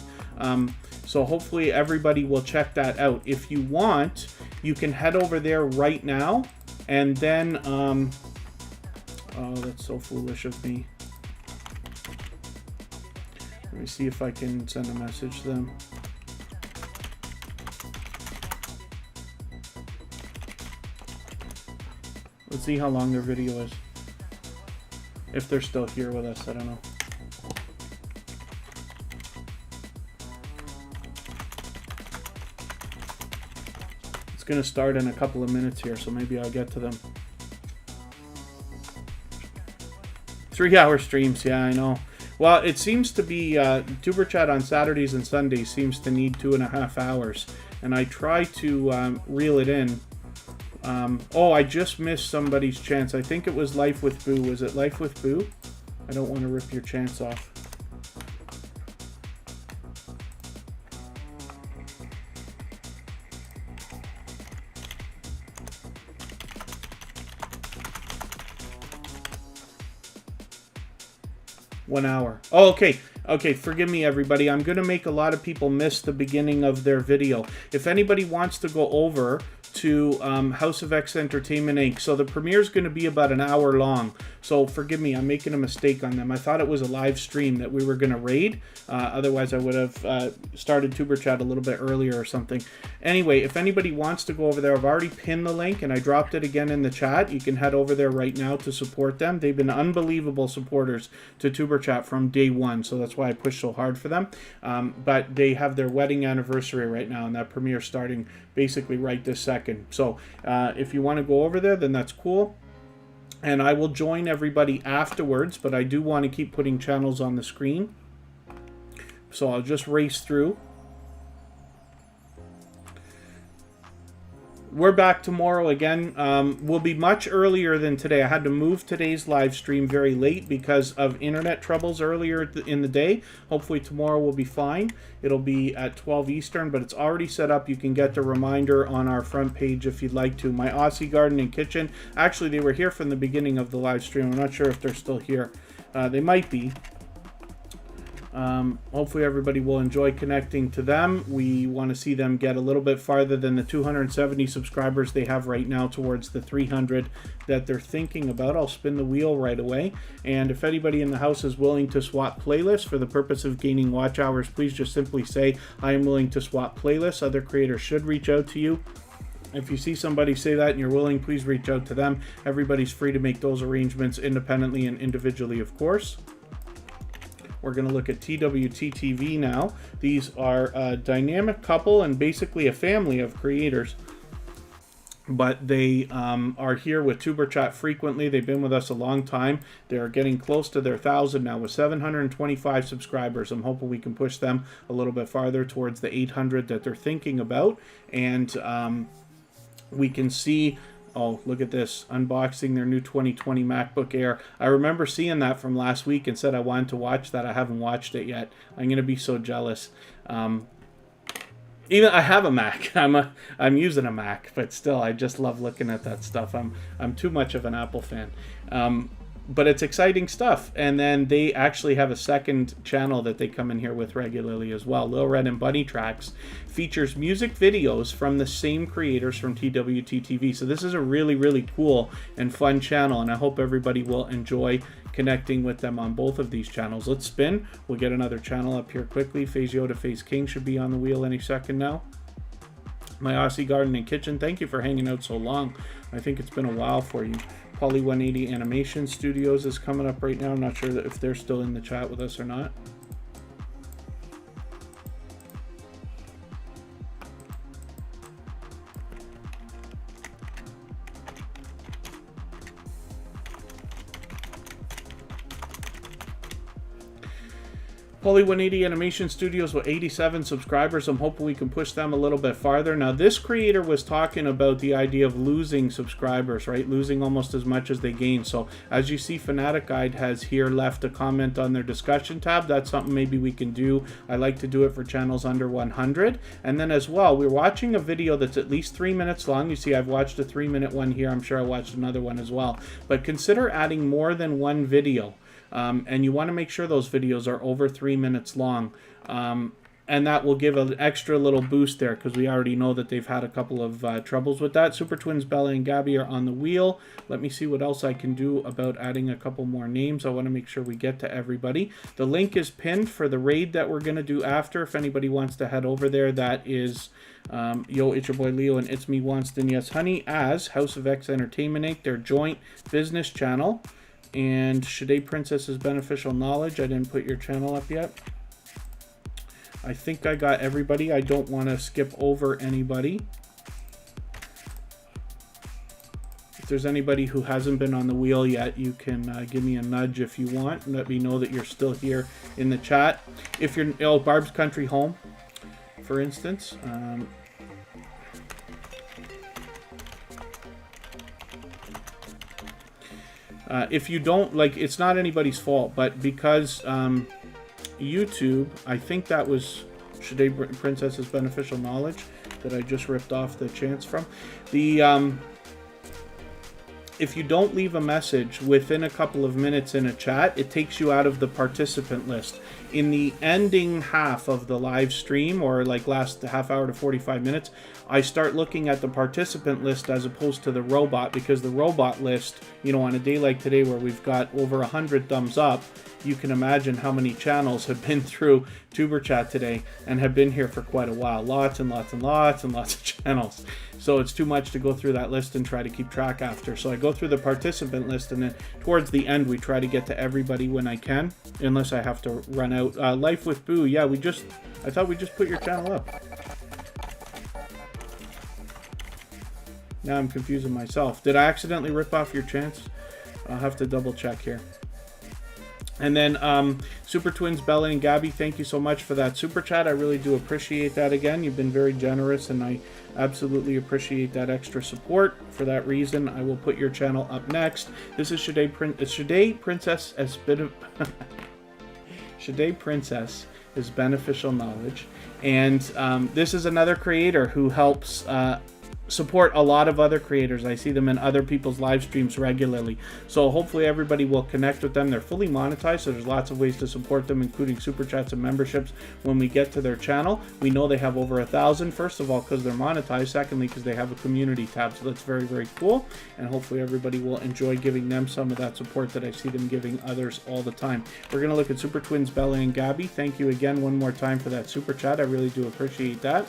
Speaker 1: So hopefully everybody will check that out. If you want, you can head over there right now, and then, oh, that's so foolish of me. Let me see if I can send a message to them. Let's see how long their video is. If they're still here with us, I don't know. It's going to start in a couple of minutes here, so maybe I'll get to them. 3-hour streams, yeah, I know. Well, it seems to be, TuperChat on Saturdays and Sundays seems to need 2.5 hours. And I try to reel it in. Oh, I just missed somebody's chance. I think it was Life with Boo. Was it Life with Boo? I don't want to rip your chance off. One hour. Oh, okay. Okay, forgive me, everybody. I'm going to make a lot of people miss the beginning of their video. If anybody wants to go over to House of X Entertainment Inc. So the premiere is going to be about an hour long. So forgive me, I'm making a mistake on them. I thought it was a live stream that we were going to raid. Otherwise, I would have started TuperChat a little bit earlier or something. Anyway, if anybody wants to go over there, I've already pinned the link and I dropped it again in the chat. You can head over there right now to support them. They've been unbelievable supporters to TuperChat from day one, so that's why I pushed so hard for them. But they have their wedding anniversary right now, and that premiere starting basically right this second. So if you want to go over there, then that's cool. And I will join everybody afterwards, but I do want to keep putting channels on the screen. So I'll just race through. We're back tomorrow again. We'll be much earlier than today. I had to move today's live stream very late because of internet troubles earlier in the day. Hopefully tomorrow will be fine. It'll be at 12 Eastern, but it's already set up. You can get the reminder on our front page if you'd like to. My Aussie Garden and Kitchen. Actually, they were here from the beginning of the live stream. I'm not sure if they're still here. They might be. Hopefully everybody will enjoy connecting to them. We want to see them get a little bit farther than the 270 subscribers they have right now towards the 300 that they're thinking about. I'll spin the wheel right away. And if anybody in the house is willing to swap playlists for the purpose of gaining watch hours, please just simply say, I am willing to swap playlists. Other creators should reach out to you. If you see somebody say that and you're willing, please reach out to them. Everybody's free to make those arrangements independently and individually, of course. We're going to look at TWT-TV now. These are a dynamic couple and basically a family of creators. But they are here with TuberChat frequently. They've been with us a long time. They're getting close to their 1,000 now with 725 subscribers. I'm hoping we can push them a little bit farther towards the 800 that they're thinking about. And we can see... Oh, look at this, unboxing their new 2020 MacBook Air. I remember seeing that from last week and said I wanted to watch that. I haven't watched it yet. I'm going to be so jealous. Even I have a Mac. I'm using a Mac, but still, I just love looking at that stuff. I'm too much of an Apple fan. But it's exciting stuff. And then they actually have a second channel that they come in here with regularly as well. Lil Red and Bunny Tracks features music videos from the same creators from TWT-TV. So this is a really, really cool and fun channel, and I hope everybody will enjoy connecting with them on both of these channels. Let's spin. We'll get another channel up here quickly. FaZe Yoda, FaZe King should be on the wheel any second now. My Aussie Garden and Kitchen, thank you for hanging out so long. I think it's been a while for you. Poly 180 Animation Studios is coming up right now. I'm not sure if they're still in the chat with us or not. Poly 180 Animation Studios with 87 subscribers. I'm hoping we can push them a little bit farther. Now, this creator was talking about the idea of losing subscribers, right? Losing almost as much as they gain. So, as you see, Fanatic Guide has here left a comment on their discussion tab. That's something maybe we can do. I like to do it for channels under 100. And then as well, we're watching a video that's at least 3 minutes long. You see, I've watched a 3-minute one here. I'm sure I watched another one as well. But consider adding more than one video. And you want to make sure those videos are over 3 minutes long. And that will give an extra little boost there because we already know that they've had a couple of troubles with that. Super Twins, Bella, and Gabby are on the wheel. Let me see what else I can do about adding a couple more names. I want to make sure we get to everybody. The link is pinned for the raid that we're going to do after. If anybody wants to head over there, that is... Yo, it's your boy Leo and it's me, Wanston, yes honey, as House of X Entertainment Inc., their joint business channel. And Shade Princess's Beneficial Knowledge. I didn't put your channel up yet. I think I got everybody. I don't want to skip over anybody. If there's anybody who hasn't been on the wheel yet, you can give me a nudge if you want. Let me know that you're still here in the chat. If you're Barb's Country Home, for instance. If you don't, like, it's not anybody's fault, but because YouTube, I think that was Shade Princess's Beneficial Knowledge that I just ripped off the chance from. The if you don't leave a message within a couple of minutes in a chat, it takes you out of the participant list. In the ending half of the live stream, or like last half hour to 45 minutes, I start looking at the participant list as opposed to the robot, because the robot list, you know, on a day like today where we've got over 100 thumbs up, you can imagine how many channels have been through TuperChat today and have been here for quite a while. Lots and lots and lots and lots of channels. So it's too much to go through that list and try to keep track after. So I go through the participant list, and then towards the end we try to get to everybody when I can, unless I have to run out. Life with Boo, yeah, I thought we just put your channel up. Now I'm confusing myself. Did I accidentally rip off your chance? I'll have to double check here. And then Super Twins, Bella and Gabby, thank you so much for that super chat. I really do appreciate that again. You've been very generous, and I absolutely appreciate that extra support. For that reason, I will put your channel up next. This is Shade Princess as bit of Shade Princess is Beneficial Knowledge. And this is another creator who helps support a lot of other creators. I see them in other people's live streams regularly, so hopefully everybody will connect with them. They're fully monetized, so there's lots of ways to support them, including super chats and memberships when we get to their channel. We know they have over 1,000, first of all because they're monetized, secondly because they have a community tab, so that's very, very cool, and hopefully everybody will enjoy giving them some of that support that I see them giving others all the time. We're going to look at Super Twins, Bella and Gabby. Thank you again one more time for that super chat. I really do appreciate that.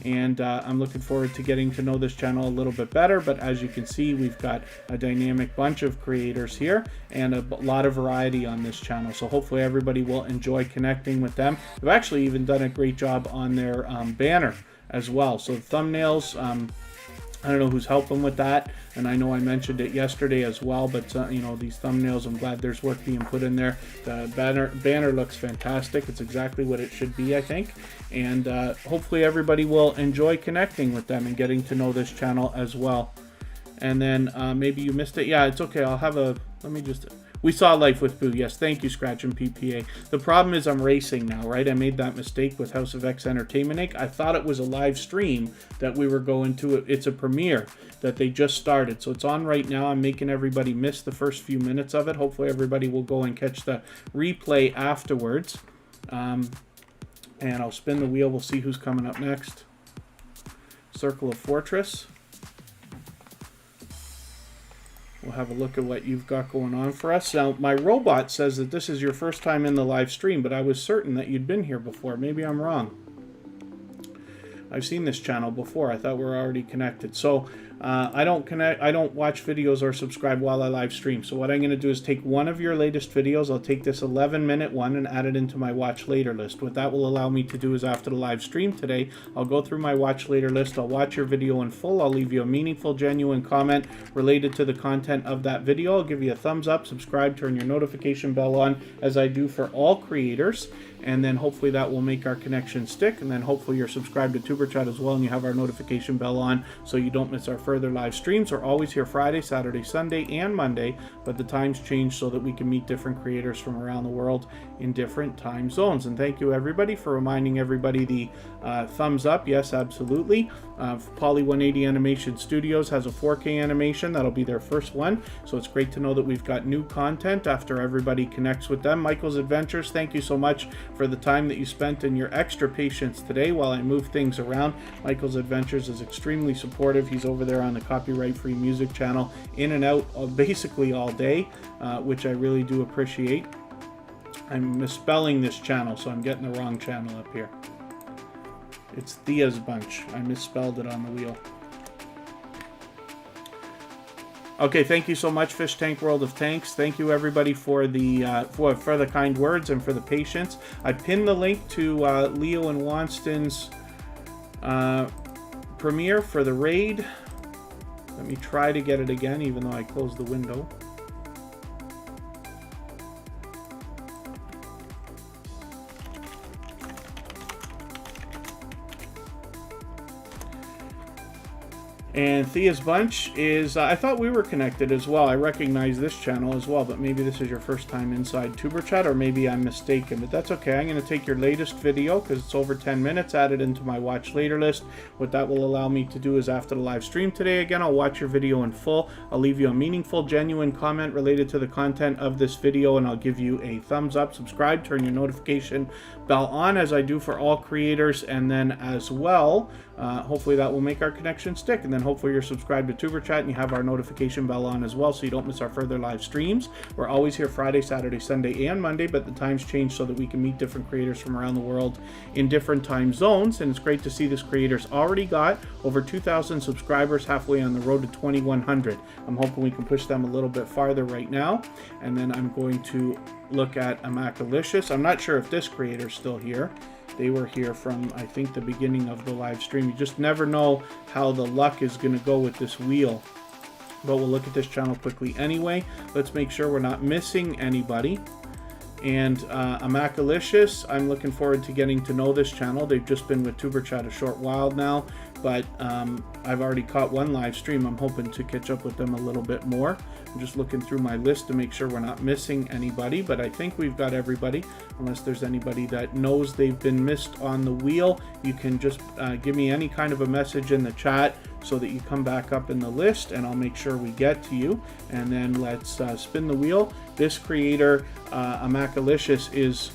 Speaker 1: And I'm looking forward to getting to know this channel a little bit better. But as you can see, we've got a dynamic bunch of creators here and a lot of variety on this channel. So hopefully everybody will enjoy connecting with them. They've actually even done a great job on their banner as well. So thumbnails, I don't know who's helping with that, and I know I mentioned it yesterday as well, but you know, these thumbnails, I'm glad there's work being put in there. The banner looks fantastic. It's exactly what it should be, I think, and hopefully everybody will enjoy connecting with them and getting to know this channel as well. And then maybe you missed it. Yeah, it's okay. I'll have a, let me just, we saw Life with Boo. Yes, thank you, Scratch and PPA. The problem is I'm racing now, right? I made that mistake with House of X Entertainment Inc. I thought it was a live stream that we were going to. It's a premiere that they just started. So it's on right now. I'm making everybody miss the first few minutes of it. Hopefully everybody will go and catch the replay afterwards. And I'll spin the wheel. We'll see who's coming up next. Circle of Fortress. We'll have a look at what you've got going on for us. Now, my robot says that this is your first time in the live stream, but I was certain that you'd been here before. Maybe I'm wrong. I've seen this channel before. I thought we were already connected. So I don't watch videos or subscribe while I live stream. So what I'm going to do is take one of your latest videos. I'll take this 11-minute one and add it into my watch later list. What that will allow me to do is after the live stream today, I'll go through my watch later list. I'll watch your video in full. I'll leave you a meaningful, genuine comment related to the content of that video. I'll give you a thumbs up, subscribe, turn your notification bell on, as I do for all creators. And then hopefully that will make our connection stick. And then hopefully you're subscribed to TuperChat as well, and you have our notification bell on so you don't miss our further live streams. We're always here Friday, Saturday, Sunday, and Monday, but the times change so that we can meet different creators from around the world in different time zones. And thank you everybody for reminding everybody the thumbs up. Yes, absolutely. Poly 180 Animation Studios has a 4K animation. That'll be their first one. So it's great to know that we've got new content after everybody connects with them. Michael's Adventures, thank you so much for the time that you spent and your extra patience today while I move things around. Michael's Adventures is extremely supportive. He's over there on the copyright-free music channel, in and out basically all day, which I really do appreciate. I'm misspelling this channel, so I'm getting the wrong channel up here. It's Thea's Bunch. I misspelled it on the wheel. Okay, thank you so much, Fish Tank World of Tanks. Thank you everybody for the for the kind words and for the patience. I pinned the link to Leo and Wanston's premiere for the raid. Let me try to get it again, even though I closed the window. And Thea's Bunch is, I thought we were connected as well. I recognize this channel as well, but maybe this is your first time inside TuperChat, or maybe I'm mistaken, but that's okay. I'm going to take your latest video, because it's over 10 minutes, add it into my watch later list. What that will allow me to do is after the live stream today, again, I'll watch your video in full. I'll leave you a meaningful, genuine comment related to the content of this video, and I'll give you a thumbs up, subscribe, turn your notification bell on, as I do for all creators, and then as well, hopefully that will make our connection stick. And then hopefully you're subscribed to TuperChat and you have our notification bell on as well, so you don't miss our further live streams. We're always here Friday, Saturday, Sunday, and Monday, but the times change so that we can meet different creators from around the world in different time zones. And it's great to see this creator's already got over 2,000 subscribers, halfway on the road to 2,100. I'm hoping we can push them a little bit farther right now. And then I'm going to look at Amakalicious. I'm not sure if this creator's still here. They were here from, I think, the beginning of the live stream. You just never know how the luck is going to go with this wheel. But we'll look at this channel quickly anyway. Let's make sure we're not missing anybody. And Amakalicious, I'm looking forward to getting to know this channel. They've just been with TuperChat a short while now, but I've already caught one live stream. I'm hoping to catch up with them a little bit more. I'm just looking through my list to make sure we're not missing anybody, but I think we've got everybody. Unless there's anybody that knows they've been missed on the wheel, you can just give me any kind of a message in the chat so that you come back up in the list, and I'll make sure we get to you. And then let's spin the wheel. This creator, Amakalicious, is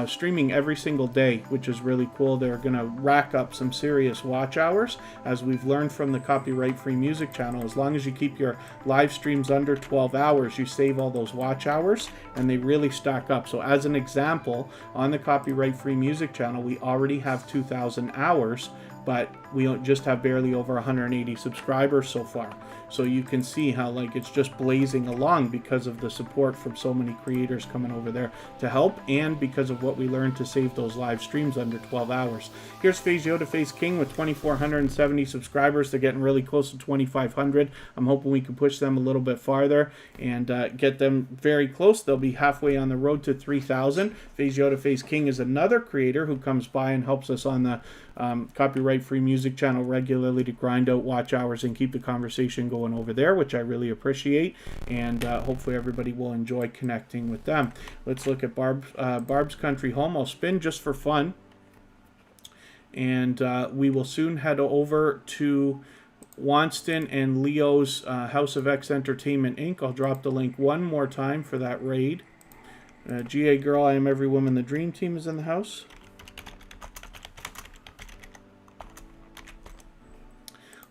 Speaker 1: streaming every single day, which is really cool. They're going to rack up some serious watch hours. As we've learned from the copyright-free music channel, as long as you keep your live streams under 12 hours, you save all those watch hours, and they really stack up. So as an example, on the copyright-free music channel, we already have 2,000 hours, but we don't just have barely over 180 subscribers so far. So you can see how like it's just blazing along because of the support from so many creators coming over there to help, and because of what we learned to save those live streams under 12 hours. Here's FaZe Yoda FaZe King with 2,470 subscribers. They're getting really close to 2,500. I'm hoping we can push them a little bit farther and get them very close. They'll be halfway on the road to 3,000. FaZe Yoda FaZe King is another creator who comes by and helps us on the copyright-free music channel regularly to grind out watch hours and keep the conversation going over there, which I really appreciate, and hopefully everybody will enjoy connecting with them. Let's look at Barb's Country Home. I'll spin just for fun, and we will soon head over to Wanston and Leo's House of X Entertainment Inc. I'll drop the link one more time for that raid. GA Girl, I Am Every Woman, the Dream Team is in the house.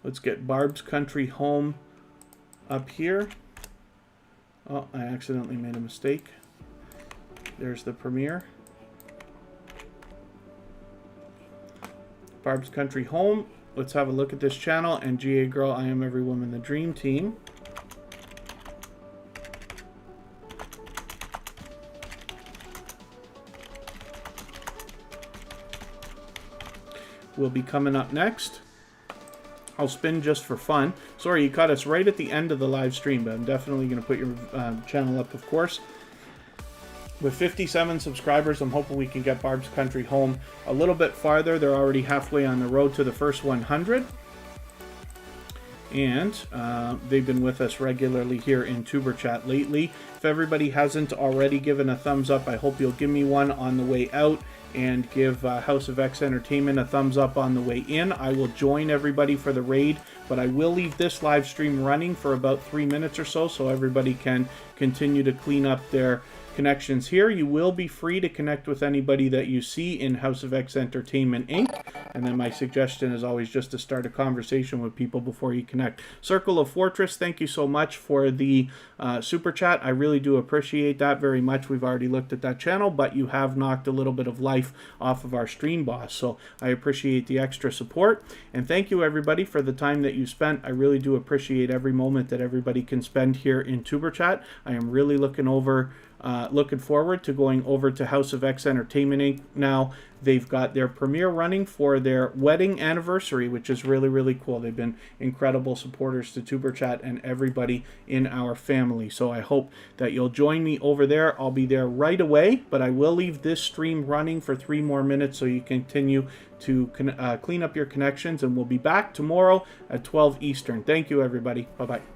Speaker 1: Let's get Barb's Country Home up here. Oh, I accidentally made a mistake. There's the premiere. Barb's Country Home. Let's have a look at this channel. And GA Girl, I Am Every Woman, the Dream Team. Will be coming up next. I'll spin just for fun. Sorry, you caught us right at the end of the live stream, but I'm definitely going to put your channel up, of course. With 57 subscribers, I'm hoping we can get Barb's Country Home a little bit farther. They're already halfway on the road to the first 100. And they've been with us regularly here in TuberChat lately. If everybody hasn't already given a thumbs up, I hope you'll give me one on the way out, and give House of X Entertainment a thumbs up on the way in. I will join everybody for the raid, but I will leave this live stream running for about 3 minutes or so everybody can continue to clean up their connections here. You will be free to connect with anybody that you see in House of X Entertainment Inc. And then my suggestion is always just to start a conversation with people before you connect. Circle of Fortress, thank you so much for the super chat. I really do appreciate that very much. We've already looked at that channel, but you have knocked a little bit of life off of our stream boss, so I appreciate the extra support. And thank you everybody for the time that you spent. I really do appreciate every moment that everybody can spend here in TuberChat. I am really looking over looking forward to going over to House of X Entertainment Inc. now. They've got their premiere running for their wedding anniversary, which is really, really cool. They've been incredible supporters to TuperChat and everybody in our family. So I hope that you'll join me over there. I'll be there right away, but I will leave this stream running for 3 more minutes so you continue to clean up your connections, and we'll be back tomorrow at 12 Eastern. Thank you, everybody. Bye-bye.